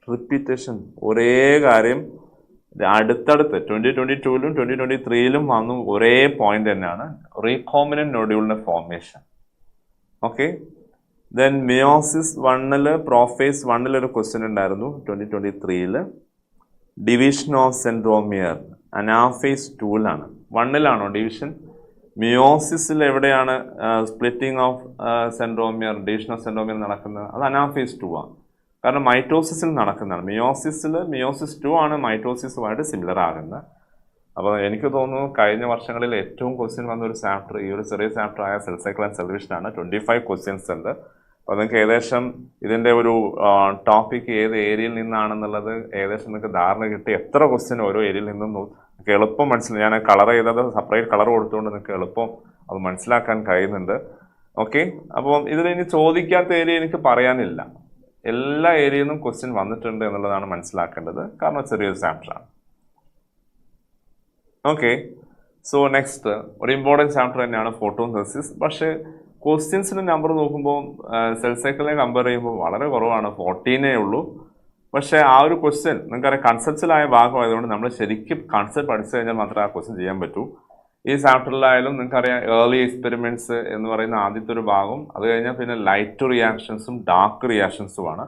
repetition, ഒരേ കാര്യം അടുത്തടുത്ത് 2022-ലും 2023-ലും വന്നു, ഒരേ പോയിന്റ് തന്നെയാണ്, റീകോമിനന്റ് നൊഡ്യൂളിൻ്റെ ഫോർമേഷൻ. ഓക്കെ, ദെൻ മിയോസിസ് 1-ൽ പ്രോഫേസ് 1-ൽ ഒരു ക്വസ്റ്റ്യൻ ഉണ്ടായിരുന്നു 2023-ൽ, ഡിവിഷൻ ഓഫ് സെൻട്രോമിയർ. അനാഫേസ് 2-ലാണ്. 1-ലാണോ ഡിവിഷൻ? മിയോസിസിൽ എവിടെയാണ് splitting of centromere, division of centromere നടക്കുന്നത്? അത് അനാഫേസ് 2-ആണ്. കാരണം മൈറ്റോസിസിൽ നടക്കുന്നതാണ്. മിയോസിസ് 2 ആണ് മൈറ്റോസിസുമായിട്ട് സിമിലർ ആകുന്നത്. അപ്പോൾ എനിക്ക് തോന്നുന്നു കഴിഞ്ഞ വർഷങ്ങളിൽ ഏറ്റവും ക്വസ്റ്റ്യൻ വന്ന ഒരു ചാപ്റ്റർ ഈ ഒരു ചെറിയ ചാപ്റ്റർ ആയ സെൽ സൈക്കിൾ ആൻഡ് സെൽ ഡിവിഷനാണ്. 25 ക്വസ്റ്റ്യൻസ് ഉണ്ട്. അപ്പോൾ നിങ്ങൾക്ക് ഏകദേശം ഇതിൻ്റെ ഒരു ടോപ്പിക് ഏത് ഏരിയയിൽ നിന്നാണെന്നുള്ളത് ഏകദേശം നിങ്ങൾക്ക് ധാരണ കിട്ടി. എത്ര ക്വസ്റ്റ്യൻ ഓരോ ഏരിയയിൽ നിന്നും നിങ്ങൾക്ക് എളുപ്പം മനസ്സിലായി. ഞാൻ കളർ ചെയ്തത് സെപ്പറേറ്റ് കളർ കൊടുത്തുകൊണ്ട് നിങ്ങൾക്ക് എളുപ്പം അത് മനസ്സിലാക്കാൻ കഴിയുന്നുണ്ട്. ഓക്കെ, അപ്പം ഇതിൽ ഇനി ചോദിക്കാത്ത ഏരിയ എനിക്ക് പറയാനില്ല. എല്ലാ ഏരിയയിൽ നിന്നും ക്വസ്റ്റ്യൻ വന്നിട്ടുണ്ട് എന്നുള്ളതാണ് മനസ്സിലാക്കേണ്ടത്, കാരണം ചെറിയൊരു ചാപ്റ്ററാണ്. ഓക്കെ, സോ നെക്സ്റ്റ് ഒരു ഇമ്പോർട്ടൻറ്റ് ചാപ്റ്റർ തന്നെയാണ് ഫോട്ടോസിന്തസിസ്. പക്ഷേ ക്വസ്റ്റ്യൻസിൻ്റെ നമ്പർ നോക്കുമ്പോൾ സെൽ സൈക്കിളിനെ കമ്പയർ ചെയ്യുമ്പോൾ വളരെ കുറവാണ്, 14 ഉള്ളൂ. പക്ഷേ ആ ഒരു ക്വസ്റ്റ്യൻ നിങ്ങൾക്കറിയാം കൺസെപ്റ്റ്സിലായ ഭാഗമായതുകൊണ്ട് നമ്മൾ ശരിക്കും കൺസെപ്റ്റ് പഠിച്ചു കഴിഞ്ഞാൽ മാത്രമേ ആ ക്വസ്റ്റ്യൻ ചെയ്യാൻ പറ്റൂ. ഈ ചാപ്റ്ററിലായാലും നിങ്ങൾക്കറിയാം ഏർലി എക്സ്പെരിമെൻറ്റ്സ് എന്ന് പറയുന്ന ആദ്യത്തെ ഒരു ഭാഗം, അത് കഴിഞ്ഞാൽ പിന്നെ ലൈറ്റ് റിയാക്ഷൻസും ഡാർക്ക് റിയാക്ഷൻസുമാണ്.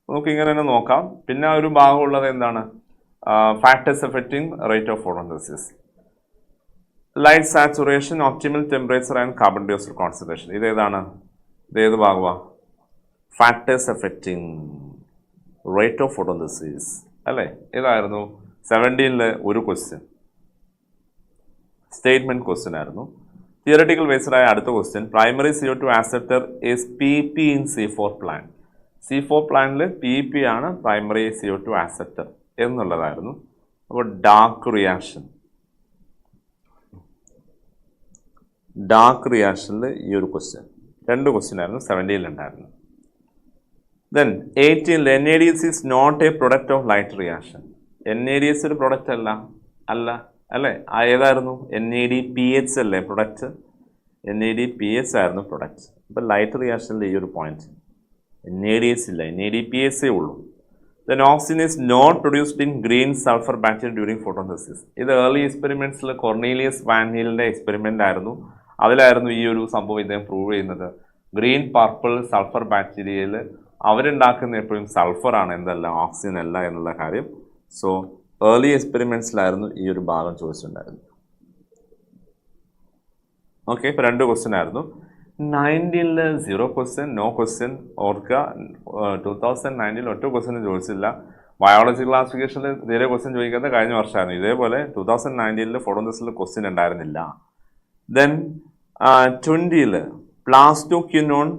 നമുക്ക് ഇങ്ങനെ തന്നെ നോക്കാം. പിന്നെ ഒരു ഭാഗമുള്ളത് എന്താണ്? Factors affecting rate of photosynthesis, light saturation, optimal temperature and carbon dioxide concentration. ഇതേതാണ്? ഇതേത് ഭാഗമാണ്? Factors affecting rate of photosynthesis അല്ലേ. ഇതായിരുന്നു 17-ലെ ഒരു ക്വസ്റ്റ്യൻ, സ്റ്റേറ്റ്മെൻറ്റ് ക്വസ്റ്റ്യൻ ആയിരുന്നു. തിയറട്ടിക്കൽ ബേസ്ഡ് ആയ അടുത്ത question, primary CO2 acceptor is PP in C4 plant. C4 പ്ലാന്റിൽ PP ആണ് പ്രൈമറി CO2 ആക്സെപ്റ്റർ എന്നുള്ളതായിരുന്നു. അപ്പോൾ ഡാർക്ക് റിയാക്ഷനിൽ ഈ ഒരു ക്വസ്റ്റ്യൻ, 2 ക്വസ്റ്റ്യൻ ആയിരുന്നു, 70 ഉണ്ടായിരുന്നു. Then 18 NADS is not a product of light reaction. NADS ഒരു പ്രൊഡക്റ്റ് അല്ലേ? ഏതായിരുന്നു? NADPH അല്ലേ പ്രൊഡക്റ്റ്? NADPH ആയിരുന്നു പ്രൊഡക്റ്റ്. അപ്പോൾ ലൈറ്റ് റിയാക്ഷനിൽ ഈ ഒരു പോയിന്റ്, NADS ഇല്ല, NADPH ഉള്ളൂ. Then oxygen is not produced in green sulfur bacteria during photosynthesis. ഇത് ഏർലി എക്സ്പെരിമെന്റ്സിൽ കൊർണീലിയസ് വാൻ ഹീലിന്റെ എക്സ്പെരിമെന്റ് ആയിരുന്നു. അതിലായിരുന്നു ഈ ഒരു സംഭവം ഇദ്ദേഹം പ്രൂവ് ചെയ്യുന്നത്. ഗ്രീൻ പർപ്പിൾ സൾഫർ ബാക്ടീരിയയിൽ അവരുണ്ടാക്കുന്ന എപ്പോഴും സൾഫറാണ്, എന്തല്ല ഓക്സിജൻ അല്ല എന്നുള്ള കാര്യം. സോ ഏർലി എക്സ്പെരിമെന്റ്സിലായിരുന്നു ഈ ഒരു ഭാഗം ചോദിച്ചിട്ടുണ്ടായിരുന്നു. ഓക്കെ, ഇപ്പോൾ 2 ക്വസ്റ്റ്യൻ ആയിരുന്നു. 19 0 ക്വസ്റ്റ്യൻ, നോ ക്വസ്റ്റ്യൻ. ഓർക്കുക, 2019 ഒറ്റ ക്വസ്റ്റ്യൻ ചോദിച്ചില്ല. ബയോളജി ക്ലാസിഫിക്കേഷനിൽ തീരെ ക്വസ്റ്റ്യൻ ചോദിക്കാത്ത കഴിഞ്ഞ വർഷമായിരുന്നു. ഇതേപോലെ 2019 ഫോട്ടോസിന്തസിസിൽ ക്വസ്റ്റ്യൻ ഉണ്ടായിരുന്നില്ല. Then 20 പ്ലാസ്റ്റോക്വിനോൺ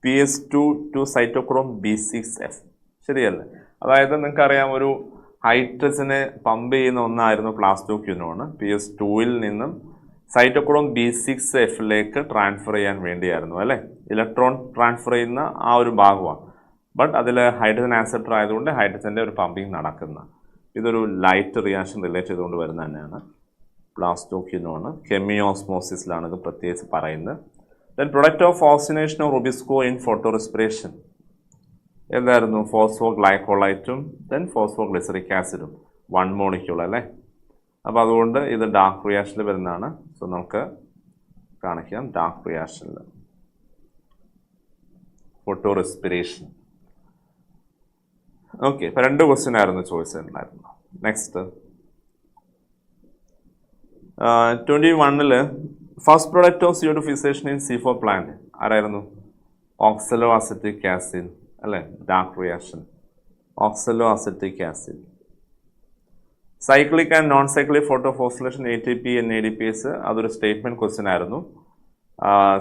PS2 to cytochrome B6F, ശരിയല്ലേ? അതായത് നിങ്ങൾക്കറിയാം, ഒരു ഹൈഡ്രജനെ പമ്പ് ചെയ്യുന്ന ഒന്നായിരുന്നു പ്ലാസ്റ്റോക്വിനോൺ. PS2 നിന്നും സൈറ്റോക്രോം B6Fലേക്ക് ട്രാൻസ്ഫർ ചെയ്യാൻ വേണ്ടിയായിരുന്നു, അല്ലേ? ഇലക്ട്രോൺ ട്രാൻസ്ഫർ ചെയ്യുന്ന ആ ഒരു ഭാഗമാണ്. ബട്ട് അതിൽ ഹൈഡ്രജൻ ആക്സെപ്റ്റർ ആയതുകൊണ്ട് ഹൈഡ്രജൻ്റെ ഒരു പമ്പിങ് നടക്കുന്ന, ഇതൊരു ലൈറ്റ് റിയാക്ഷൻ റിലേറ്റ് ചെയ്തുകൊണ്ട് വരുന്ന തന്നെയാണ് പ്ലാസ്റ്റോക്വിനോൺ. കെമിയോസ്മോസിസിലാണ് ഇത് പ്രത്യേകിച്ച് പറയുന്നത്. Then product of oxidation of Rubisco in photorespiration എന്തായിരുന്നു? ഫോസ്ഫോഗ്ലൈക്കോളൈറ്റും ദെൻ ഫോസ്ഫോഗ്ലിസറിക് ആസിഡും, 1 മോളിക്യൂൾ അല്ലേ? അപ്പോൾ അതുകൊണ്ട് ഇത് ഡാർക്ക് റിയാക്ഷനിൽ വരുന്നതാണ്. സോ നമുക്ക് കാണിക്കാം ഡാർക്ക് റിയാക്ഷനിൽ ഫോട്ടോറെസ്പിറേഷൻ. ഓക്കെ, ഇപ്പോൾ 2 ക്വസ്റ്റ്യൻ ആയിരുന്നു ചോദിച്ചിട്ടുണ്ടായിരുന്നു. Next 21 first product of CO2 fixation in C4 plant ആരായിരുന്നു? ഓക്സലോ അസറ്റിക് ആസിഡ് അല്ലേ? Dark reaction, oxaloacetic acid. Cyclic and non cyclic photophosphorylation ATP NADPS, അതൊരു സ്റ്റേറ്റ്മെന്റ് ക്വസ്റ്റ്യൻ ആയിരുന്നു.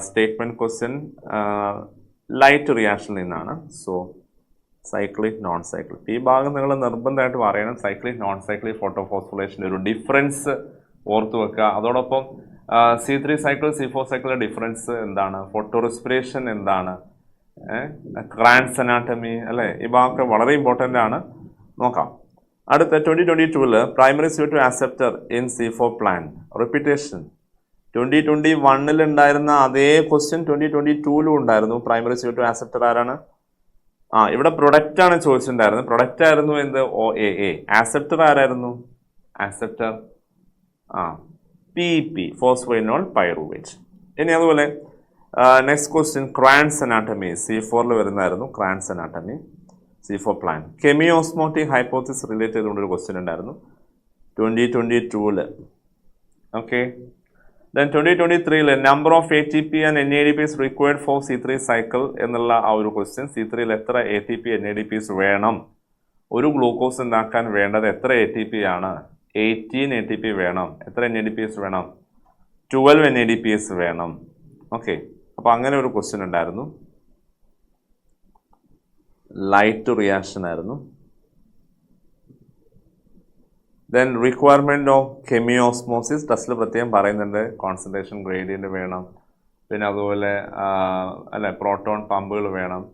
സ്റ്റേറ്റ്മെന്റ് ക്വസ്റ്റ്യൻ ലൈറ്റ് റിയാക്ഷനിൽ നിന്നാണ്. സോ സൈക്ലിക് നോൺ സൈക്ലിക്, ഈ ഭാഗം നിങ്ങൾ നിർബന്ധമായിട്ട് പറയണം. സൈക്ലിക് നോൺ സൈക്ലിക് ഫോട്ടോഫോസ്ഫോറിലേഷൻ്റെ ഒരു ഡിഫറൻസ് ഓർത്തു വെക്കുക. അതോടൊപ്പം C3 സൈക്കിൾ C4 സൈക്കിളിൻ്റെ ഡിഫറൻസ് എന്താണ്, ഫോട്ടോറെസ്പിറേഷൻ എന്താണ്, ക്രാൻസ് അനാട്ടമി അല്ലേ, ഈ ഭാഗമൊക്കെ വളരെ ഇമ്പോർട്ടൻ്റ് ആണ്. നോക്കാം. അടുത്ത 2022 primary CO2 acceptor in C4 plant repetition. 2021 ഉണ്ടായിരുന്ന അതേ ക്വസ്റ്റ്യൻ 2022 ഉണ്ടായിരുന്നു. പ്രൈമറി CO2 ആക്സെപ്റ്റർ ആരാണ്? ഇവിടെ പ്രൊഡക്റ്റ് ആണ് ചോദിച്ചിട്ടുണ്ടായിരുന്നത്. പ്രൊഡക്റ്റ് ആയിരുന്നു എന്ത്? OAA. ആക്സെപ്റ്റർ ആരായിരുന്നു? Acceptor PP, phosphoenolpyruvate. ഇനി അതുപോലെ next question Kranz anatomy, C4 വരുന്നതായിരുന്നു Kranz anatomy, C4 plant. Chemiosmotic hypothesis relate ചെയ്തുകൊണ്ടൊരു ക്വസ്റ്റ്യൻ ഉണ്ടായിരുന്നു 2022. Okay, then 2023 number of ATP and NADPs required for C3 cycle എന്നുള്ള ആ ഒരു ക്വസ്റ്റ്യൻ. C3 എത്ര ATP NADPs വേണം? ഒരു ഗ്ലൂക്കോസ് ഉണ്ടാക്കാൻ വേണ്ടത് എത്ര ATP ആണ്? 18 ATP വേണം. എത്ര NADPs വേണം? 12 NADPs വേണം. ഓക്കെ, അപ്പോൾ അങ്ങനെ ഒരു ക്വസ്റ്റ്യൻ ഉണ്ടായിരുന്നു. ലൈറ്റ് റിയാക്ഷൻ ആയിരുന്നു. ദെൻ റിക്വയർമെൻറ്റ് ഓഫ് കെമിയോസ്മോസിസ് ടെസ്റ്റിൽ പ്രത്യേകം പറയുന്നുണ്ട്. കോൺസെൻട്രേഷൻ ഗ്രേഡിയൻറ്റ് വേണം, പിന്നെ അതുപോലെ അല്ലെ പ്രോട്ടോൺ പമ്പുകൾ വേണം.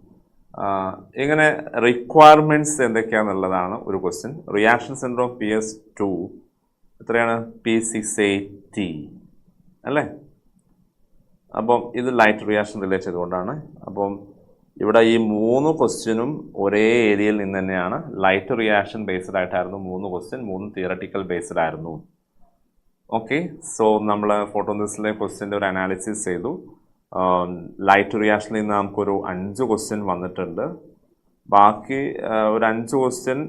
ഇങ്ങനെ റിക്വയർമെൻറ്റ്സ് എന്തൊക്കെയാണെന്നുള്ളതാണ് ഒരു question. Reaction centre of PS2 എത്രയാണ്? P680 അല്ലേ? അപ്പം ഇത് ലൈറ്റ് റിയാക്ഷൻ റിലേറ്റ് ചെയ്തുകൊണ്ടാണ്. അപ്പം ഇവിടെ ഈ 3 ക്വസ്റ്റ്യനും ഒരേ ഏരിയയിൽ നിന്ന് തന്നെയാണ്. ലൈറ്റ് റിയാക്ഷൻ ബേസ്ഡ് ആയിട്ടായിരുന്നു 3 ക്വസ്റ്റ്യൻ, 3 തിയറട്ടിക്കൽ ബേസ്ഡ് ആയിരുന്നു. ഓക്കെ, സോ നമ്മൾ ഫോട്ടോസിന്തസിസിലെ ക്വസ്റ്റ്യൻ്റെ ഒരു അനാലിസിസ് ചെയ്തു. ലൈറ്റ് റിയാക്ഷനിൽ നിന്ന് നമുക്കൊരു 5 ക്വസ്റ്റ്യൻ വന്നിട്ടുണ്ട്. ബാക്കി ഒരു 5 ക്വസ്റ്റ്യൻ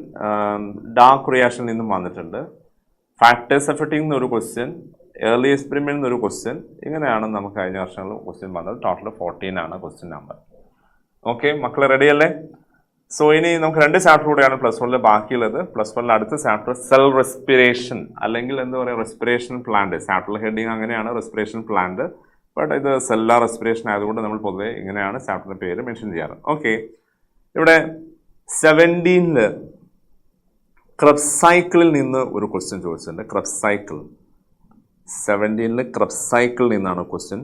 ഡാർക്ക് റിയാക്ഷനിൽ നിന്നും വന്നിട്ടുണ്ട്. ഫാക്ടേഴ്സ് എഫക്റ്റിംഗ് എന്നൊരു ക്വസ്റ്റ്യൻ, ഏർലി എക്സ്പെരിമെൻ്റ് എന്നൊരു ക്വസ്റ്റ്യൻ. ഇങ്ങനെയാണ് നമുക്ക് കഴിഞ്ഞ വർഷങ്ങളിൽ ക്വസ്റ്റ്യൻ വന്നത്. ടോട്ടൽ 14 ആണ് ക്വസ്റ്റ്യൻ നമ്പർ. ഓക്കെ, മക്കൾ റെഡി അല്ലേ? സോ ഇനി നമുക്ക് 2 ചാപ്റ്റർ കൂടെയാണ് +1 ബാക്കിയുള്ളത്. +1 അടുത്ത ചാപ്റ്റർ സെൽ റെസ്പിറേഷൻ അല്ലെങ്കിൽ എന്താ പറയുക റെസ്പിറേഷൻ പ്ലാന്റ്. ചാപ്റ്റർ ഹെഡിങ് അങ്ങനെയാണ്, റെസ്പിറേഷൻ പ്ലാന്റ്. ബട്ട് ഇത് സെല്ലാർ റെസ്പിറേഷൻ ആയതുകൊണ്ട് നമ്മൾ പൊതുവെ ഇങ്ങനെയാണ് ചാപ്റ്ററിൻ്റെ പേര് മെൻഷൻ ചെയ്യാറ്. ഓക്കെ, ഇവിടെ 17 ക്രെബ്സ് സൈക്കിളിൽ നിന്ന് ഒരു ക്വസ്റ്റ്യൻ ചോദിച്ചിട്ടുണ്ട്. ക്രെബ്സ് സൈക്കിൾ 17 ക്രെബ്സ് സൈക്കിളിൽ നിന്നാണ് question.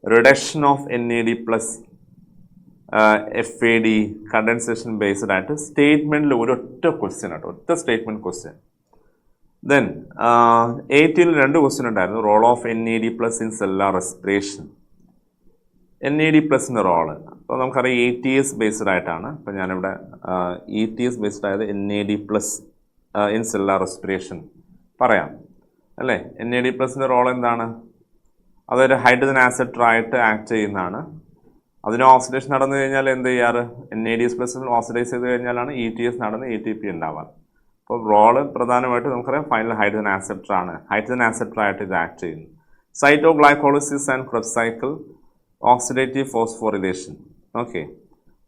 Reduction of NAD plus FAD condensation based ആയിട്ട് സ്റ്റേറ്റ്മെൻറ്റിൽ ഒരൊറ്റ ക്വസ്റ്റ്യൻ ആട്ടോ, ഒറ്റ സ്റ്റേറ്റ്മെൻറ്റ് ക്വസ്റ്റ്യൻ. ദെൻ 18 2 ക്വസ്റ്റ്യൻ ഉണ്ടായിരുന്നു. Role of NAD plus in cellular respiration. NAD പ്ലസിൻ്റെ റോള് അപ്പോൾ നമുക്കറിയാം ETS ബേസ്ഡ് ആയിട്ടാണ്. അപ്പോൾ ഞാനിവിടെ ETS ബേസ്ഡ് ആയത് NAD plus in cellular respiration പറയാം അല്ലേ. NAD പ്ലസിൻ്റെ റോൾ എന്താണ്? അതൊരു ഹൈഡ്രജൻ ആസിഡായിട്ട് ആക്ട് ചെയ്യുന്നതാണ്. അതിന് ഓക്സിഡേഷൻ നടന്നു കഴിഞ്ഞാൽ എന്ത് ചെയ്യാറ്? NADS പ്ലസ് ഓക്സിഡൈസ് ചെയ്ത് കഴിഞ്ഞാലാണ് ETS നടന്ന് ATP ഉണ്ടാവാറ്. അപ്പോൾ റോള് പ്രധാനമായിട്ട് നമുക്കറിയാം ഫൈനൽ ഹൈഡ്രജൻ ആസിഡാണ്. ഹൈഡ്രജൻ ആസിഡായിട്ട് ഇത് ആക്ട് ചെയ്യുന്നു. സൈറ്റോഗ്ലൈക്കോളിസിസ് and Krebs cycle, oxidative phosphorylation. Okay,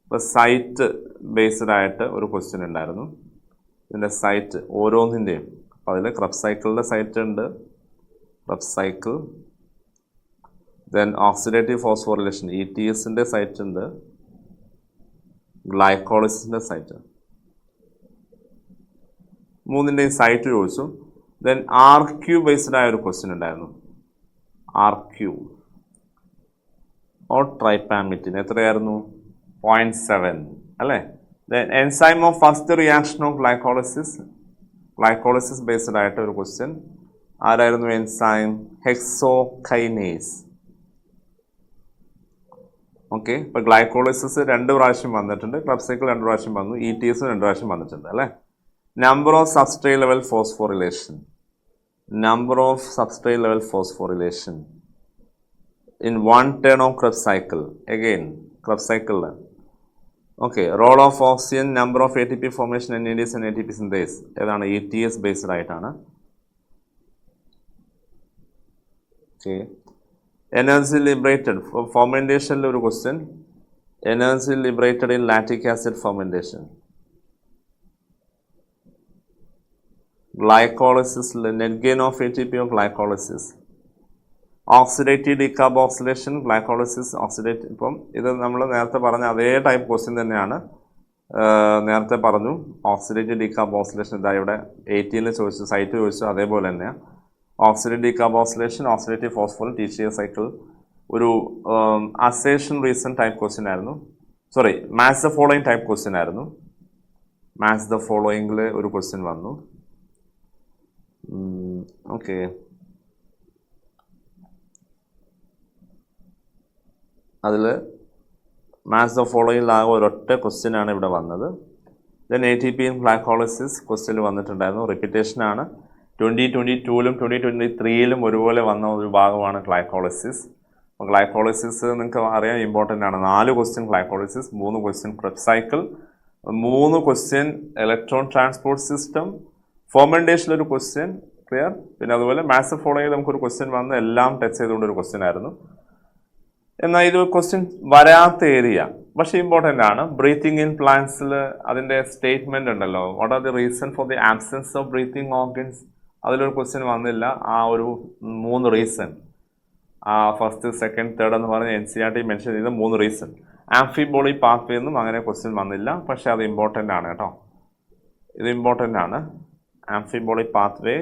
ഇപ്പോൾ സൈറ്റ് ബേസ്ഡ് ആയിട്ട് ഒരു ക്വസ്റ്റ്യൻ ഉണ്ടായിരുന്നു. ഇതിൻ്റെ സൈറ്റ് ഓരോന്നിൻ്റെയും, അപ്പോൾ അതിൽ ക്രെബ്സ് സൈക്കിളിൻ്റെ സൈറ്റ് ഉണ്ട്, Krebs cycle. Then oxidative phosphorylation ETSൻ്റെ സൈറ്റ് ഉണ്ട്, ഗ്ലൈക്കോളിസിൻ്റെ സൈറ്റ്. മൂന്നിൻ്റെയും സൈറ്റ് ചോദിച്ചു. ദെൻ RQ ബേസ്ഡ് ആയ ഒരു ക്വസ്റ്റ്യൻ ഉണ്ടായിരുന്നു. RQ ഓർ ട്രൈപ്പാമിറ്റിൻ എത്രയായിരുന്നു? 0.7 അല്ലേ. Then enzyme of first reaction of glycolysis based ആയിട്ട് ഒരു ക്വസ്റ്റ്യൻ. ആരായിരുന്നു എൻസൈം? ഹെക്സോകൈനേസ്. ഓക്കെ, ഇപ്പോൾ ഗ്ലൈക്കോളിസിസ് 2 പ്രാവശ്യം വന്നിട്ടുണ്ട്, ക്രെബ്സ് സൈക്കിൾ 2 പ്രാവശ്യം വന്നു, ETS 2 പ്രാവശ്യം വന്നിട്ടുണ്ട് അല്ലേ. Number of substrate level phosphorylation, number of substrate level phosphorylation in 1 turn of Krebs cycle. Again Krebs സൈക്കിളിൽ. Okay, role of oxygen, number of ATP formation, NADs and ATP synthase ഏതാണ്? ETS ബേസ്ഡ് ആയിട്ടാണ്. ഓക്കെ, എനർജി ലിബറേറ്റഡ് ഫെർമെൻറ്റേഷനിൽ ഒരു question. Energy liberated in lactic acid fermentation. ഗ്ലൈക്കോളിസിസിൽ net gain of ATP of glycolysis. Oxidative decarboxylation, glycolysis, oxidate. ഇപ്പം ഇത് നമ്മൾ നേരത്തെ പറഞ്ഞ അതേ ടൈപ്പ് ക്വസ്റ്റ്യൻ തന്നെയാണ്. നേരത്തെ പറഞ്ഞു ഓക്സിഡേറ്റീവ് ഡീകാർബോക്സിലേഷൻ, ഇതാ ഇവിടെ 18 ചോദിച്ചു, സൈറ്റ് ചോദിച്ചു, അതേപോലെ തന്നെയാണ്. Oxidative decarboxylation, oxidative phosphoryl, TCA cycle. ഒരു അസേഷൻ റീസൺ ടൈപ്പ് ക്വസ്റ്റ്യൻ ആയിരുന്നു. Sorry, match the following type question ആയിരുന്നു. മാച്ച് ദ ഫോളോയിങ്ങിൽ ഒരു ക്വസ്റ്റ്യൻ വന്നു. ഓക്കെ, അതിൽ മാച്ച് ദ ഫോളോയിങ്ങിലാകെ ഒരൊറ്റ ക്വസ്റ്റ്യനാണ് ഇവിടെ വന്നത്. ദെൻ ATP ഇൻ ഗ്ലൈക്കോളിസിസ് ക്വസ്റ്റ്യനിൽ വന്നിട്ടുണ്ടായിരുന്നു. റിപ്പീറ്റേഷനാണ്. 2022-ലും 2023-ലും ഒരുപോലെ വന്ന ഒരു ഭാഗമാണ് ഗ്ലൈക്കോളിസിസ്. അപ്പോൾ ഗ്ലൈക്കോളിസിസ് നിങ്ങൾക്ക് അറിയാൻ ഇമ്പോർട്ടൻ്റ് ആണ്. 4 question glycolysis, 3 question Krebs cycle, 3 question electron transport system, ഫെർമെൻറ്റേഷനിലൊരു ക്വസ്റ്റ്യൻ. ക്ലിയർ? പിന്നെ അതുപോലെ മാച്ച് ഫോളോയിൽ നമുക്കൊരു ക്വസ്റ്റ്യൻ വന്ന് എല്ലാം ടച്ച് ചെയ്തുകൊണ്ടൊരു ക്വസ്റ്റ്യൻ ആയിരുന്നു. എന്നാൽ ഇത് ക്വസ്റ്റ്യൻ വരാത്ത ഏരിയ പക്ഷേ ഇമ്പോർട്ടൻ്റ് ആണ്. ബ്രീത്തിങ് ഇൻ പ്ലാന്റ്സിൽ അതിൻ്റെ സ്റ്റേറ്റ്മെൻ്റ് ഉണ്ടല്ലോ, what are the reason for the absence of breathing organs. അതിലൊരു ക്വസ്റ്റ്യൻ വന്നില്ല. ആ ഒരു 3 റീസൺ, ഫസ്റ്റ്, സെക്കൻഡ്, തേർഡ് എന്ന് പറഞ്ഞ് NCERT മെൻഷൻ ചെയ്ത 3 റീസൺ. ആംഫിബോളി പാത്വേ എന്നും അങ്ങനെ ക്വസ്റ്റ്യൻ വന്നില്ല, പക്ഷേ അത് ഇമ്പോർട്ടൻ്റ് ആണ് കേട്ടോ. ഇത് ഇമ്പോർട്ടൻ്റ് ആണ്. ആംഫിബോളി പാത്വേ,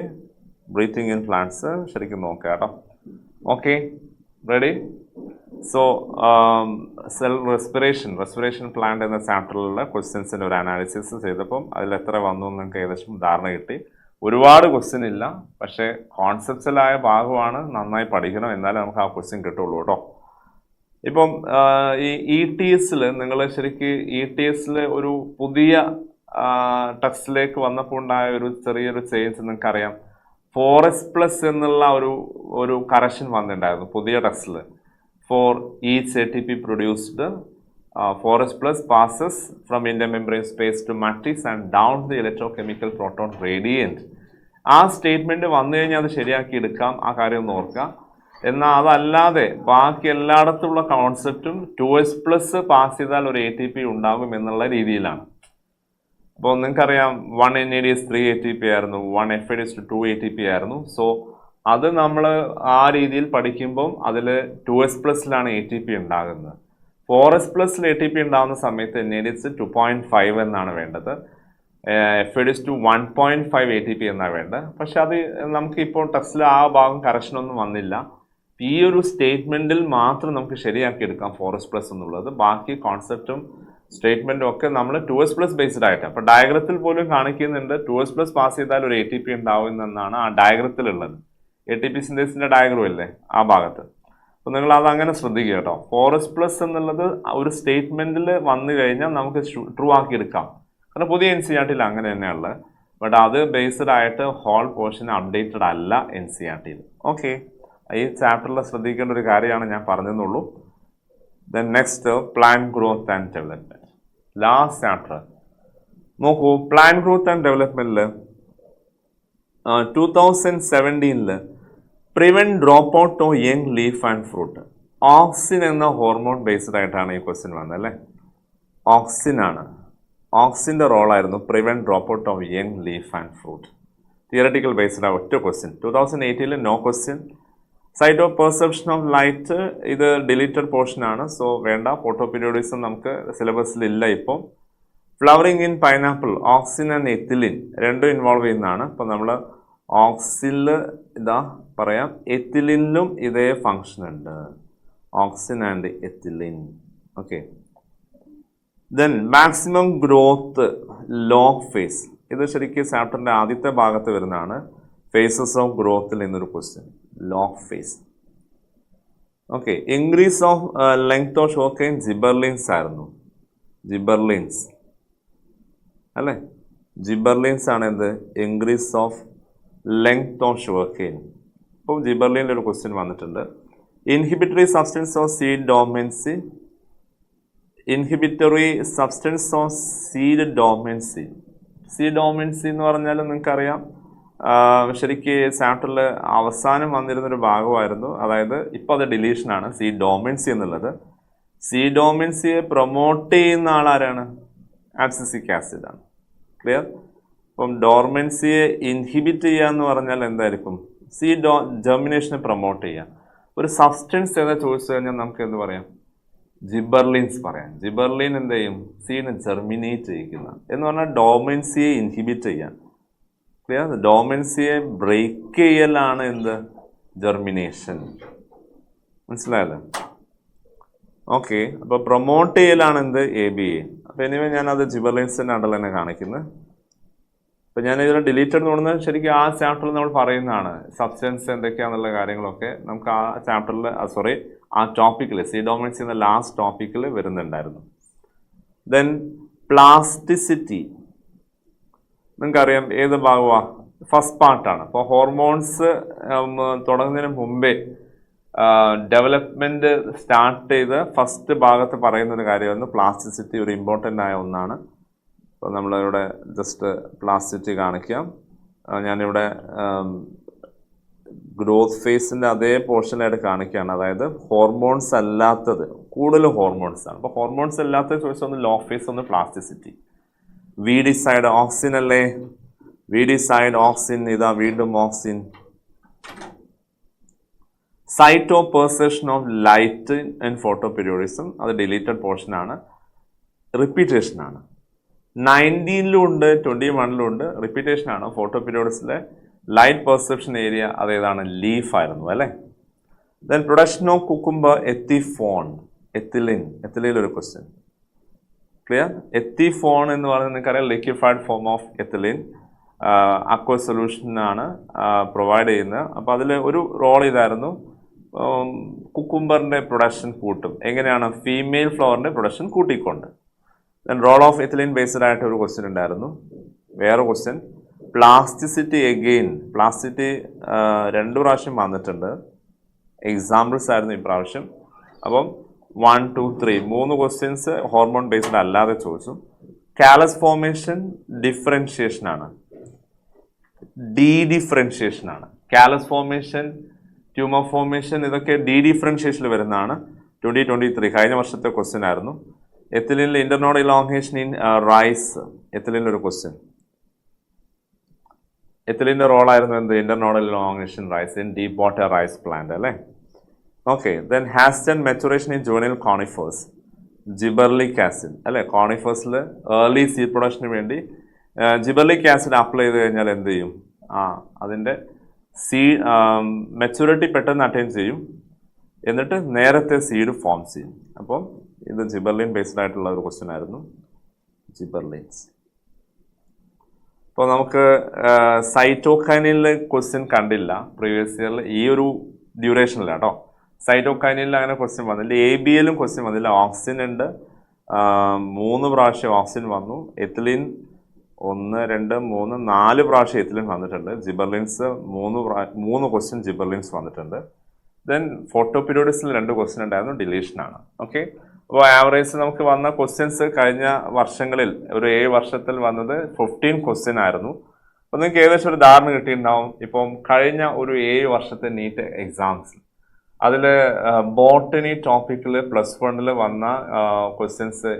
ബ്രീത്തിങ് ഇൻ പ്ലാന്റ്സ് ശരിക്കും നോക്കുക കേട്ടോ. Okay, ready? So cell respiration plant എന്ന ചാപ്റ്ററിലുള്ള ക്വസ്റ്റ്യൻസിൻ്റെ ഒരു അനാലിസിസ് ചെയ്തപ്പം അതിൽ എത്ര വന്നു എന്ന് നിങ്ങൾക്ക് ഏകദേശം ധാരണ കിട്ടി. ഒരുപാട് ക്വസ്റ്റ്യൻ ഇല്ല, പക്ഷേ കോൺസെപ്റ്റ്സിലായ ഭാഗമാണ്. നന്നായി പഠിക്കണം, എന്നാലേ നമുക്ക് ആ ക്വസ്റ്റ്യൻ കിട്ടുള്ളൂ കേട്ടോ. ഇപ്പം ഈ ETSൽ നിങ്ങൾ ശരിക്ക് ETSൽ ഒരു പുതിയ ടെക്സ്റ്റിലേക്ക് വന്നപ്പോൾ ഉണ്ടായ ഒരു ചെറിയൊരു ചേഞ്ച് നിങ്ങൾക്കറിയാം. 4s+ എന്നുള്ള ഒരു കറക്ഷൻ വന്നിട്ടുണ്ടായിരുന്നു പുതിയ ടെക്സ്റ്റിൽ. For each ATP produced 4s+ passes from intermembrane space to matrix and down the electrochemical proton gradient. ആ സ്റ്റേറ്റ്മെൻറ്റ് വന്നു കഴിഞ്ഞാൽ അത് ശരിയാക്കി എടുക്കാം, ആ കാര്യം ഒന്ന് ഓർക്കുക. എന്നാൽ അതല്ലാതെ ബാക്കി എല്ലായിടത്തുള്ള കോൺസെപ്റ്റും 2s+ പാസ് ചെയ്താൽ ഒരു ATP ഉണ്ടാകും എന്നുള്ള രീതിയിലാണ്. അപ്പോൾ നിങ്ങൾക്കറിയാം 1 NADS 3 ATP ആയിരുന്നു, 1 FADS 2 ATP ആയിരുന്നു. സോ അത് നമ്മൾ ആ രീതിയിൽ പഠിക്കുമ്പം അതിൽ 2s+ലാണ് ATP ഉണ്ടാകുന്നത്. 4s+ൽ ATP ഉണ്ടാകുന്ന സമയത്ത് NADH 2.5 എന്നാണ് വേണ്ടത്. FADH 1.5 ATP എന്നാണ് വേണ്ടത്. പക്ഷെ അത് നമുക്കിപ്പോൾ ടെസ്റ്റിൽ ആ ഭാഗം കറക്ഷനൊന്നും വന്നില്ല. ഈ ഒരു സ്റ്റേറ്റ്മെൻറ്റിൽ മാത്രം നമുക്ക് ശരിയാക്കി എടുക്കാം 4s+ എന്നുള്ളത്. ബാക്കി കോൺസെപ്റ്റും സ്റ്റേറ്റ്മെൻറ്റും ഒക്കെ നമ്മൾ 2s+ ബേസ്ഡ് ആയിട്ട്. അപ്പോൾ ഡയഗ്രത്തിൽ പോലും കാണിക്കുന്നുണ്ട് 2s+ പാസ് ചെയ്താൽ ഒരു ATP ഉണ്ടാവുമെന്നാണ് ആ ഡയഗ്രത്തിലുള്ളത്. ATP സിന്തസിൻ്റെ ഡയഗ്രം അല്ലേ ആ ഭാഗത്ത്. അപ്പോൾ നിങ്ങൾ അത് അങ്ങനെ ശ്രദ്ധിക്കുക കേട്ടോ. 4s+ എന്നുള്ളത് ഒരു സ്റ്റേറ്റ്മെൻറ്റിൽ വന്നു കഴിഞ്ഞാൽ നമുക്ക് ട്രൂ ആക്കി എടുക്കാം. കാരണം പുതിയ NCERT-ൽ അങ്ങനെ തന്നെയുള്ളത്. ബട്ട് അത് ബേസ്ഡ് ആയിട്ട് ഹോൾ പോർഷൻ അപ്ഡേറ്റഡ് അല്ല NCERT-ൽ. ഓക്കെ, ഈ ചാപ്റ്ററിൽ ശ്രദ്ധിക്കേണ്ട ഒരു കാര്യമാണ് ഞാൻ പറഞ്ഞതെന്നുള്ളൂ. Then next plant growth and development. Last chapter നോക്കൂ. പ്ലാൻ ഗ്രോത്ത് ആൻഡ് ഡെവലപ്മെൻറ്റിൽ 2017 prevent drop out of young leaf and fruit. Auxin എന്ന ഹോർമോൺ ബേസ്ഡ് ആയിട്ടാണ് ഈ ക്വസ്റ്റ്യൻ വന്നത് അല്ലേ. ഓക്സിൻ ആണ്. ഓക്സിൻ്റെ റോളായിരുന്നു prevent drop out of young leaf and fruit. Theoretical based ആ ഒറ്റ question. 2018 no question. Site of perception of light ഇത് ഡിലീറ്റഡ് പോർഷൻ ആണ്. സോ വേണ്ട. ഫോട്ടോ പീരിയോഡിസം നമുക്ക് സിലബസിൽ ഇല്ല ഇപ്പോൾ. Flowering in pineapple auxin and ethylene രണ്ടും ഇൻവോൾവ് ചെയ്യുന്നതാണ്. ഇപ്പോൾ നമ്മൾ ഓക്സിനിൽ ഇതാ പറയാം, എത്തിലിനിലും ഇതേ ഫങ്ഷൻ ഉണ്ട്. Auxin and ethylene. Okay. Then maximum growth log phase. ഇത് ശരിക്കും ചാപ്റ്ററിൻ്റെ ആദ്യത്തെ ഭാഗത്ത് വരുന്നതാണ്. ഫേസസ് ഓഫ് ഗ്രോത്തിൽ നിന്നൊരു question. Log phase. Okay. Increase of length of sugarcane gibberellins ആയിരുന്നു. ജിബർലിൻസ് അല്ലേ. ജിബർലിൻസ് ആണ് എന്ത്? Increase of length of sugarcane. ഇപ്പോൾ ജിബർലിനിൽ ഒരു ക്വസ്റ്റ്യൻ വന്നിട്ടുണ്ട്. Inhibitory substance of seed dormancy. Inhibitory substance of seed dormancy. Seed dormancy എന്ന് പറഞ്ഞാൽ നിങ്ങൾക്കറിയാം, ശരിക്ക് ചാപ്റ്ററിൽ അവസാനം വന്നിരുന്നൊരു ഭാഗമായിരുന്നു. അതായത് ഇപ്പോൾ അത് ഡിലീഷനാണ്. സീഡ് ഡോർമൻസി എന്നുള്ളത്. സീഡ് ഡോർമൻസിയെ പ്രൊമോട്ട് ചെയ്യുന്ന ആളാരാണ്? ആബ്സിസിക് ആസിഡ് ആണ്. ക്ലിയർ? അപ്പം ഡോർമൻസിയെ ഇൻഹിബിറ്റ് ചെയ്യുക എന്ന് പറഞ്ഞാൽ എന്തായിരിക്കും? സീഡ് ജെർമിനേഷനെ പ്രൊമോട്ട് ചെയ്യുക. ഒരു സബ്സ്റ്റൻസ് ഏതാ ചോദിച്ചു കഴിഞ്ഞാൽ നമുക്ക് എന്ത് പറയാം? ജിബർലിൻസ് പറയാം. ജിബർലിൻ എന്ത് ചെയ്യും? സീഡിനെ ജെർമിനേറ്റ് ചെയ്യിക്കുന്ന എന്ന് പറഞ്ഞാൽ ഡോർമൻസിയെ ഇൻഹിബിറ്റ് ചെയ്യാൻ. ക്ലിയർ? ഡോർമൻസിയെ ബ്രേക്ക് ചെയ്യലാണ് എന്ത്? ജെർമിനേഷൻ. മനസ്സിലായല്ലോ? ഓക്കെ. അപ്പോൾ പ്രൊമോട്ട് ചെയ്യലാണ് എന്ത്? ABA. അപ്പോൾ എനിവേ ഞാനത് ജിബർലിൻസിൻ്റെ അണ്ടർ തന്നെ കാണിക്കുന്നത്. അപ്പോൾ ഞാൻ ഇതിൽ ഡിലീറ്റഡ് തോന്നുന്നത് ശരിക്കും ആ ചാപ്റ്ററിൽ നമ്മൾ പറയുന്നതാണ്. സബ്സ്റ്റൻസ് എന്തൊക്കെയാണെന്നുള്ള കാര്യങ്ങളൊക്കെ നമുക്ക് ആ ചാപ്റ്ററിൽ ആ ടോപ്പിക്കിൽ സീഡ് ഡോർമൻസി എന്ന ലാസ്റ്റ് ടോപ്പിക്കിൽ വരുന്നുണ്ടായിരുന്നു. Then plasticity. നിങ്ങൾക്കറിയാം ഏത് ഭാഗമാണ്? ഫസ്റ്റ് പാർട്ടാണ്. അപ്പോൾ ഹോർമോൺസ് തുടങ്ങുന്നതിന് മുമ്പേ ഡെവലപ്മെൻറ്റ് സ്റ്റാർട്ട് ചെയ്ത് ഫസ്റ്റ് ഭാഗത്ത് പറയുന്നൊരു കാര്യമായിരുന്നു പ്ലാസ്റ്റിസിറ്റി. ഒരു ഇമ്പോർട്ടൻ്റ് ആയ ഒന്നാണ്. അപ്പോൾ നമ്മളിവിടെ ജസ്റ്റ് പ്ലാസ്റ്റിസിറ്റി കാണിക്കാം. ഞാനിവിടെ ഗ്രോത്ത് ഫേസിൻ്റെ അതേ പോർഷനായിട്ട് കാണിക്കുകയാണ്. അതായത് ഹോർമോൺസ് അല്ലാത്തത്, കൂടുതൽ ഹോർമോൺസ് ആണ്. അപ്പോൾ ഹോർമോൺസ് അല്ലാത്ത ചോദിച്ചാൽ ഒന്ന് ലോ ഫേസ്, ഒന്ന് പ്ലാസ്റ്റിസിറ്റി. VD സൈഡ് ഓക്സിൻ അല്ലേ. VD side auxin. ഇതാ വീണ്ടും auxin. Site of perception of light and photoperiodism അത് ഡിലീറ്റഡ് പോർഷനാണ്. റിപ്പീറ്റേഷനാണ്. 19-ലും ഉണ്ട്, 21-ലും ഉണ്ട്. റിപ്പീറ്റേഷനാണ്. ഫോട്ടോ പീരിയോഡിസിലെ ലൈറ്റ് പെർസെപ്ഷൻ ഏരിയ അതേതാണ്? ലീഫ് ആയിരുന്നു അല്ലേ. Then production of cucumber ethephon. Ethylene. Ethylene ഒരു ക്വസ്റ്റ്യൻ. ക്ലിയർ? എത്തിഫോൺ എന്ന് പറയുന്നത് നിങ്ങൾക്കറിയാം liquefied form of ethylene. Aqua സൊല്യൂഷനാണ് പ്രൊവൈഡ് ചെയ്യുന്നത്. അപ്പോൾ അതിൽ ഒരു റോൾ ഇതായിരുന്നു, കുക്കുംബറിൻ്റെ പ്രൊഡക്ഷൻ കൂട്ടും. എങ്ങനെയാണ്? ഫീമെയിൽ ഫ്ലവറിൻ്റെ പ്രൊഡക്ഷൻ കൂട്ടിക്കൊണ്ട്. Then role of ethylene based ആയിട്ട് ഒരു ക്വസ്റ്റ്യൻ ഉണ്ടായിരുന്നു. വേറെ ക്വസ്റ്റ്യൻ പ്ലാസ്റ്റിസിറ്റി. എഗെയിൻ പ്ലാസ്റ്റിസിറ്റി 2 പ്രാവശ്യം വന്നിട്ടുണ്ട്. എക്സാമ്പിൾസ് ആയിരുന്നു ഇപ്രാവശ്യം. അപ്പം 1, 2, 3 3 ക്വസ്റ്റ്യൻസ് ഹോർമോൺ ബേസ്ഡ് അല്ലാതെ ചോദിച്ചു. കാലസ് ഫോർമേഷൻ ഡിഫറൻഷിയേഷനാണ്. ഡിഫറൻഷിയേഷനാണ്. കാലസ് ഫോർമേഷൻ, ട്യൂമർ ഫോർമേഷൻ ഇതൊക്കെ ഡിഫറൻഷിയേഷനിൽ വരുന്നതാണ്. 2023 കഴിഞ്ഞ വർഷത്തെ ക്വസ്റ്റ്യൻ ആയിരുന്നു. എത്തിലിനിൽ ഇന്റർനോഡ് ഇലോങ്ങേഷൻ ഇൻ റൈസ്. എത്തിലിനിൽ ഒരു ക്വസ്റ്റ്യൻ. എത്തിലിൻ്റെ റോളായിരുന്നു എന്ത്? Internodal elongation rice in deep water rice plant അല്ലേ? Okay, then hasten maturation in juvenile conifers, gibberellic acid അല്ലേ? കോണിഫേഴ്സിൽ ഏർലി സീഡ് പ്രൊഡക്ഷന് വേണ്ടി ജിബർലിക് ആസിഡ് അപ്ലൈ ചെയ്ത് കഴിഞ്ഞാൽ എന്ത് ചെയ്യും? അതിൻ്റെ മെച്യൂരിറ്റി പെട്ടെന്ന് അറ്റൈൻ ചെയ്യും, എന്നിട്ട് നേരത്തെ സീഡ് ഫോം ചെയ്യും. അപ്പം ഇത് ജിബർലിൻ ബേസ്ഡ് ആയിട്ടുള്ള ഒരു ക്വസ്റ്റ്യൻ ആയിരുന്നു, ജിബർലിൻസ്. അപ്പോൾ നമുക്ക് സൈറ്റോകൈനിലെ ക്വസ്റ്റ്യൻ കണ്ടില്ല പ്രീവിയസ് ഇയറിൽ, ഈ ഒരു ഡ്യൂറേഷനില്ല കേട്ടോ. സൈറ്റോകൈനിൽ അങ്ങനെ ക്വസ്റ്റ്യൻ വന്നില്ല. ABLും ക്വസ്റ്റ്യൻ വന്നില്ല. ഓക്സിജൻ ഉണ്ട്, 3 പ്രാവശ്യം ഓക്സിജൻ വന്നു. എത്തിലിൻ 1, 2, 3, 4 പ്രാവശ്യം എത്തിലിൻ വന്നിട്ടുണ്ട്. ജിബർലിൻസ് 3 ക്വസ്റ്റ്യൻ ജിബർലിൻസ് വന്നിട്ടുണ്ട്. ദെൻ ഫോട്ടോ പീരിയോഡിക്സിൽ 2 ക്വസ്റ്റ്യൻ ഉണ്ടായിരുന്നു, ഡിലീഷനാണ്. ഓക്കെ, അപ്പോൾ ആവറേജ് നമുക്ക് വന്ന ക്വസ്റ്റ്യൻസ് കഴിഞ്ഞ വർഷങ്ങളിൽ ഒരു 7 വർഷത്തിൽ വന്നത് 15 ക്വസ്റ്റ്യൻ ആയിരുന്നു. അപ്പോൾ നിങ്ങൾക്ക് ഏകദേശം ഒരു ധാരണ കിട്ടിയിട്ടുണ്ടാവും. ഇപ്പം കഴിഞ്ഞ ഒരു 7 വർഷത്തെ നീറ്റ് എക്സാംസ് അതിൽ ബോട്ടണി ടോപ്പിക്കിൽ +1 വന്ന ക്വസ്റ്റ്യൻസ്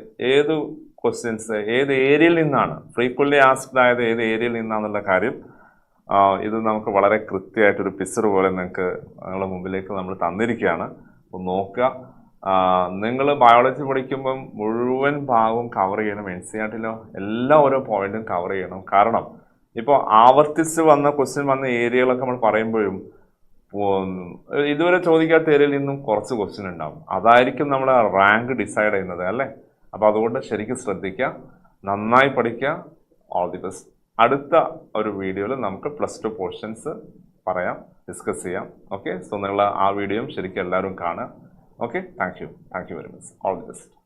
ഏത് ഏരിയയിൽ നിന്നാണ്, ഫ്രീക്വൻലി ആസ്ക്ഡ് ആയത് ഏത് ഏരിയയിൽ നിന്നാണെന്നുള്ള കാര്യം ഇത് നമുക്ക് വളരെ കൃത്യമായിട്ടൊരു പിക്ചർ പോലെ നിങ്ങളുടെ മുമ്പിലേക്ക് നമ്മൾ തന്നിരിക്കുകയാണ്. അപ്പോൾ നോക്കുക, നിങ്ങൾ ബയോളജി പഠിക്കുമ്പം മുഴുവൻ ഭാഗവും കവർ ചെയ്യണം. NCERTയിലോ എല്ലാ ഓരോ പോയിന്റും കവർ ചെയ്യണം. കാരണം ഇപ്പോൾ ആവർത്തിച്ച് വന്ന ക്വസ്റ്റ്യൻ വന്ന ഏരിയകളൊക്കെ നമ്മൾ പറയുമ്പോഴും ഇതുവരെ ചോദിക്കാത്ത ഏരിയയിൽ നിന്നും കുറച്ച് ക്വസ്റ്റ്യൻ ഉണ്ടാവും. അതായിരിക്കും നമ്മളെ റാങ്ക് ഡിസൈഡ് ചെയ്യുന്നത് അല്ലേ? അപ്പോൾ അതുകൊണ്ട് ശരിക്കും ശ്രദ്ധിക്കുക, നന്നായി പഠിക്കുക. All the best. അടുത്ത ഒരു വീഡിയോയിൽ നമുക്ക് +2 പോർഷൻസ് പറയാം, ഡിസ്കസ് ചെയ്യാം. ഓക്കെ, സോ നിങ്ങൾ ആ വീഡിയോയും ശരിക്കും എല്ലാവരും കാണുക. Okay, thank you very much. All the best.